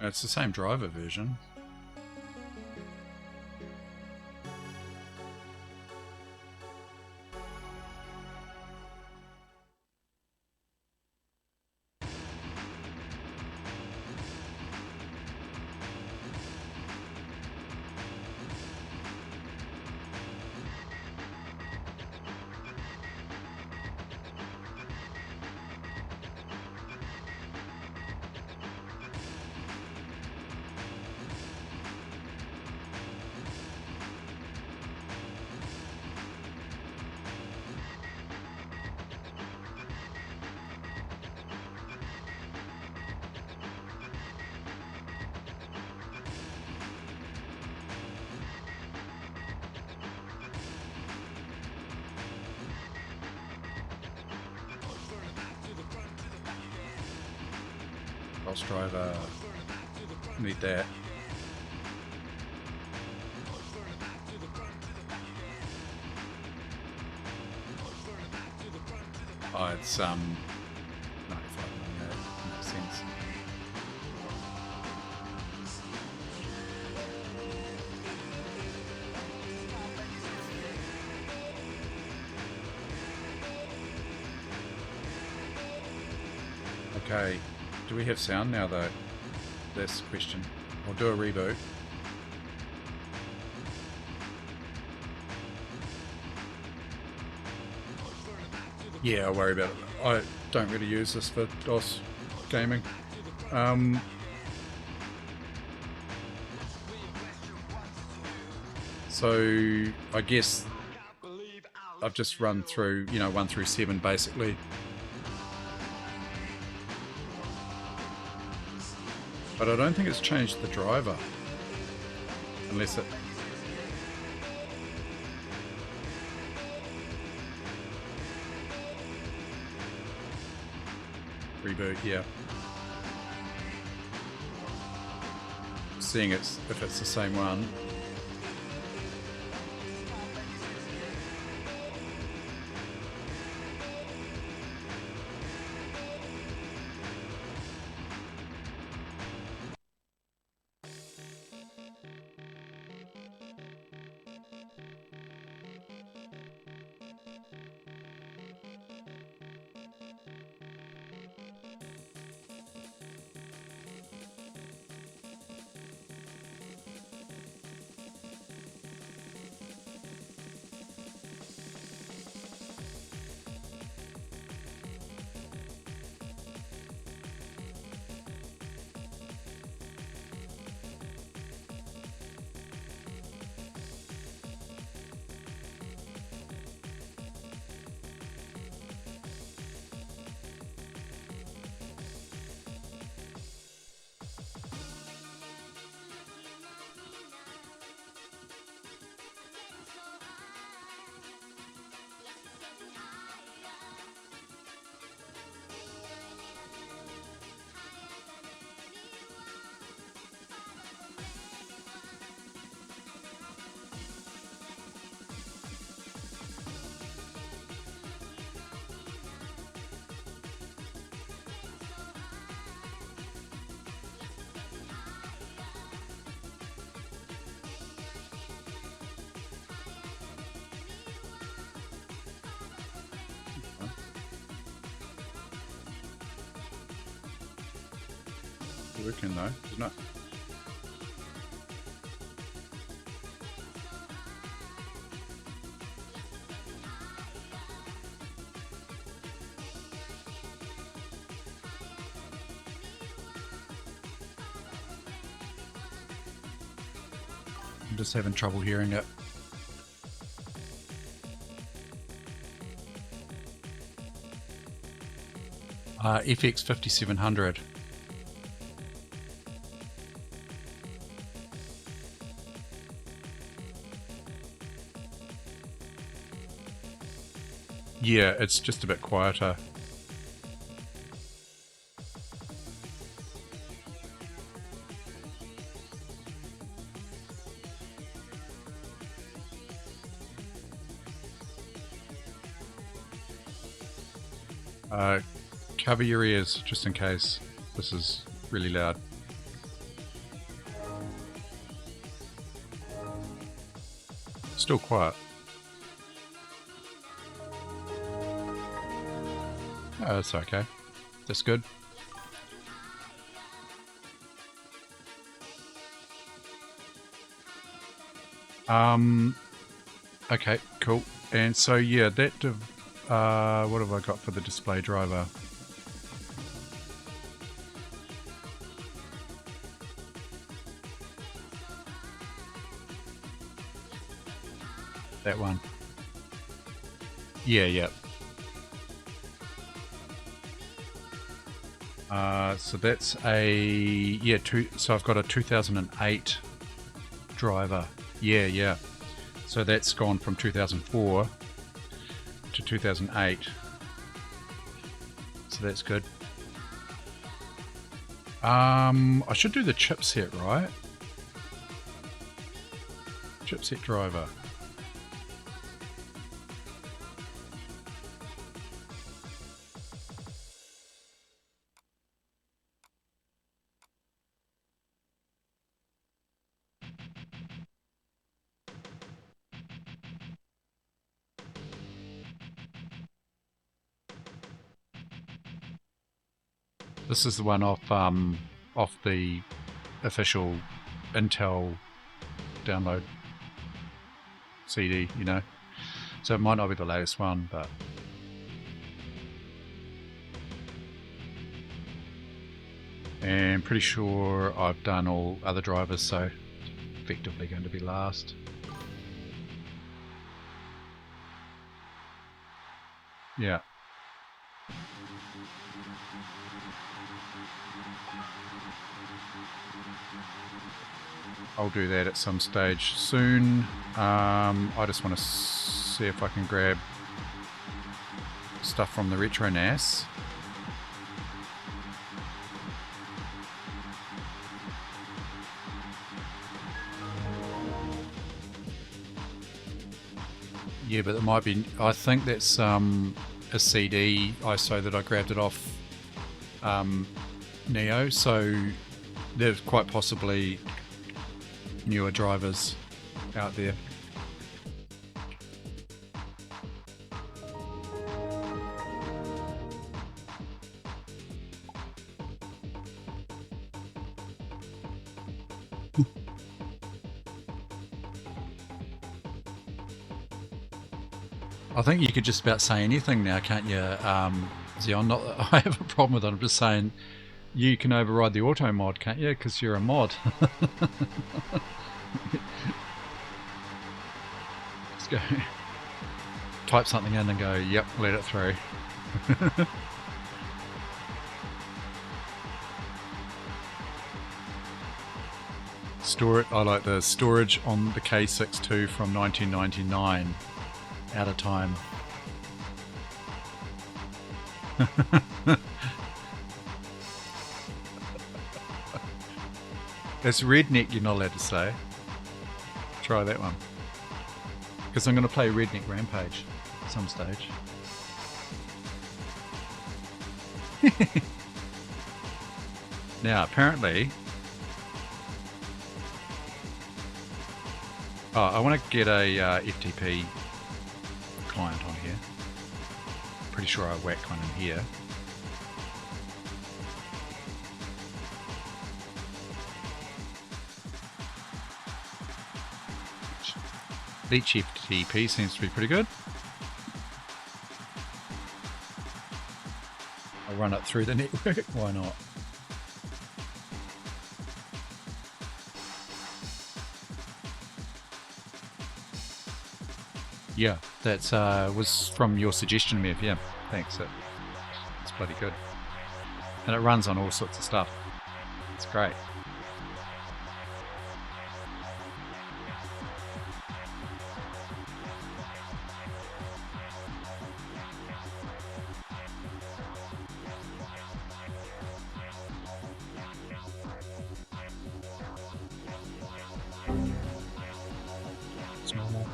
It's the same driver version. Pulse driver, need that. Oh, it's 9598, makes sense. Okay, do we have sound now though? That's the question. I'll do a reboot. Yeah, I'll worry about it. I don't really use this for DOS gaming. So I guess I've just run through, 1 through 7 basically. But I don't think it's changed the driver. Unless it... Reboot, yeah. Seeing if it's the same one. working though, isn't it? I'm just having trouble hearing it. FX 5700. Yeah, it's just a bit quieter. Cover your ears just in case this is really loud. Still quiet. Oh, that's okay. That's good. Okay, cool. And so yeah, that what have I got for the display driver? That one. Yeah. So that's a so I've got a 2008 driver. Yeah. So that's gone from 2004 to 2008. So that's good. I should do the chipset, right? Chipset driver. This is the one off the official Intel download CD, you know. So it might not be the latest one, but and pretty sure I've done all other drivers, so effectively going to be last. Yeah. I'll do that at some stage soon. I just want to see if I can grab stuff from the Retro NAS. Yeah, but it might be, I think that's a CD ISO that I grabbed it off Neo, so there's quite possibly newer drivers out there. I think you could just about say anything now, can't you, Xeon? Not that I have a problem with it, I'm just saying you can override the auto mod, can't you? Because you're a mod. Just go type something in and go, yep, let it through. Store it. I like the storage on the K62 from 1999. Out of time. It's redneck you're not allowed to say. Try that one. Because I'm going to play Redneck Rampage at some stage. Now, apparently... Oh, I want to get a FTP client on here. Pretty sure I whacked one in here. Leech FTP seems to be pretty good. I'll run it through the network, why not? Yeah, that was from your suggestion, Mev. Yeah, thanks. It's bloody good. And it runs on all sorts of stuff. It's great. It's normal.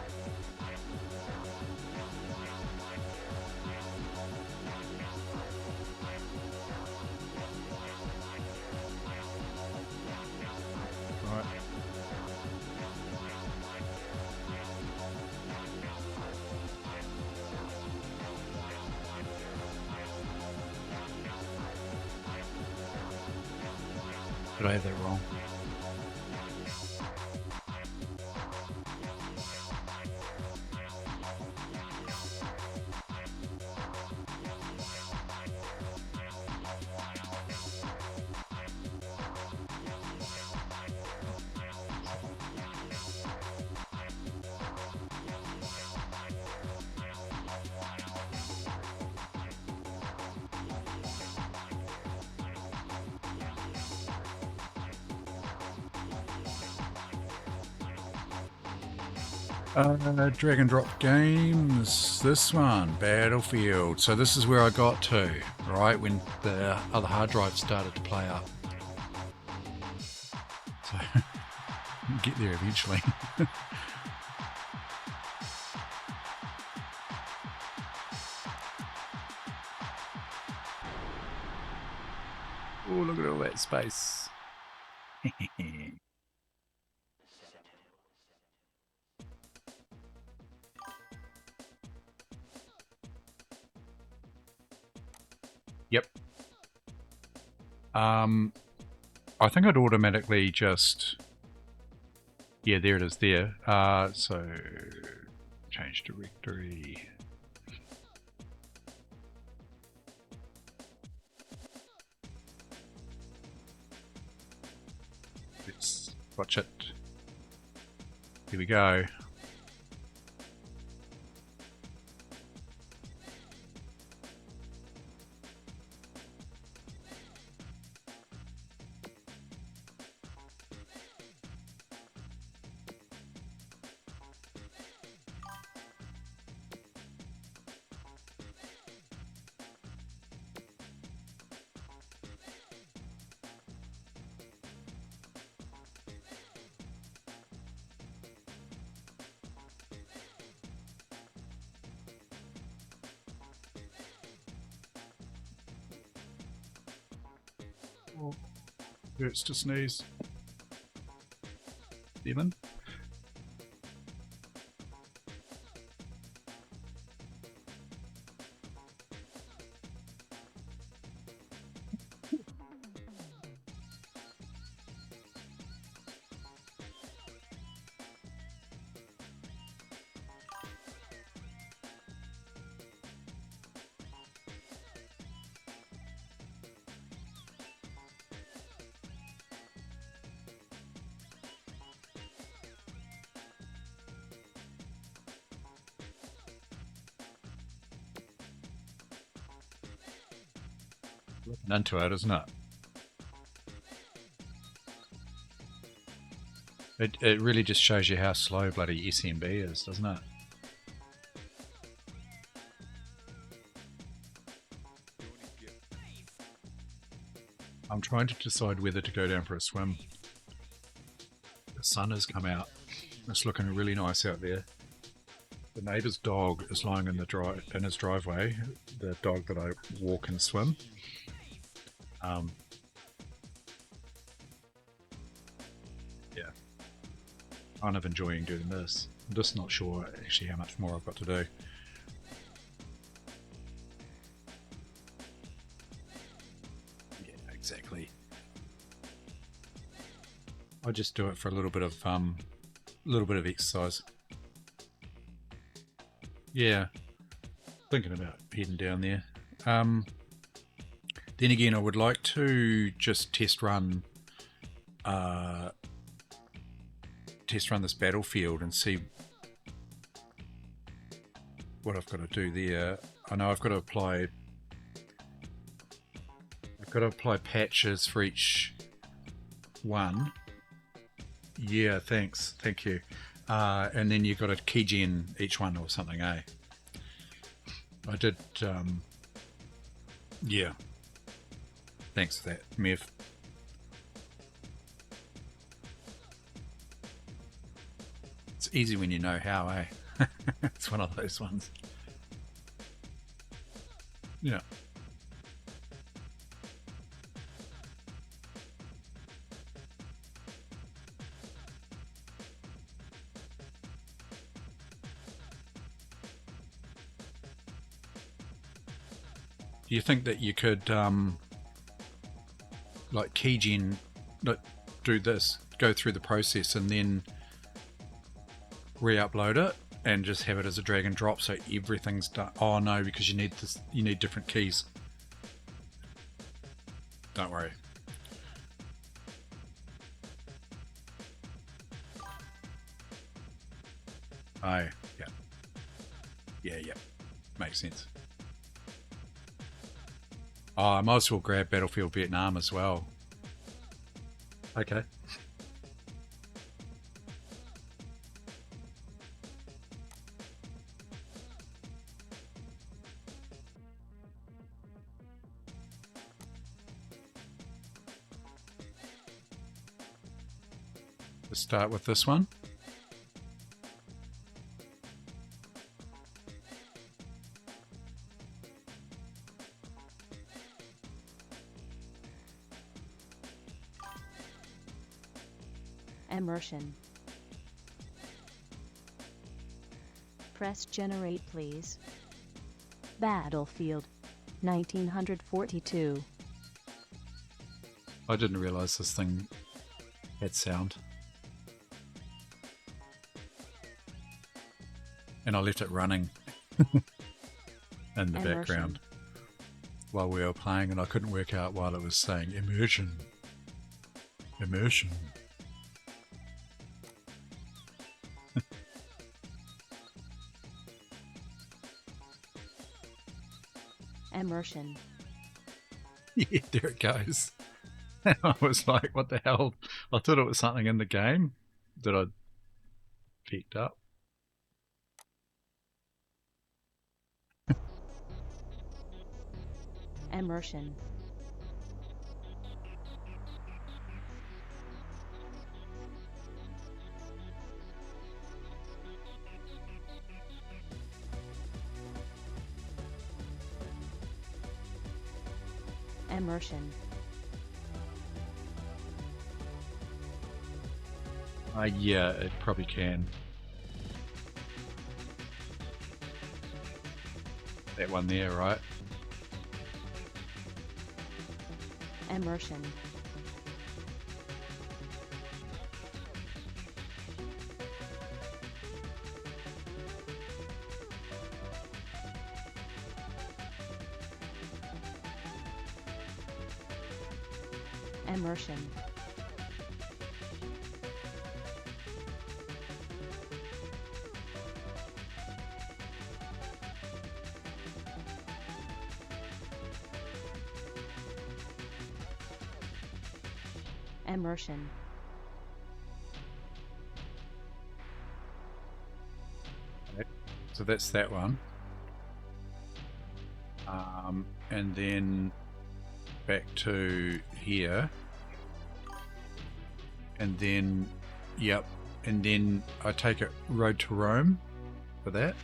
Right. Did I have that wrong? Drag and drop games. This one, Battlefield. So this is where I got to, right, when the other hard drive started to play up. So, get there eventually. Oh, look at all that space. Yep. I think I'd automatically just... Yeah, there it is there. So, change directory. Let's watch it. Here we go. Oh, hurts to sneeze. 7. Looking into it, isn't it? It really just shows you how slow bloody SMB is, doesn't it? I'm trying to decide whether to go down for a swim. The sun has come out. It's looking really nice out there. The neighbour's dog is lying in his driveway. The dog that I walk and swim. Yeah, kind of enjoying doing this. I'm just not sure actually how much more I've got to do. Yeah, exactly. I just do it for a little bit of exercise. Yeah, thinking about heading down there. Then again, I would like to just test run this battlefield and see what I've got to do there. I know I've got to apply patches for each one. Yeah, thanks, thank you. And then you've got to keygen each one or something, eh? I did. Yeah. Thanks for that, Mev. It's easy when you know how, eh? It's one of those ones. Yeah. Do you think that you could, like, keygen, like, do this, go through the process, and then re-upload it, and just have it as a drag and drop, so everything's done? Oh no, because you need this. You need different keys. Don't worry. Oh, yeah. Yeah. Makes sense. Oh, I might as well grab Battlefield Vietnam as well. Okay. Let's start with this one. Immersion. Press generate, please. Battlefield, 1942. I didn't realise this thing had sound. And I left it running in the background while we were playing, and I couldn't work out while it was saying immersion. Immersion. Immersion. Yeah, there it goes. I was like, what the hell? I thought it was something in the game that I'd picked up. Immersion. Immersion. Yeah, it probably can. That one there, right? Immersion. Immersion. Immersion. So that's that one. And then back to here. And then, yep. And then I take it Road to Rome for that.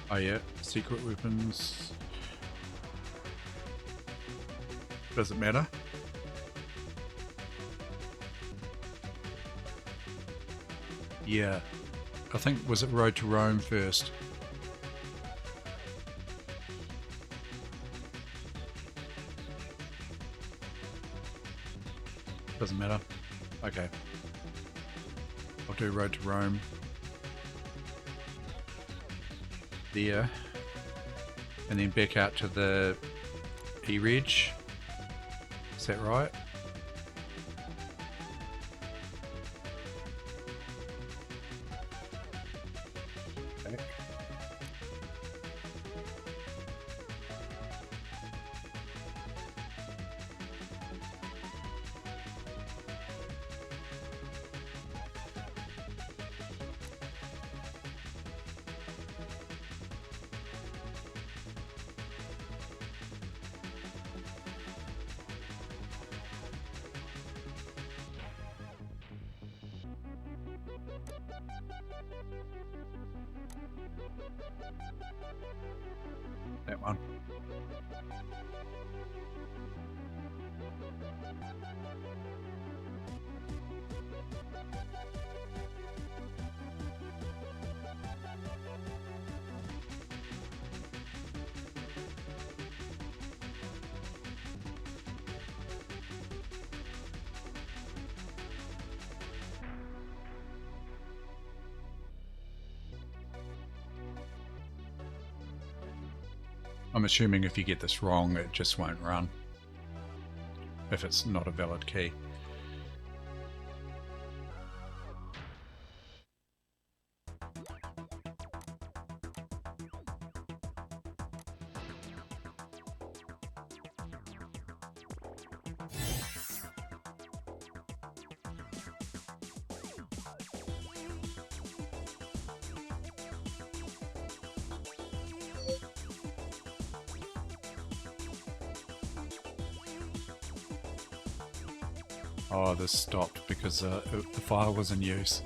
Oh yeah, secret weapons. Does it matter? Yeah. I think, was it Road to Rome first? Doesn't matter. Okay. I'll do Road to Rome. There. And then back out to the E-Reg. Is that right? Back. That one. I'm assuming if you get this wrong, it just won't run. If it's not a valid key. Oh, this stopped because the file was in use.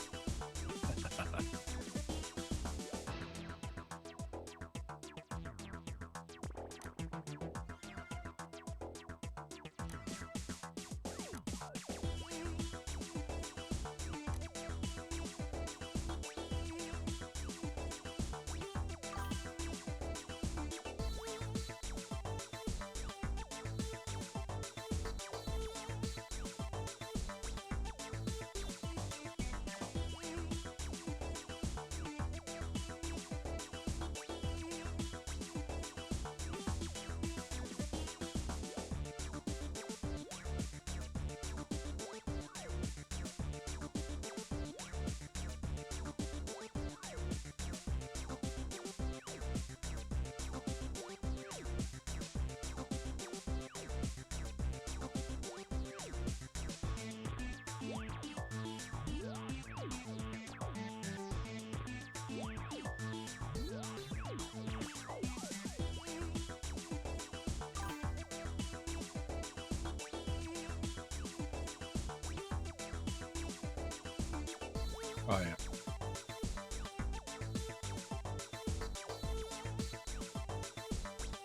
Oh yeah.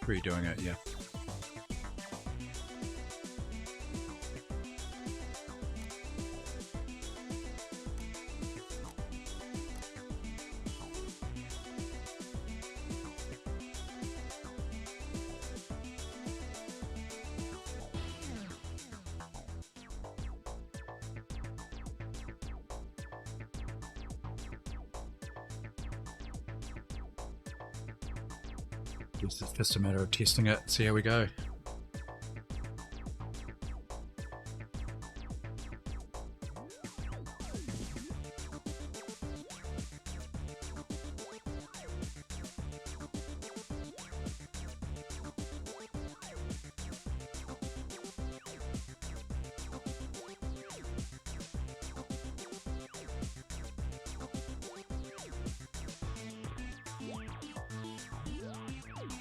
Redoing it, yeah. It's just a matter of testing it, see how we go.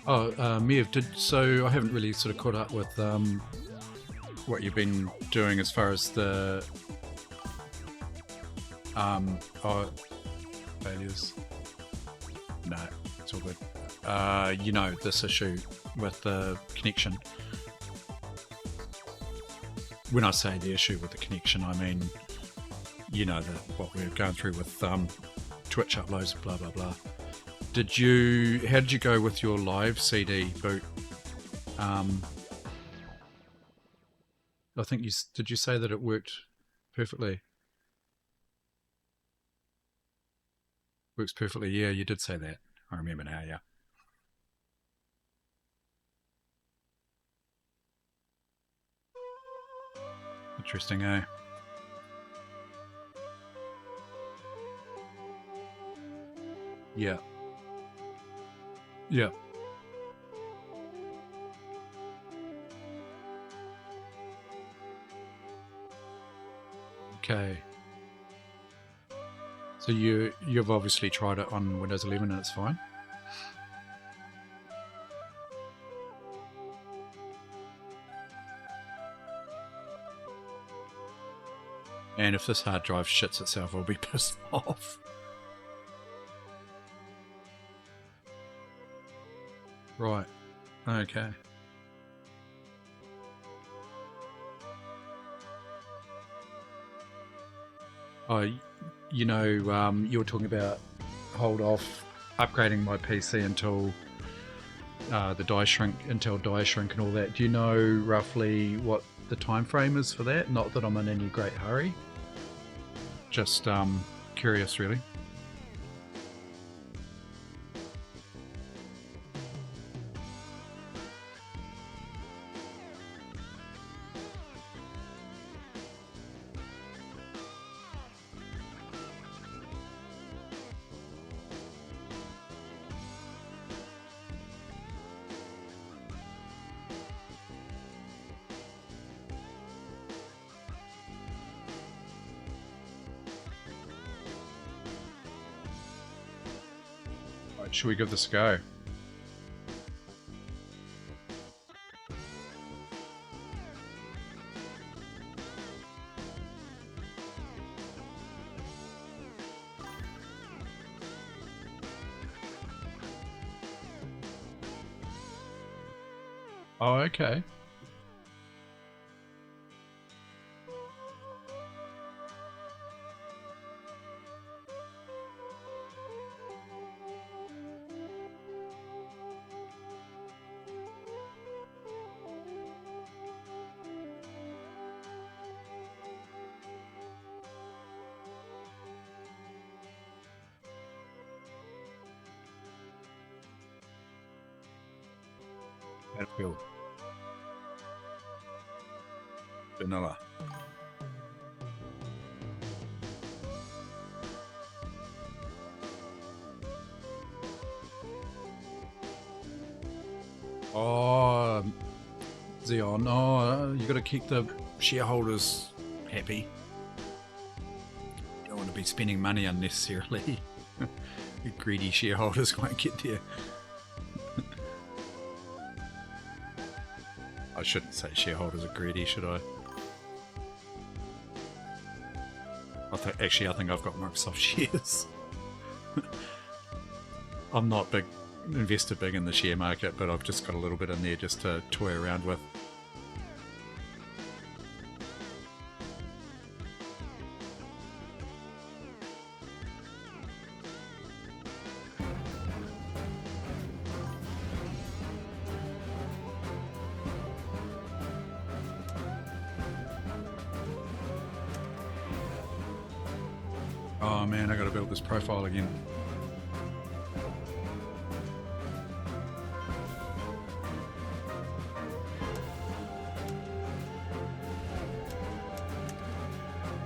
Oh, Mev, so I haven't really sort of caught up with what you've been doing as far as the failures. No, it's all good. You know, this issue with the connection. When I say the issue with the connection, I mean, you know, what we're going through with Twitch uploads, blah blah blah. How did you go with your live CD boot? I think did you say that it worked perfectly? Works perfectly. Yeah, you did say that. I remember now. Yeah. Interesting, eh? Yeah. Yeah. Okay. So you've obviously tried it on Windows 11 and it's fine. And if this hard drive shits itself, I'll be pissed off. Right. Okay. Oh, you were talking about hold off upgrading my PC until the Intel die shrink and all that. Do you know roughly what the time frame is for that? Not that I'm in any great hurry. Just curious, really. Right, should we give this a go? Oh, okay. Battlefield. Vanilla. Oh, Xeon. Oh, you got to keep the shareholders happy. Don't want to be spending money unnecessarily. The greedy shareholders won't get there. I shouldn't say shareholders are greedy, should I? Actually, I think I've got Microsoft shares. I'm not invested big in the share market, but I've just got a little bit in there just to toy around with. Oh man, I gotta build this profile again.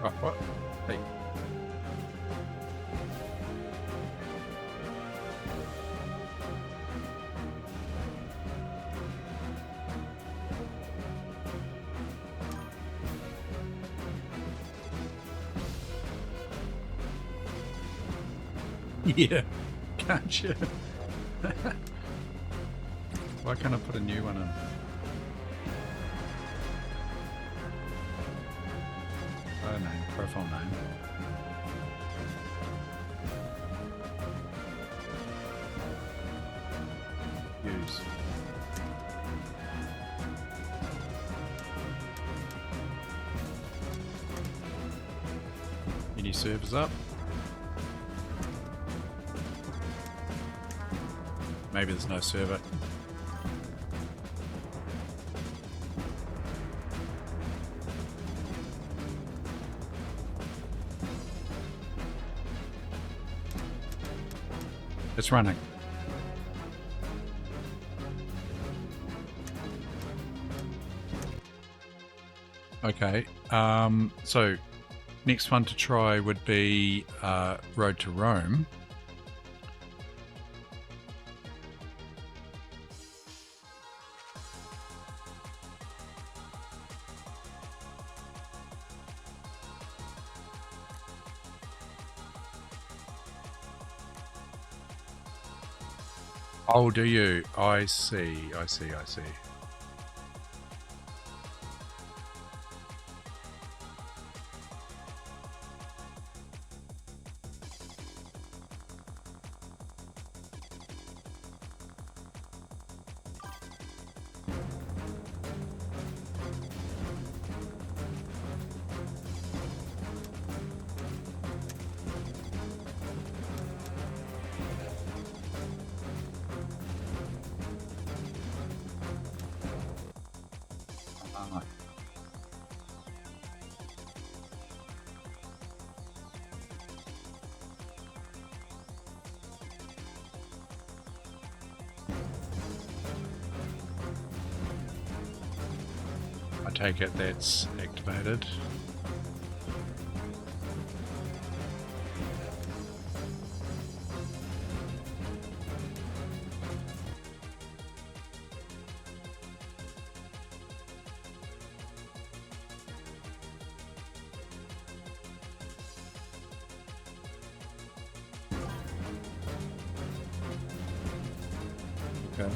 Oh, what? Hey. Yeah, can't you? Why can't I put a new one in? Oh, name, profile name. Use. Any servers up? Maybe there's no server. It's running. Okay. So next one to try would be Road to Rome. Oh, do you? I see. I see. I see. I take it that's activated. Okay.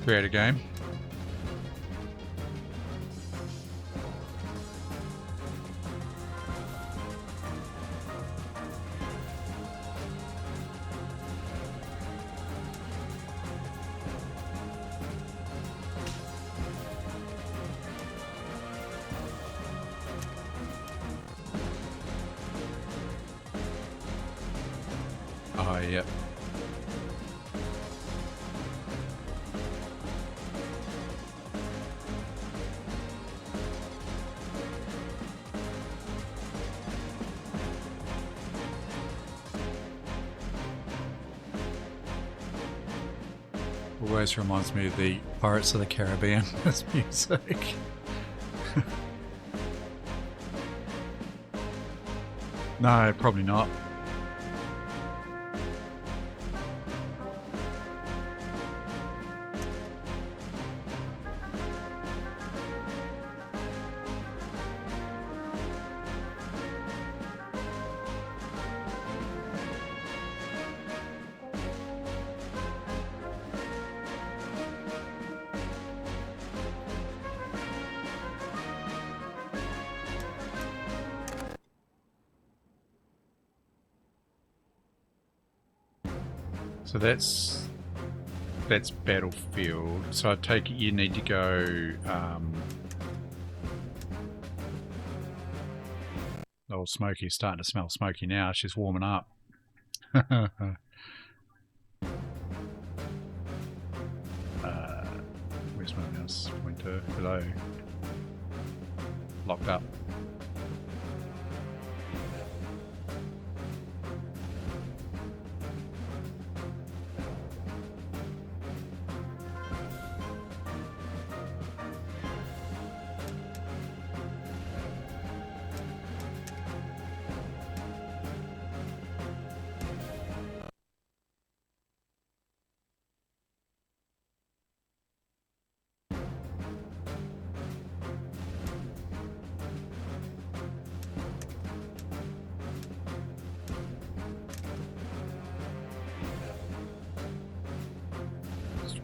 Create a game. Oh, yep. Always reminds me of the Pirates of the Caribbean, this music. No, probably not. So that's Battlefield. So I take it you need to go. Oh, Smokey's starting to smell smoky now. She's warming up. Where's my mouse pointer? Hello. Locked up.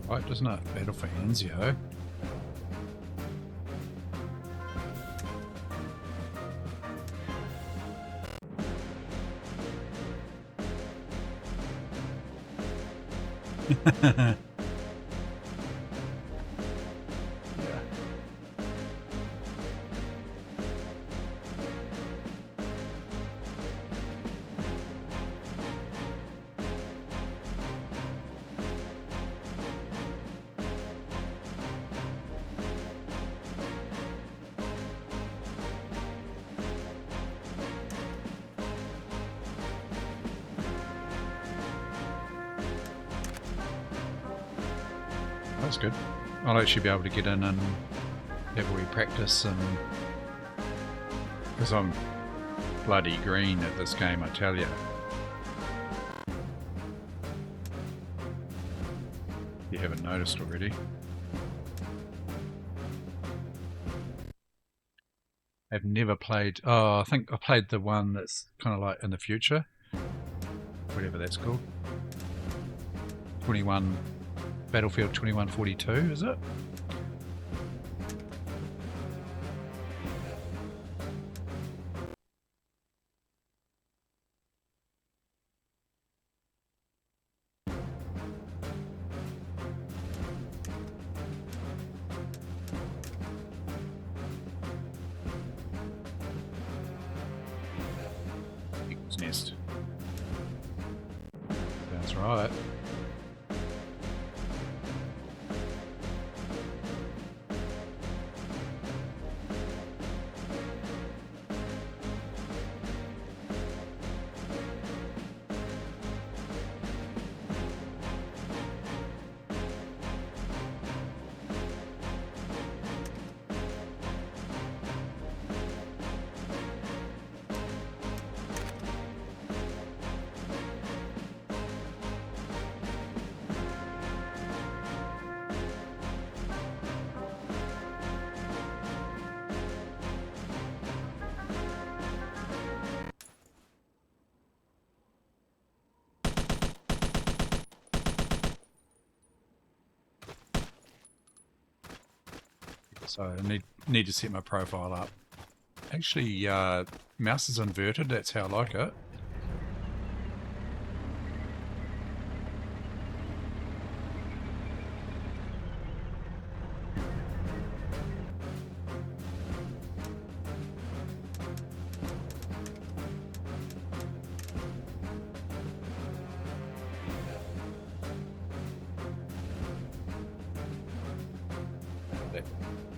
Right, doesn't it? Battle for Enzio. Yeah. that's good. I'll actually be able to get in and have a wee practice, and because I'm bloody green at this game, I tell you. You haven't noticed already. I've never played. Oh, I think I played the one that's kind of like in the future, whatever that's called. 21 Battlefield 2142, is it? Eagle's Nest. That's right. So I need to set my profile up. Actually, mouse is inverted. That's how I like it.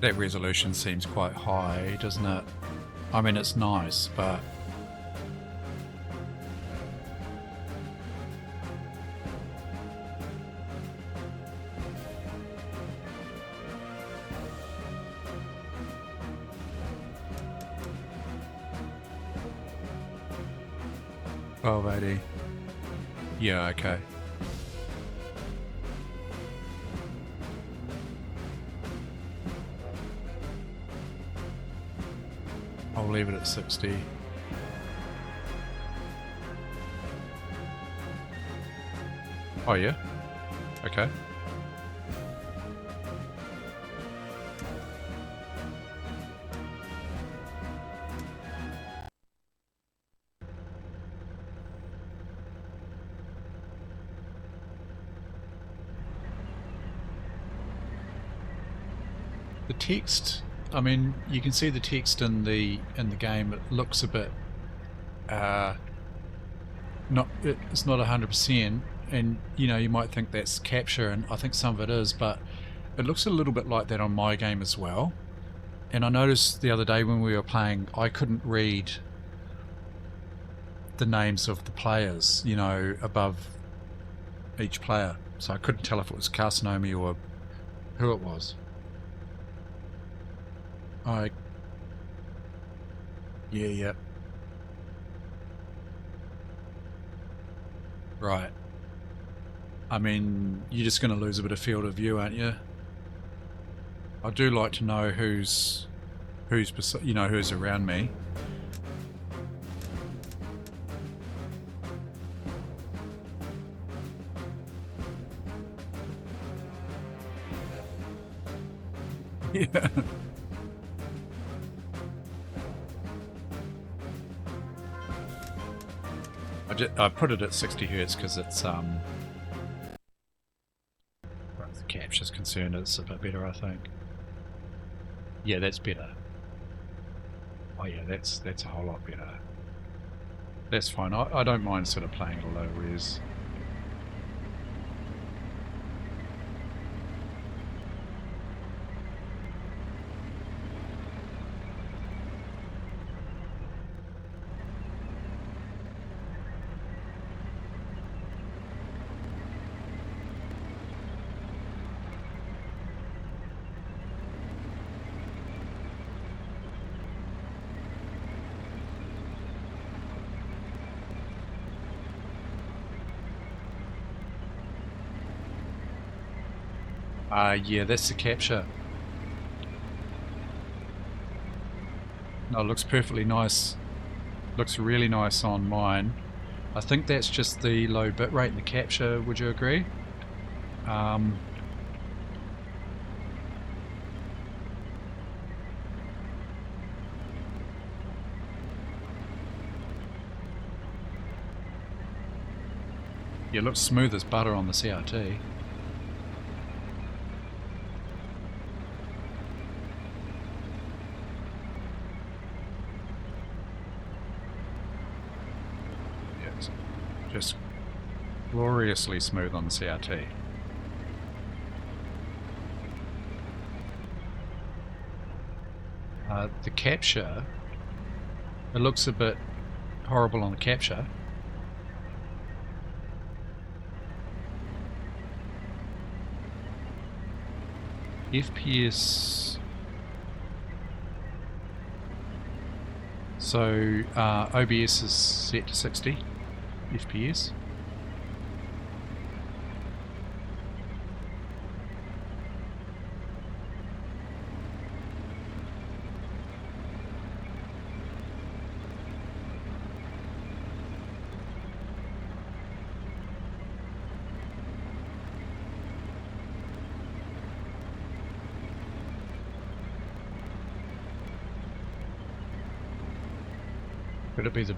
That resolution seems quite high, doesn't it? I mean, it's nice, but oh, lady. Yeah, okay. I'll leave it at 60. Oh yeah? Okay. The text, I mean, you can see the text in the game. It looks a bit it's not 100%, and you know, you might think that's capture, and I think some of it is, but it looks a little bit like that on my game as well. And I noticed the other day when we were playing, I couldn't read the names of the players, you know, above each player, so I couldn't tell if it was Carcinomi or who it was. Yeah. Right. I mean, you're just going to lose a bit of field of view, aren't you? I do like to know who's around me. Yeah. I put it at 60 Hz because it's as the capture's concerned, it's a bit better, I think. Yeah, that's better. Oh yeah, that's a whole lot better. That's fine. I don't mind sort of playing at a low res. Yeah, that's the capture. No, it looks perfectly nice. Looks really nice on mine. I think that's just the low bitrate in the capture, would you agree? Yeah, it looks smooth as butter on the CRT. Yeah, it's just gloriously smooth on the CRT. The capture, it looks a bit horrible on the capture. FPS. So OBS is set to 60 FPS. Could it be the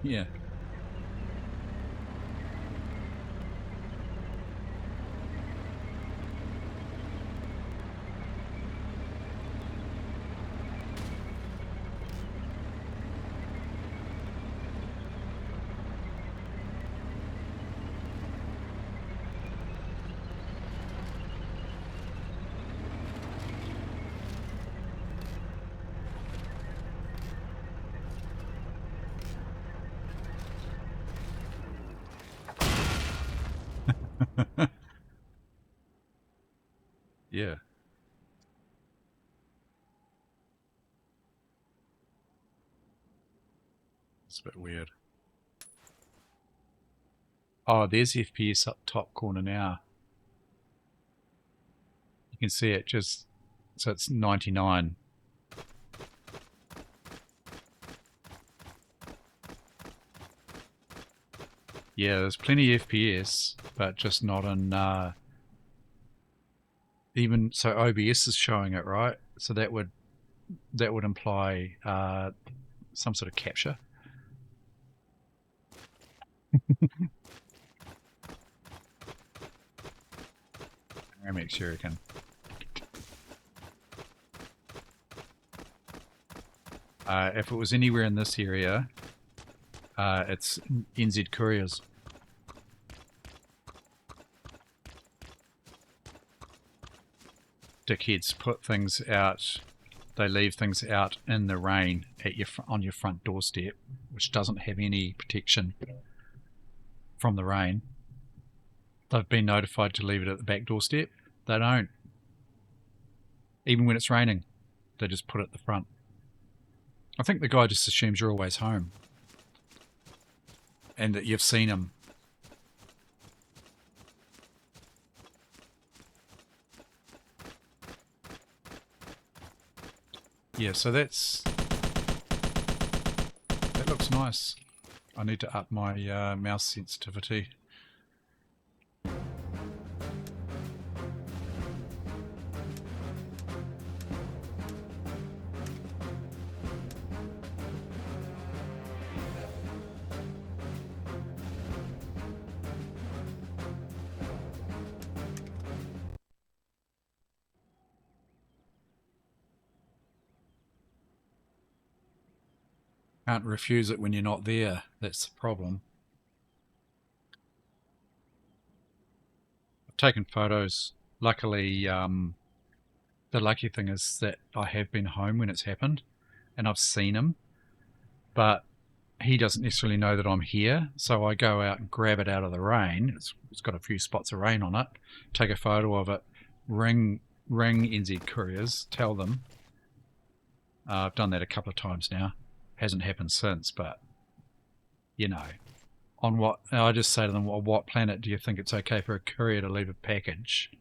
yeah. Yeah, it's a bit weird. Oh, there's FPS up top corner now. You can see it just, so it's 99. Yeah, there's plenty of FPS, but just not in, even, so OBS is showing it, right? So that would imply some sort of capture. Make sure you can. If it was anywhere in this area, it's NZ Couriers. Dickheads put things out. They leave things out in the rain at on your front doorstep, which doesn't have any protection from the rain. They've been notified to leave it at the back doorstep. They don't. Even when it's raining, they just put it at the front. I think the guy just assumes you're always home and that you've seen him. Yeah, so that looks nice. I need to up my mouse sensitivity. Can't refuse it when you're not there. That's the problem. I've taken photos. Luckily, the lucky thing is that I have been home when it's happened and I've seen him, but he doesn't necessarily know that I'm here. So I go out and grab it out of the rain. It's got a few spots of rain on it. Take a photo of it. Ring NZ Couriers. Tell them. I've done that a couple of times now. Hasn't happened since, but you know, on what I just say to them, well, what planet do you think it's okay for a courier to leave a package?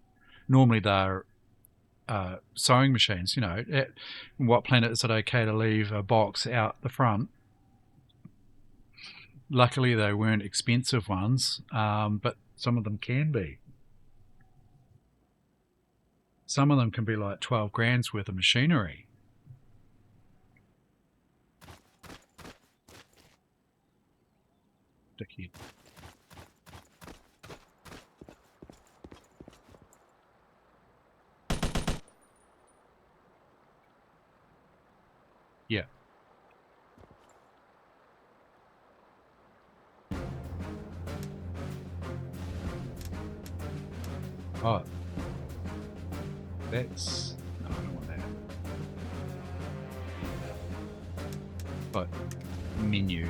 Normally they're sewing machines, you know. At what planet is it okay to leave a box out the front? Luckily they weren't expensive ones, but some of them can be. Some of them can be like 12 grand's worth of machinery. Dickhead. Yeah. Oh. That's... No, I don't want that. But menu.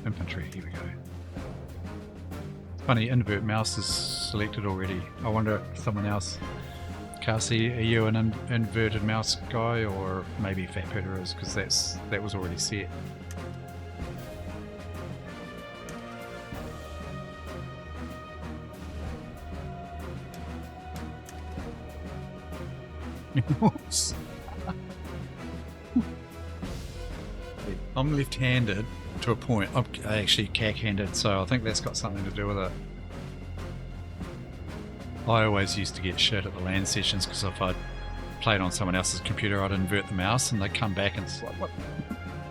Infantry, here we go. Funny, invert mouse is selected already. I wonder if someone else... Cassie, are you an inverted mouse guy, or maybe Fat Peter is, because that was already set. I'm left-handed to a point. I'm actually cack-handed, so I think that's got something to do with it. I always used to get shit at the LAN sessions because if I played on someone else's computer, I'd invert the mouse and they'd come back and it's like, what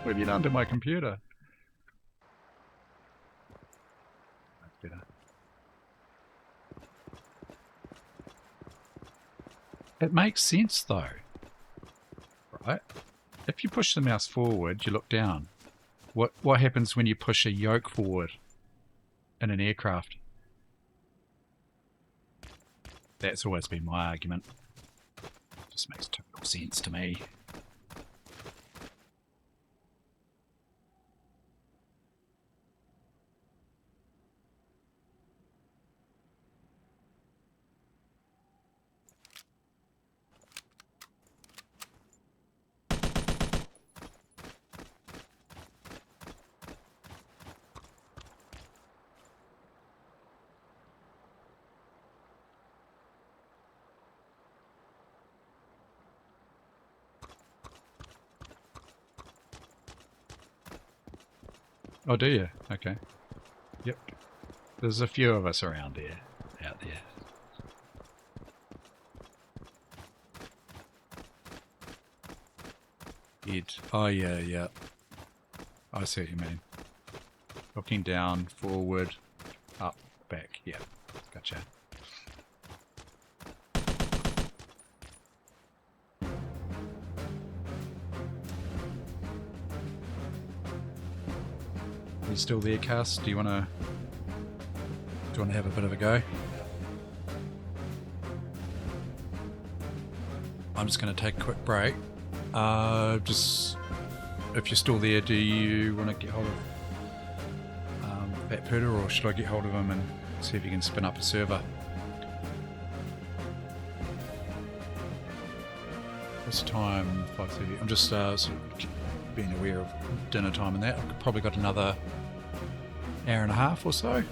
have you done to my computer? That's better. It makes sense though, right? If you push the mouse forward, you look down. What happens when you push a yoke forward in an aircraft? That's always been my argument. Just makes total sense to me. Oh, do you? Okay. Yep. There's a few of us around there, out there. Oh, yeah, yeah. I see what you mean. Looking down, forward, up, back. Yeah, gotcha. You still there, Cass? Do you want to have a bit of a go? I'm just going to take a quick break. Just if you're still there, do you want to get hold of that pooter, or should I get hold of him and see if he can spin up a server? What's the time? 5:30. I'm just sort of being aware of dinner time and that. I've probably got another hour and a half or so.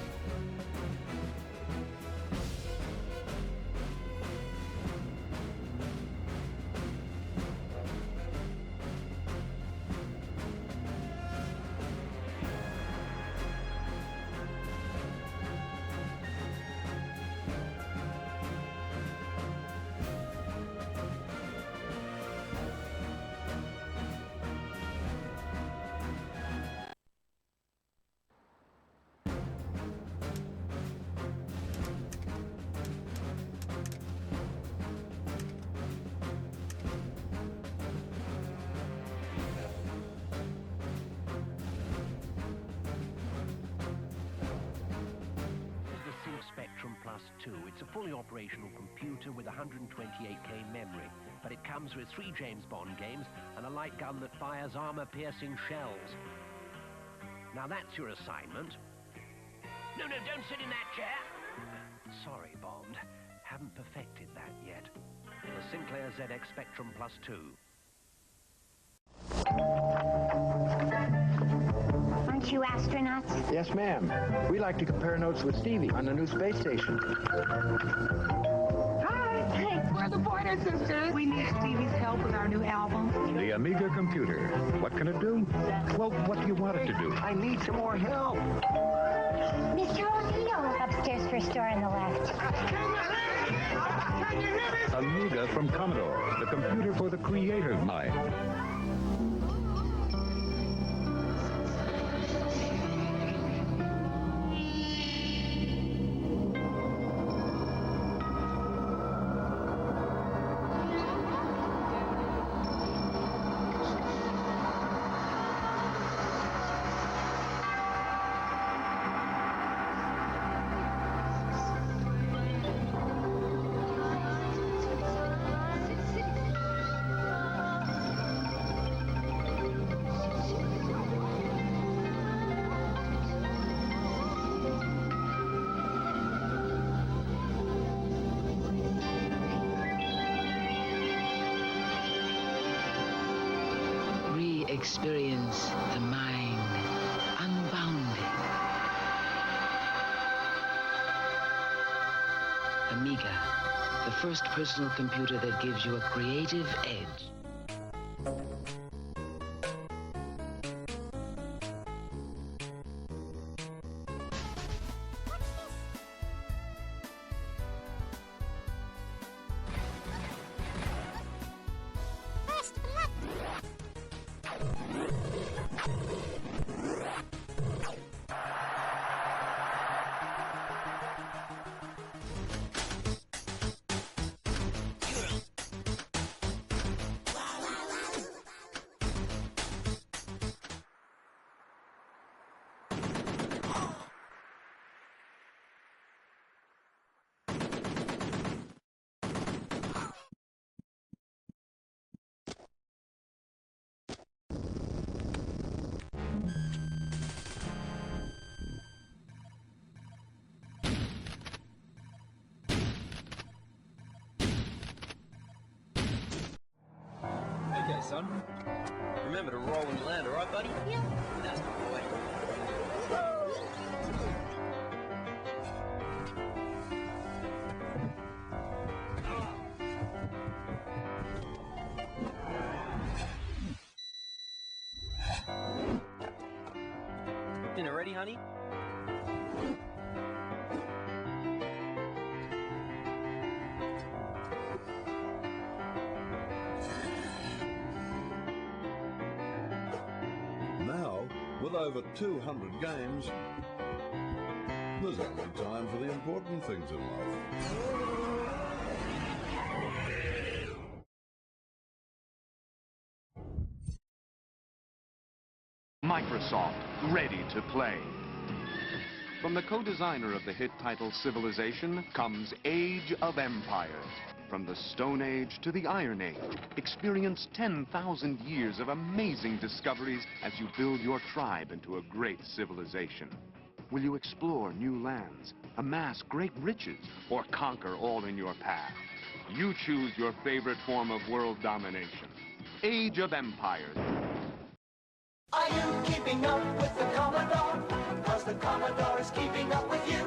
Spectrum Plus 2. It's a fully operational computer with 128K memory, but it comes with 3 James Bond games and a light gun that fires armor-piercing shells. Now that's your assignment. No, don't sit in that chair. Sorry, Bond. Haven't perfected that yet. The Sinclair ZX Spectrum Plus 2. Aren't you astronauts? Yes, ma'am. We like to compare notes with Stevie on the new space station. Hi, we're the Pointer Sisters. We need Stevie's help with our new album. The Amiga computer. What can it do? Well, what do you want it to do? I need some more help. Mr. O'Neill, upstairs first door on the left. Amiga from Commodore, the computer for the creative mind. Experience the mind unbounded. Amiga, the first personal computer that gives you a creative edge. Okay, son. Remember to roll when you land, all right, buddy? Yep. That's the boy. Dinner ready, honey? Now, with over 200 games, there's only time for the important things in life. Microsoft, ready to play. From the co-designer of the hit title Civilization comes Age of Empires. From the Stone Age to the Iron Age, experience 10,000 years of amazing discoveries as you build your tribe into a great civilization. Will you explore new lands, amass great riches, or conquer all in your path? You choose your favorite form of world domination. Age of Empires. Are you keeping up with the Commodore? 'Cause the Commodore is keeping up with you.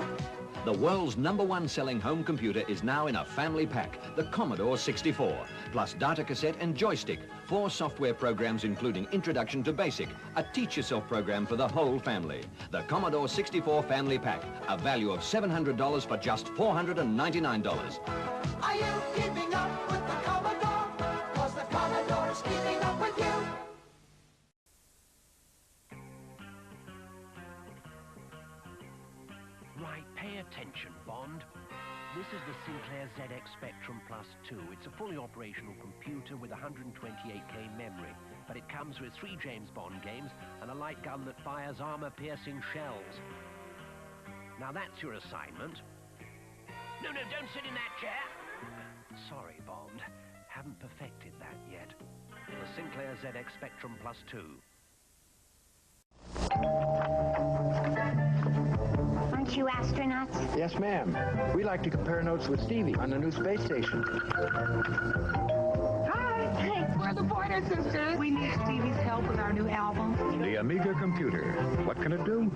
The world's #1 selling home computer is now in a family pack, the Commodore 64, plus data cassette and joystick, 4 software programs including Introduction to Basic, a teach-yourself program for the whole family. The Commodore 64 Family Pack, a value of $700 for just $499. Are you keeping up with the Commodore? 'Cause the Commodore is keeping up with you. Right, pay attention, Bond. This is the Sinclair ZX Spectrum Plus 2. It's a fully operational computer with 128K memory, but it comes with 3 James Bond games and a light gun that fires armor-piercing shells. Now that's your assignment. No, don't sit in that chair. Sorry, Bond. Haven't perfected that yet. The Sinclair ZX Spectrum Plus 2. Aren't you astronauts? Yes, ma'am. We like to compare notes with Stevie on the new space station. Hi, we're the Pointer Sisters. We need Stevie's help with our new album. The Amiga computer. What can it do?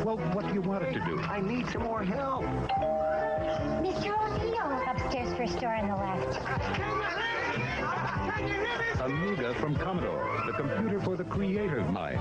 Well, what do you want it to do? I need some more help. Mr. O'Neill. Upstairs first door on the left. Amiga from Commodore, the computer for the creative mind.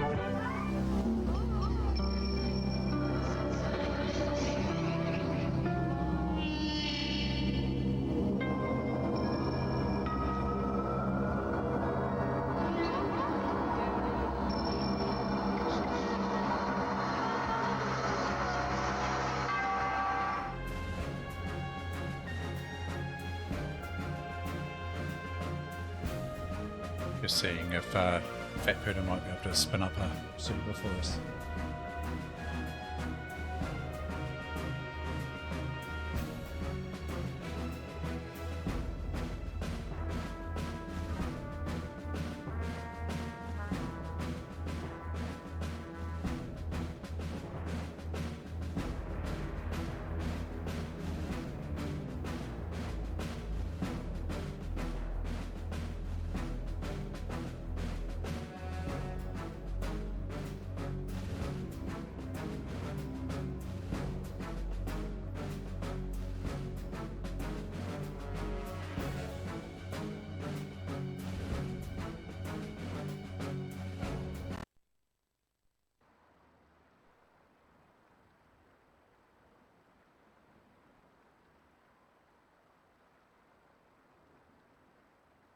Just seeing if Fat Peter might be able to spin up a server for us.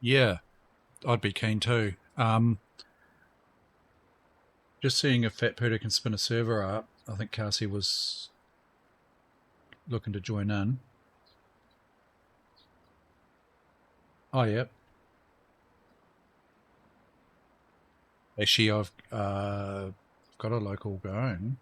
Yeah, I'd be keen too. Just seeing if Fat Peter can spin a server up. I think Cassie was looking to join in. Oh, yep. Actually, I've got a local going.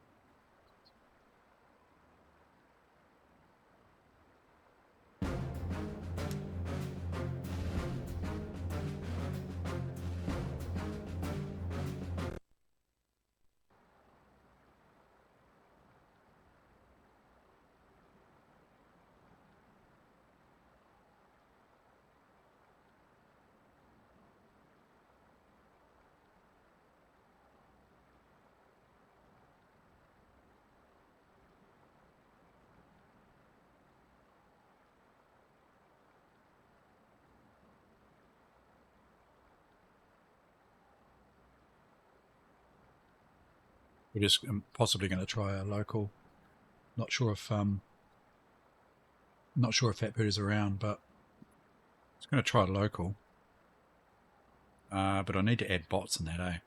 We're just possibly going to try a local. Not sure if Fat Peter's around, but it's going to try a local. But I need to add bots in that, eh?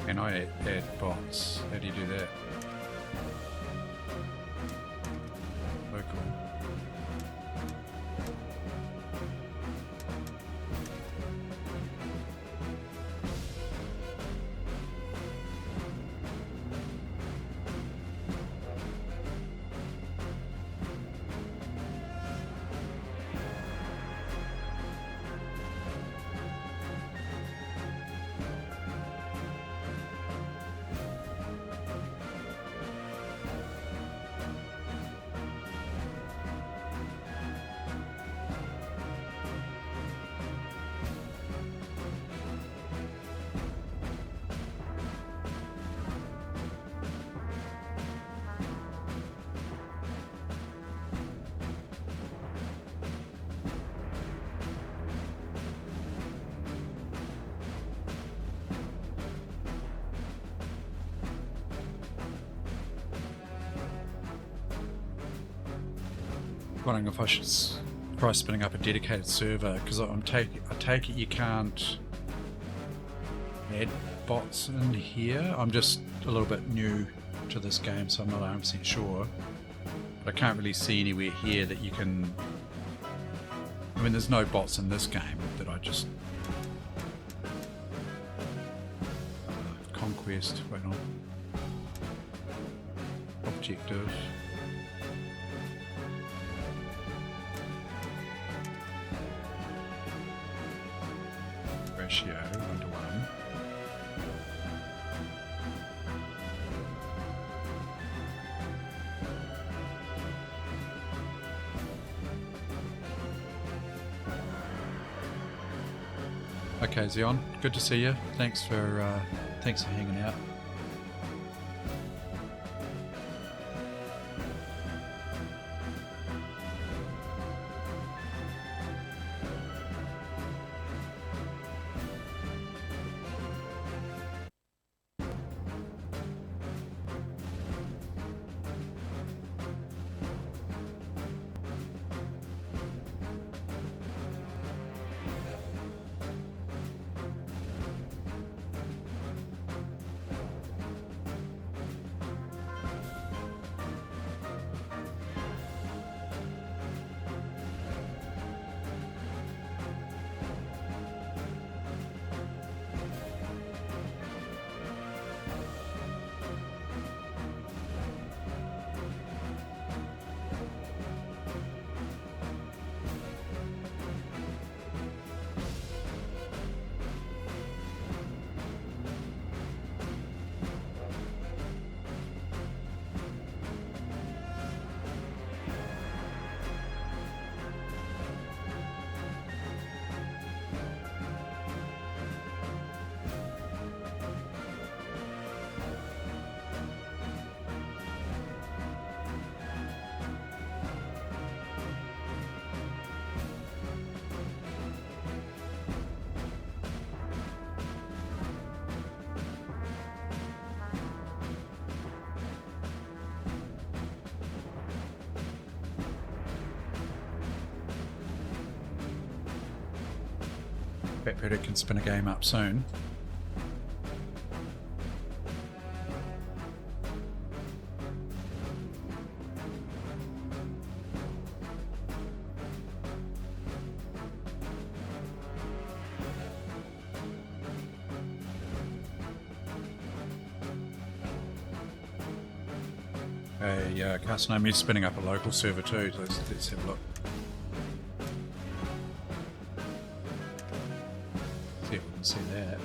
And I add bots. How do you do that? Local. Wondering if I should try spinning up a dedicated server, because I take it you can't add bots in here. I'm just a little bit new to this game, so I'm not 100% sure. But I can't really see anywhere here that you can... I mean, there's no bots in this game that I just... Conquest, wait on. Objective. Ratio 1:1. Okay, Zion, good to see you. Thanks for hanging out. Bet Peter can spin a game up soon. Carcinome is spinning up a local server too, so let's have a look. See if we can see that.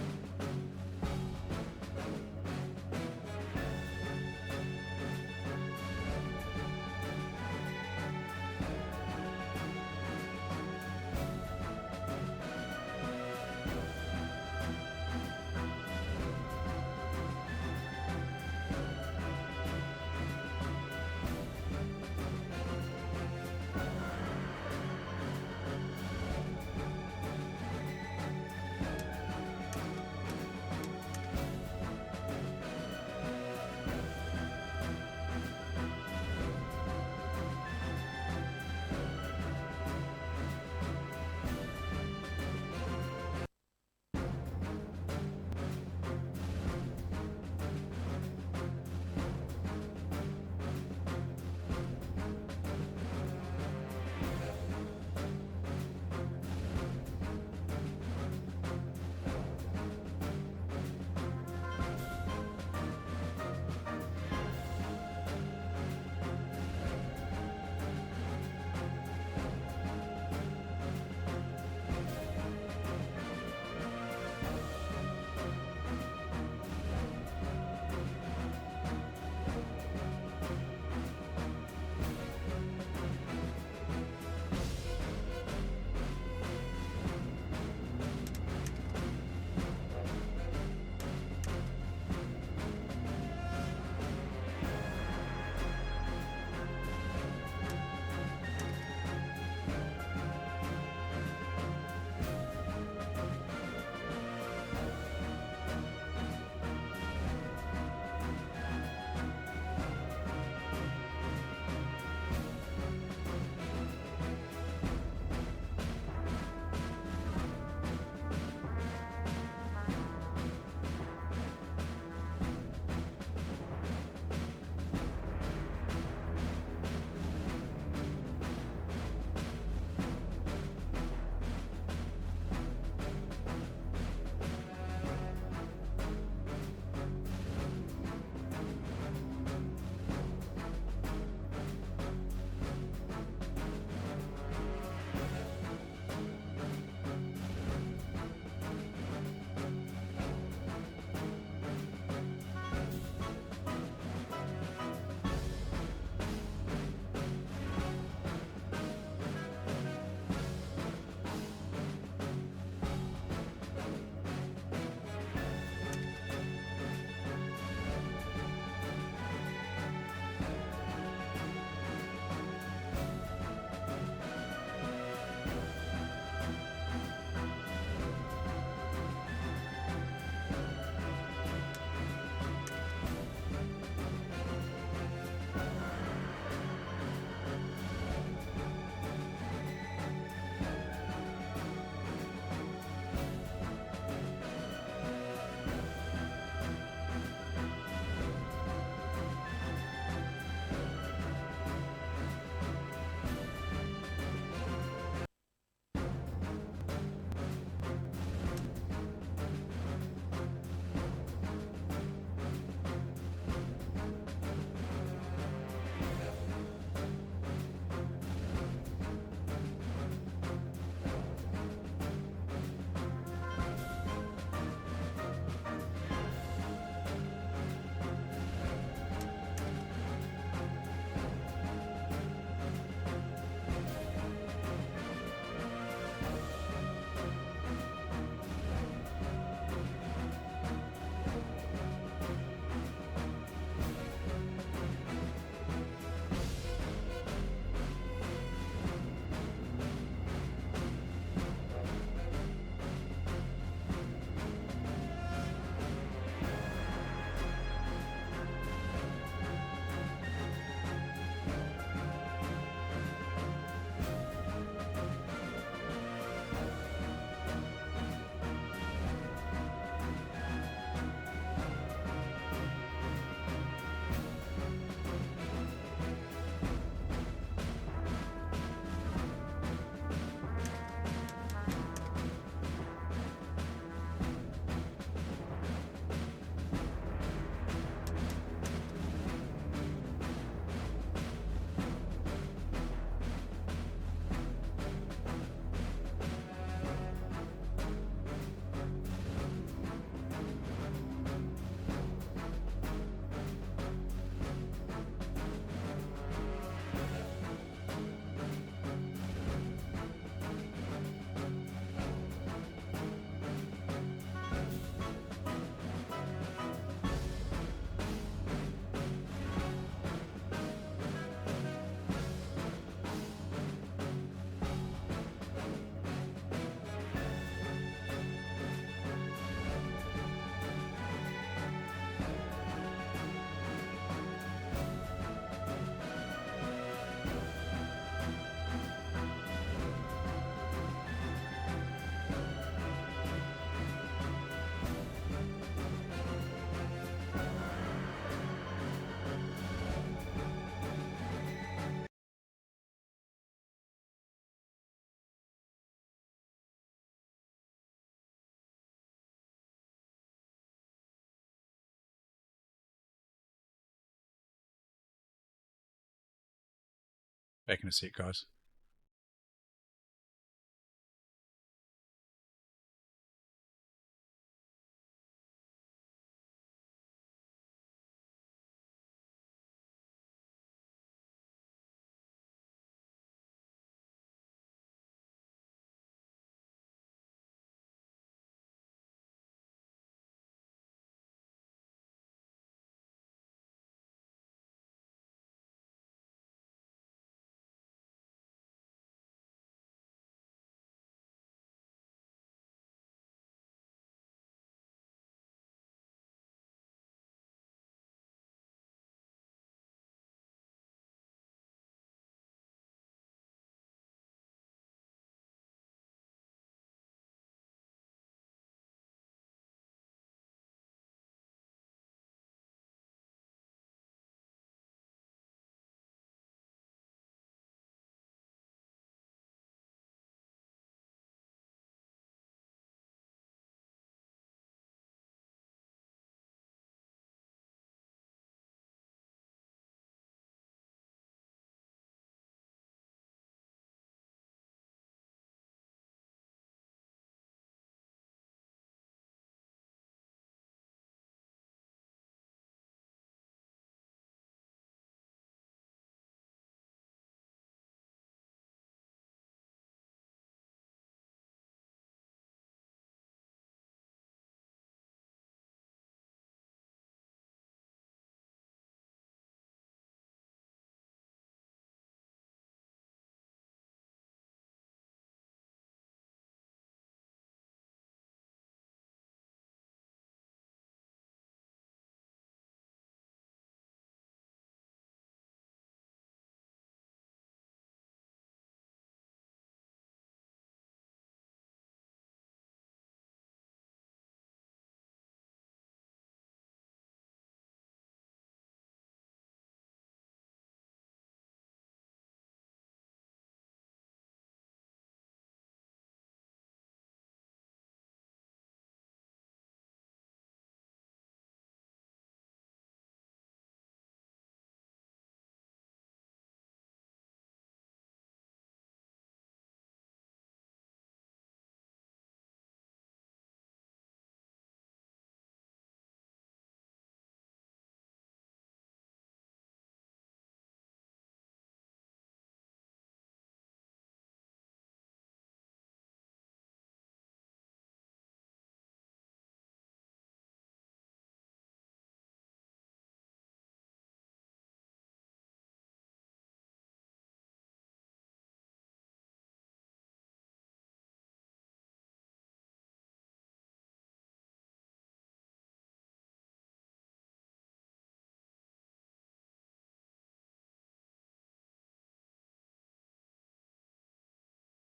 Back in a sec, guys.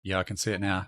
Yeah, I can see it now.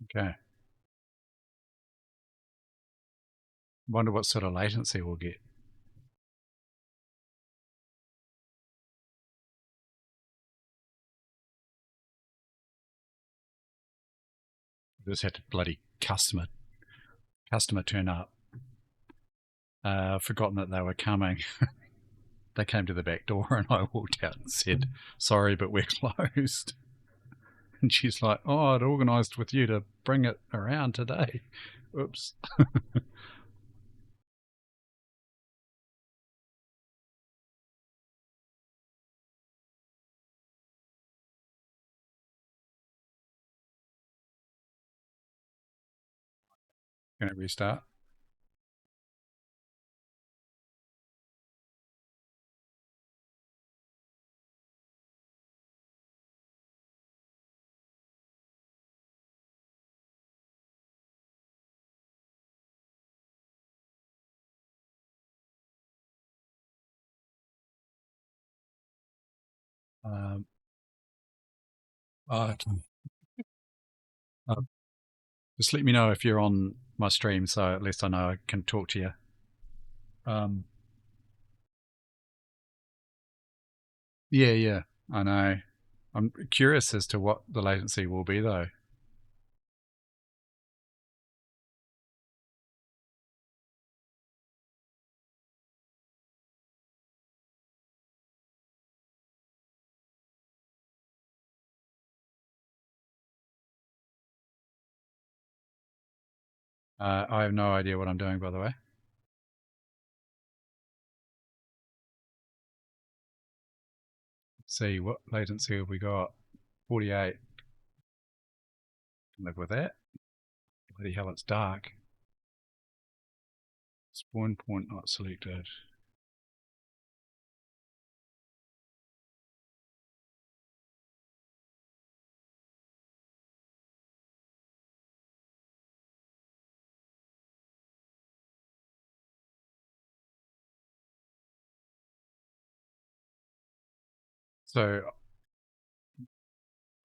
Okay. Wonder what sort of latency we'll get. Just had to bloody customer turn up. Forgotten that they were coming. They came to the back door and I walked out and said, sorry, but we're closed. And she's like, oh, I'd organised with you to bring it around today. Oops. Can it restart? Okay. Just let me know if you're on my stream, so at least I know I can talk to you. Yeah, I know. I'm curious as to what the latency will be, though. I have no idea what I'm doing, by the way. Let's see, what latency have we got? 48. Can live with that. Bloody hell, it's dark. Spawn point not selected. So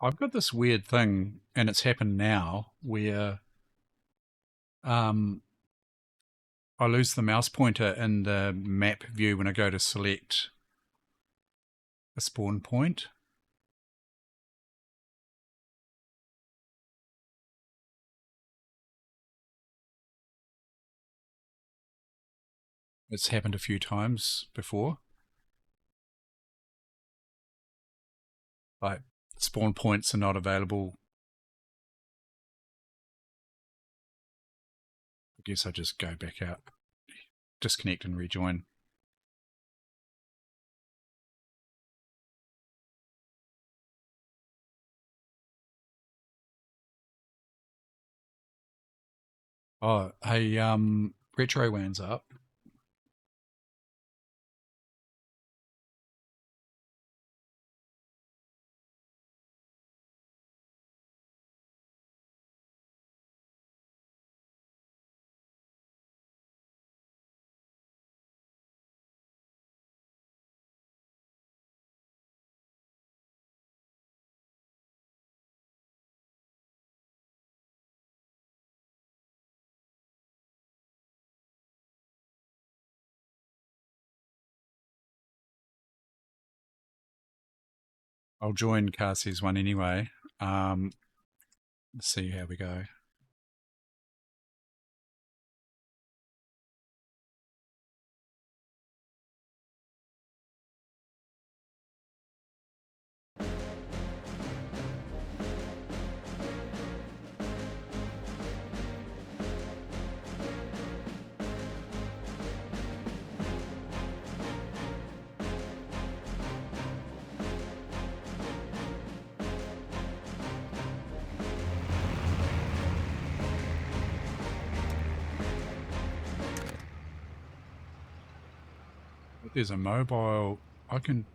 I've got this weird thing, and it's happened now, where I lose the mouse pointer in the map view when I go to select a spawn point. It's happened a few times before. Like, spawn points are not available. I guess I just go back out, disconnect and rejoin. Oh, hey, Retro Wan's up. I'll join Carsey's one anyway. Let's see how we go. There's a mobile. I can.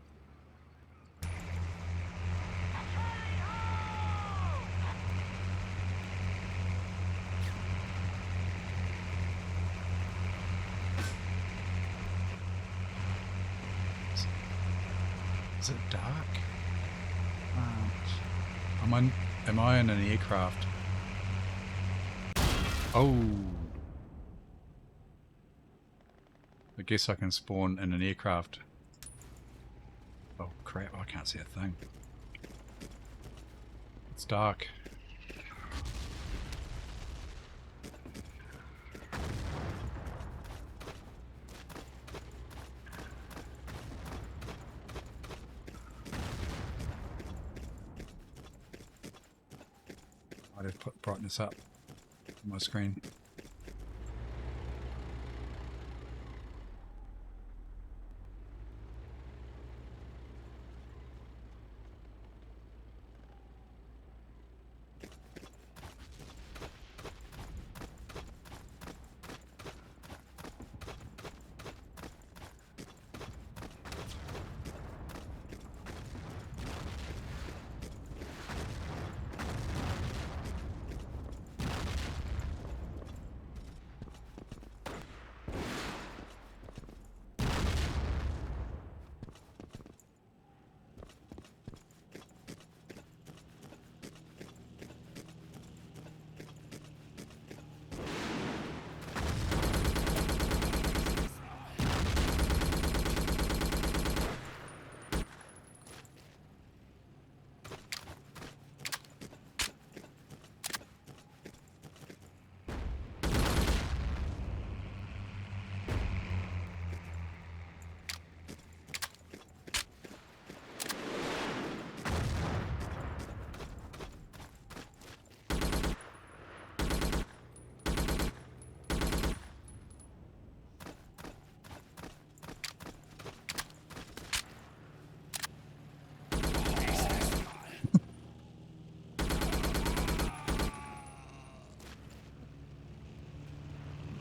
Is it dark? Am I in an aircraft? Oh. I guess I can spawn in an aircraft. Oh crap, I can't see a thing. It's dark. I'd have put brightness up on my screen.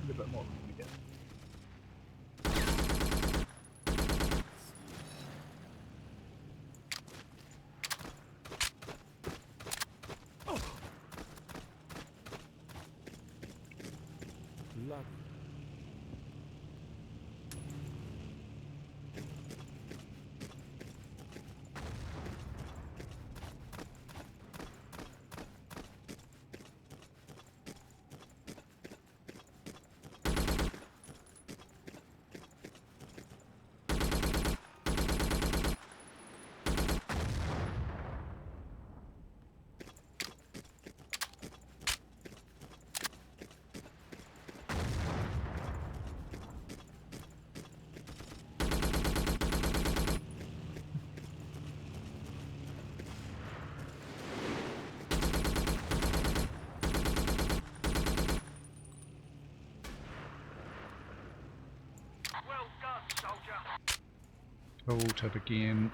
A bit more again. Love. Tooltip again.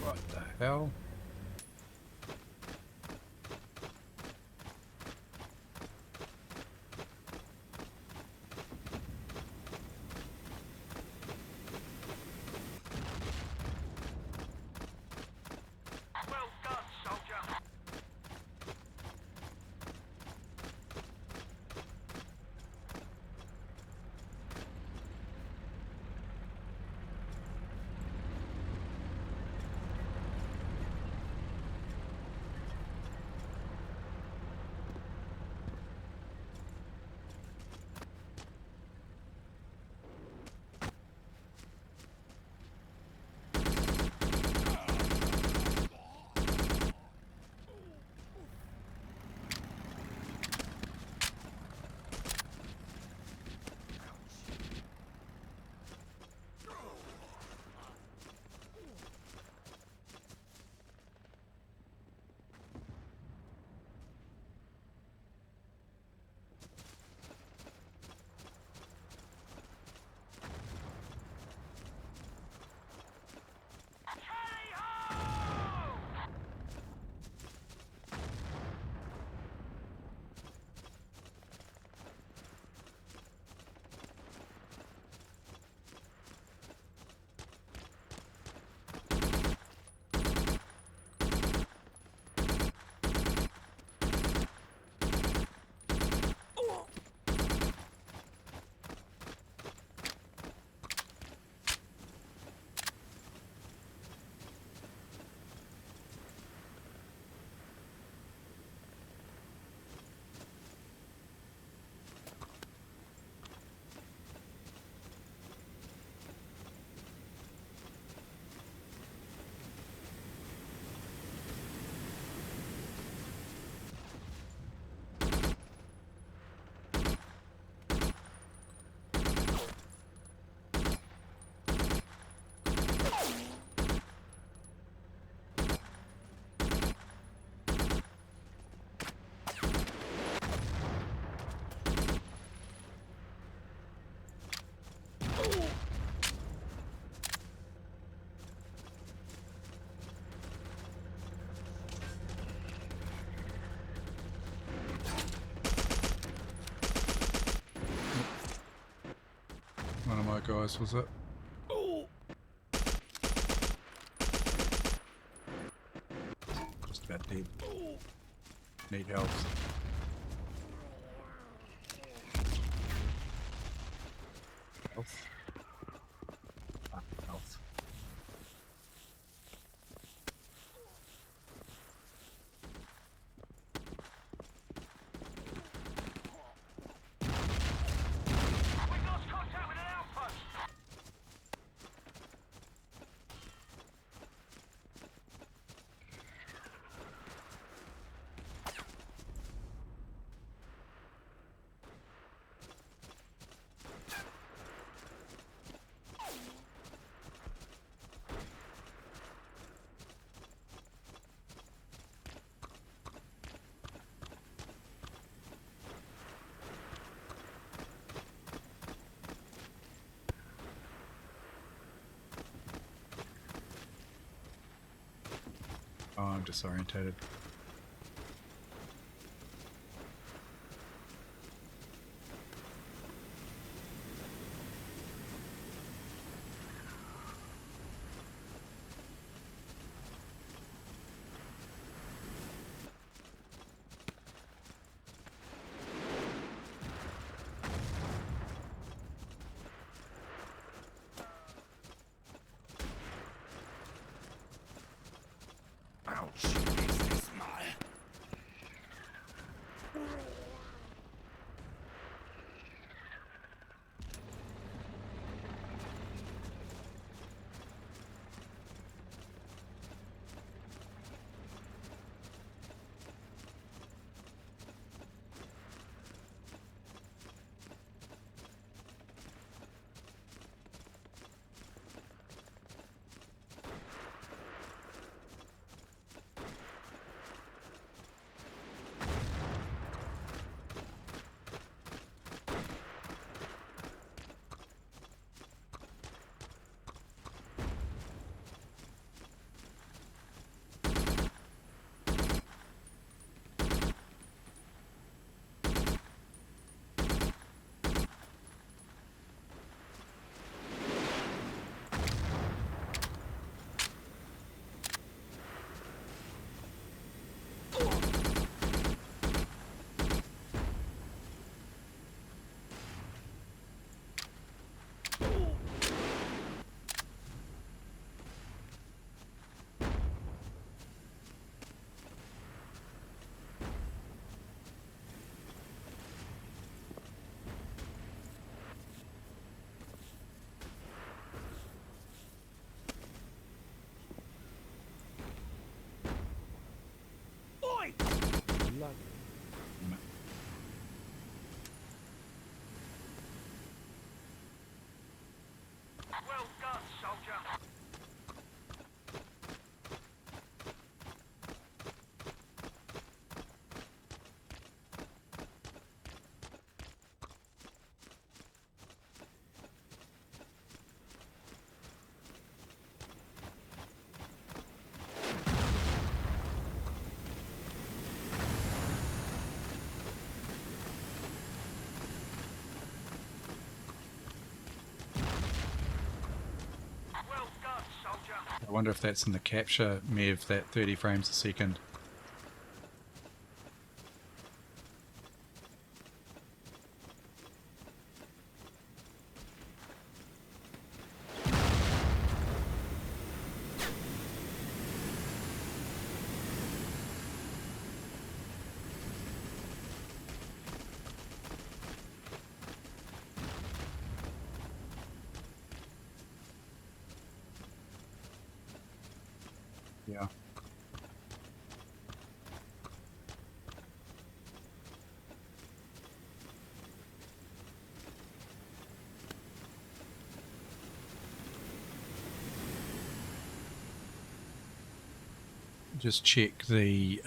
What the hell? One of my guys, was it? Just about dead. Need help. Health. Health. Oh, I'm disorientated. Ouch! Is this my... I wonder if that's in the capture, Mev, that 30 frames a second. Yeah. Just check the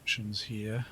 options here.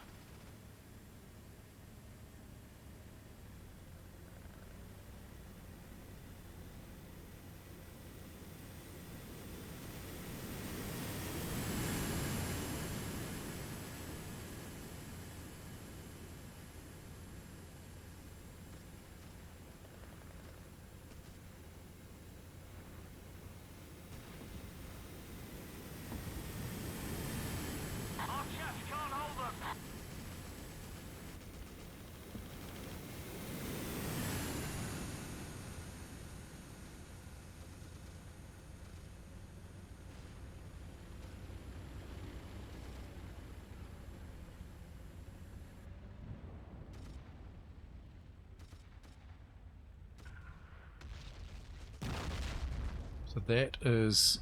So that is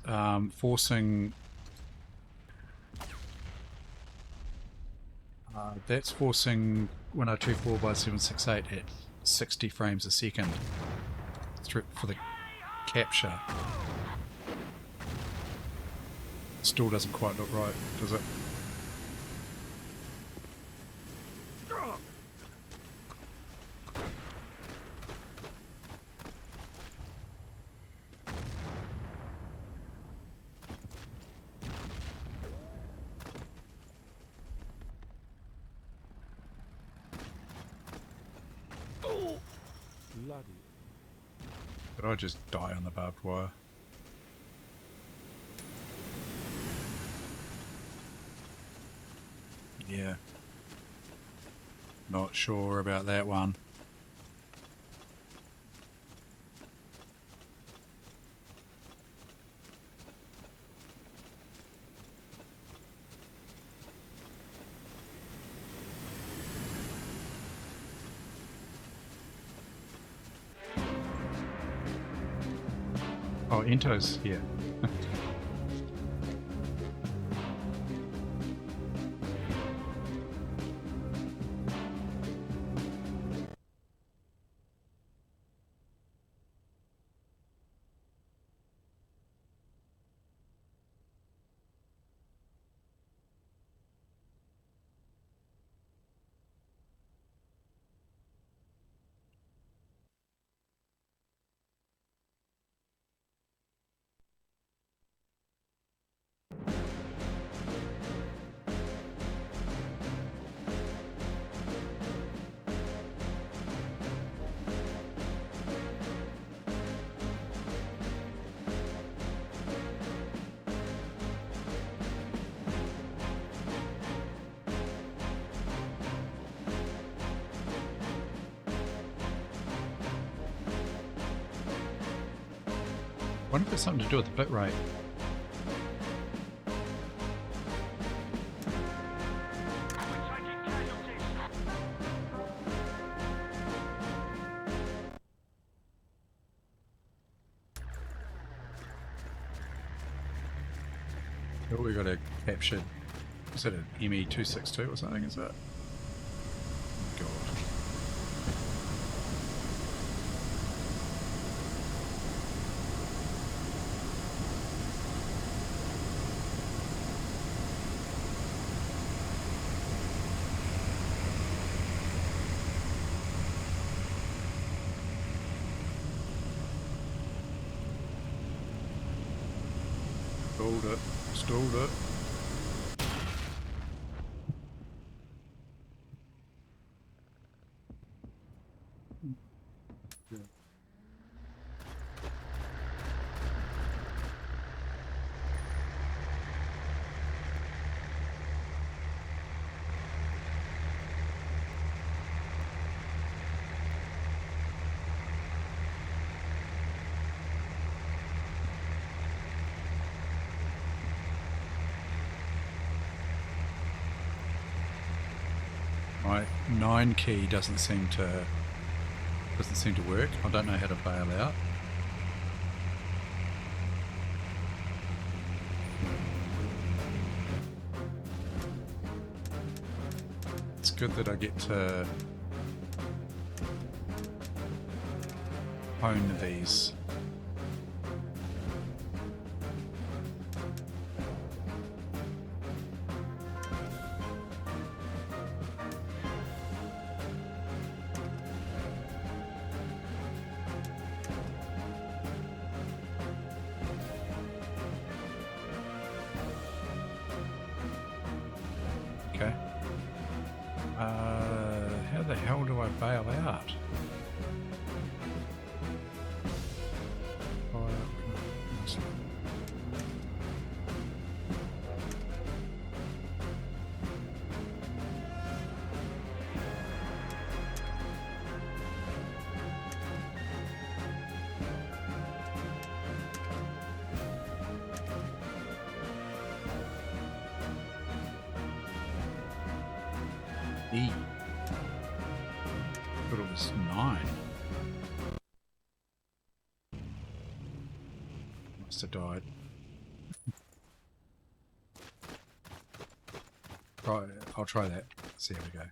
forcing. That's forcing 1024 by 768 at 60 frames a second for the capture. Still doesn't quite look right, does it? Did I just die on the barbed wire? Yeah. Not sure about that one. Oh, Ento's here. I wonder if it's something to do with the bitrate. Oh, we got a captured. Is that an ME262 or something? Is that? God. Stalled it. My 9 key doesn't seem to work. I don't know how to bail out. It's good that I get to hone these. Okay. How the hell do I bail out? E. But it was 9. Must have died. Right, I'll try that. See how we go.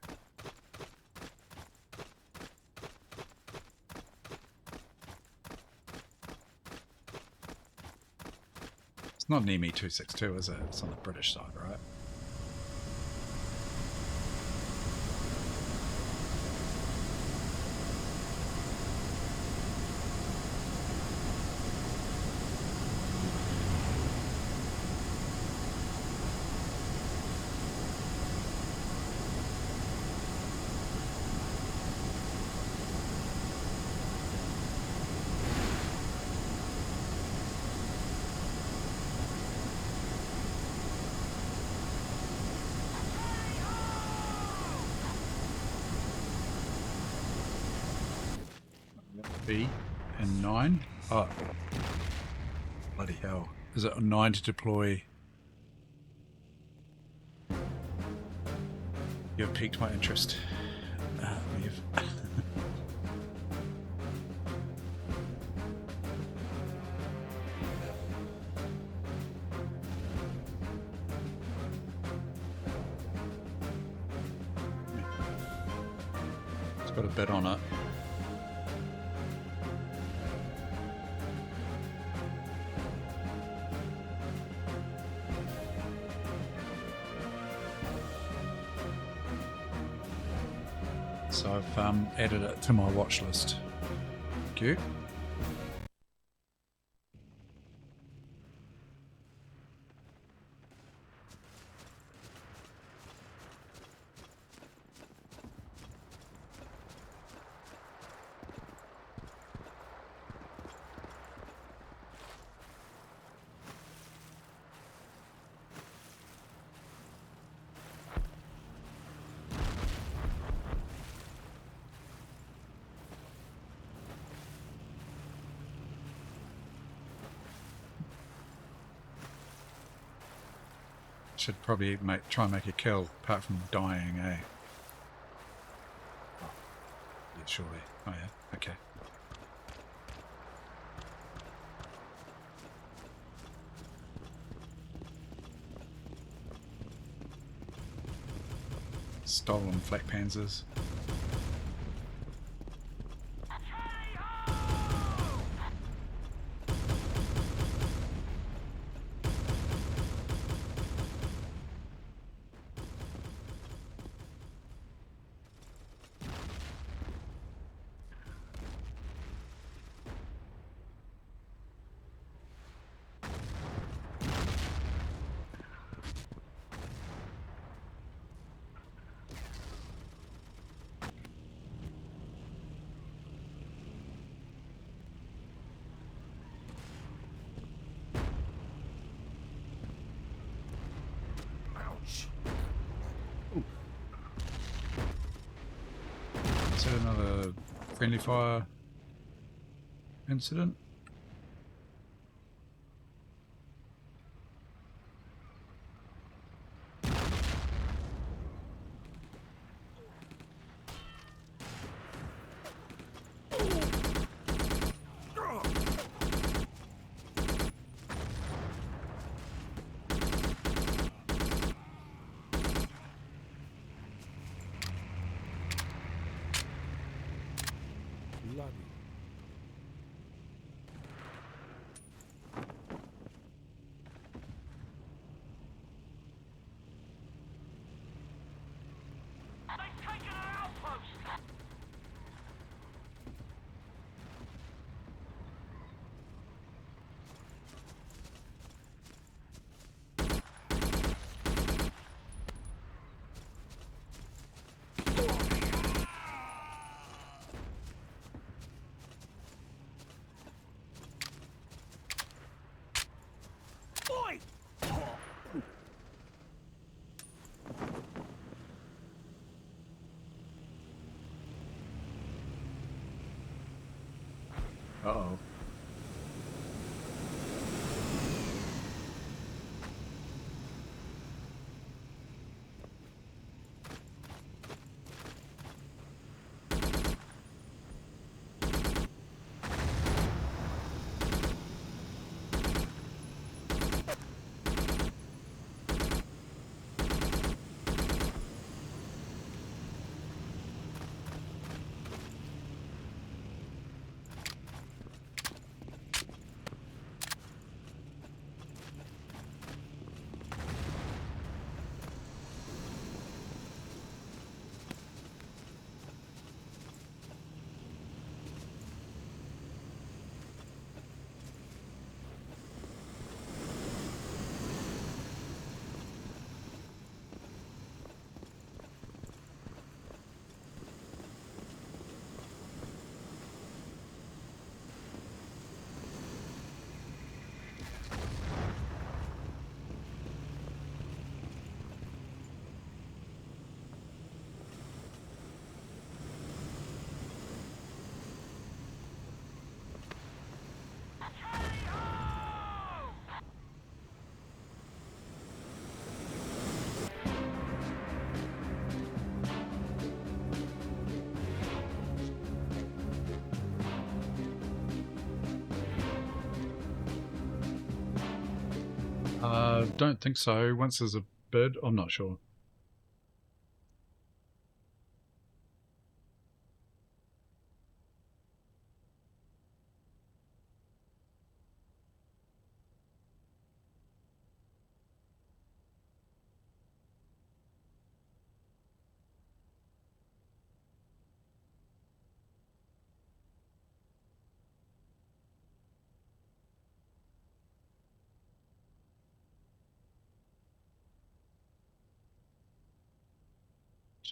It's not an ME262, is it? It's on the British side, right? B and 9. Oh, bloody hell. Is it a 9 to deploy? You've piqued my interest. You've it's got a bit on it. So I've added it to my watch list. Thank you. Should probably try and make a kill, apart from dying, eh? Oh, yeah, surely. Oh yeah, okay. Stolen flak panzers. Is that another friendly fire incident? Don't think so. Once there's a bid, I'm not sure.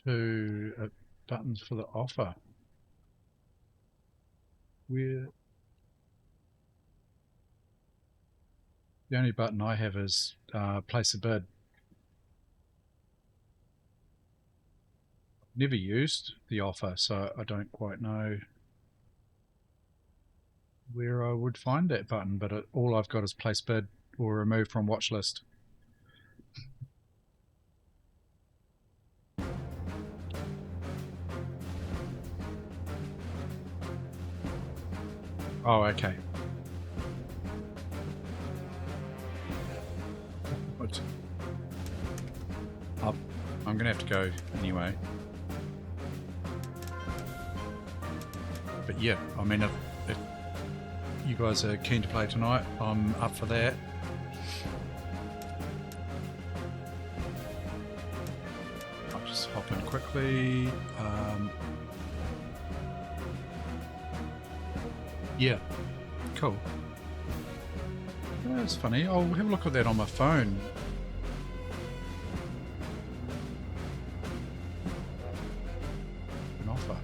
To buttons for the offer. Where the only button I have is place a bid. Never used the offer, so I don't quite know where I would find that button, but all I've got is place bid or remove from watch list. Oh, okay. What? I'm going to have to go anyway. But yeah, I mean, if you guys are keen to play tonight, I'm up for that. I'll just hop in quickly. Yeah, cool. That's funny. I'll have a look at that on my phone. An offer.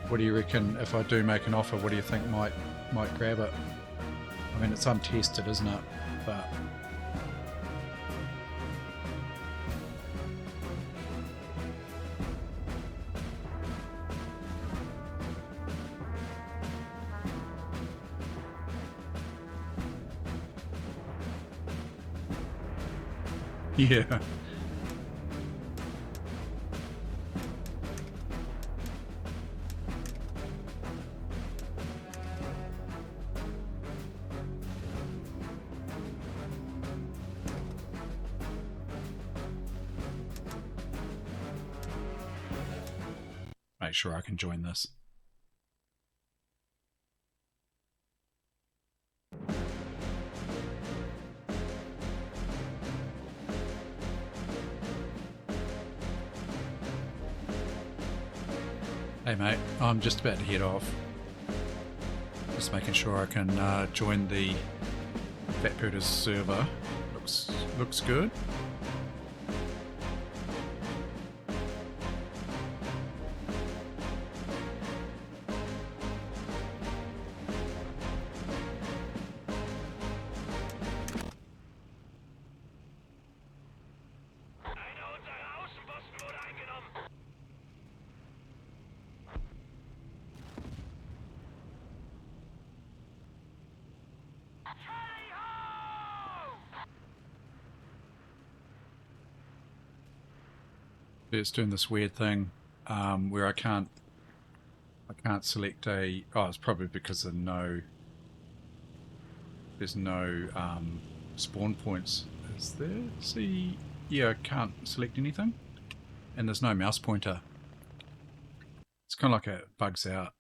What do you reckon if I do make an offer? What do you think might grab it? I mean, it's untested, isn't it? But yeah. Make sure I can join this. Hey mate, I'm just about to head off. Just making sure I can join the Fat Pooters server. Looks good. It's doing this weird thing where I can't select a. Oh, it's probably because there's no spawn points. Is there? See, yeah, I can't select anything, and there's no mouse pointer. It's kind of like it bugs out.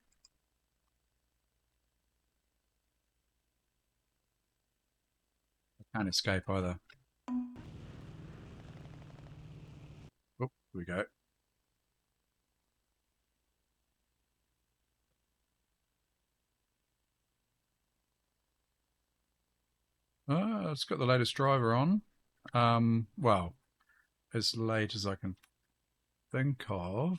I can't escape either. Oh, here we go. It's got the latest driver on. Well, as late as I can think of.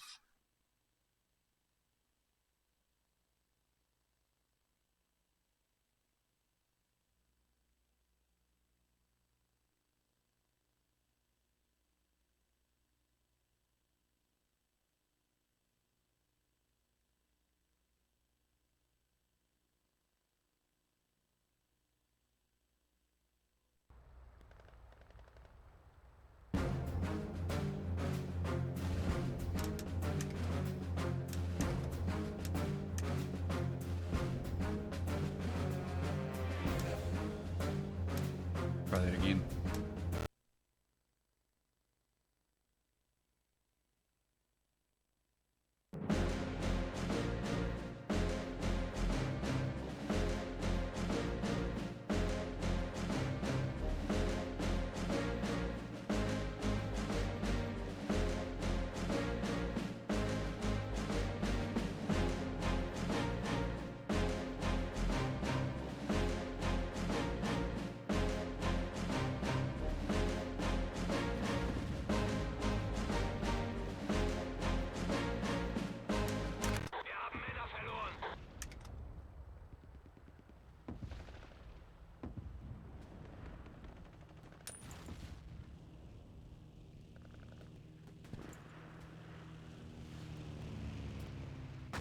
that again.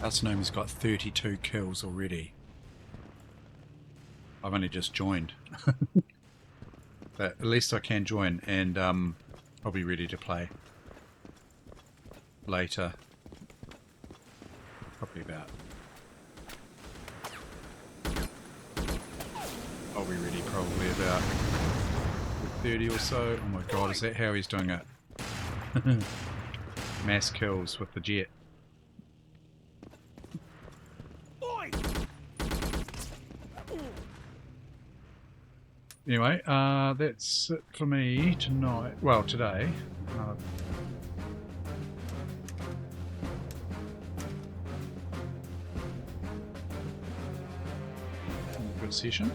Alcinomi's got 32 kills already. I've only just joined. But at least I can join, and I'll be ready to play later. Probably about... I'll be ready probably about 30 or so. Oh my god, is that how he's doing it? Mass kills with the jet. Anyway, that's it for me tonight. Well, today. Good session.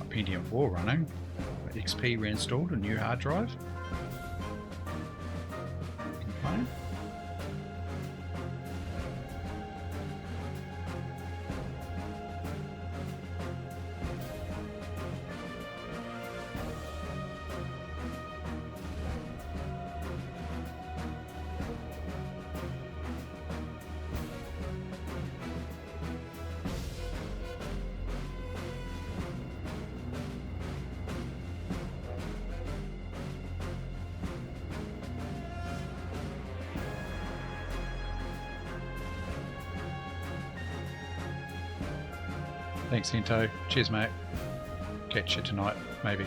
Pentium 4 running. XP reinstalled, a new hard drive. Complain. Thanks, Hento. Cheers, mate. Catch you tonight, maybe.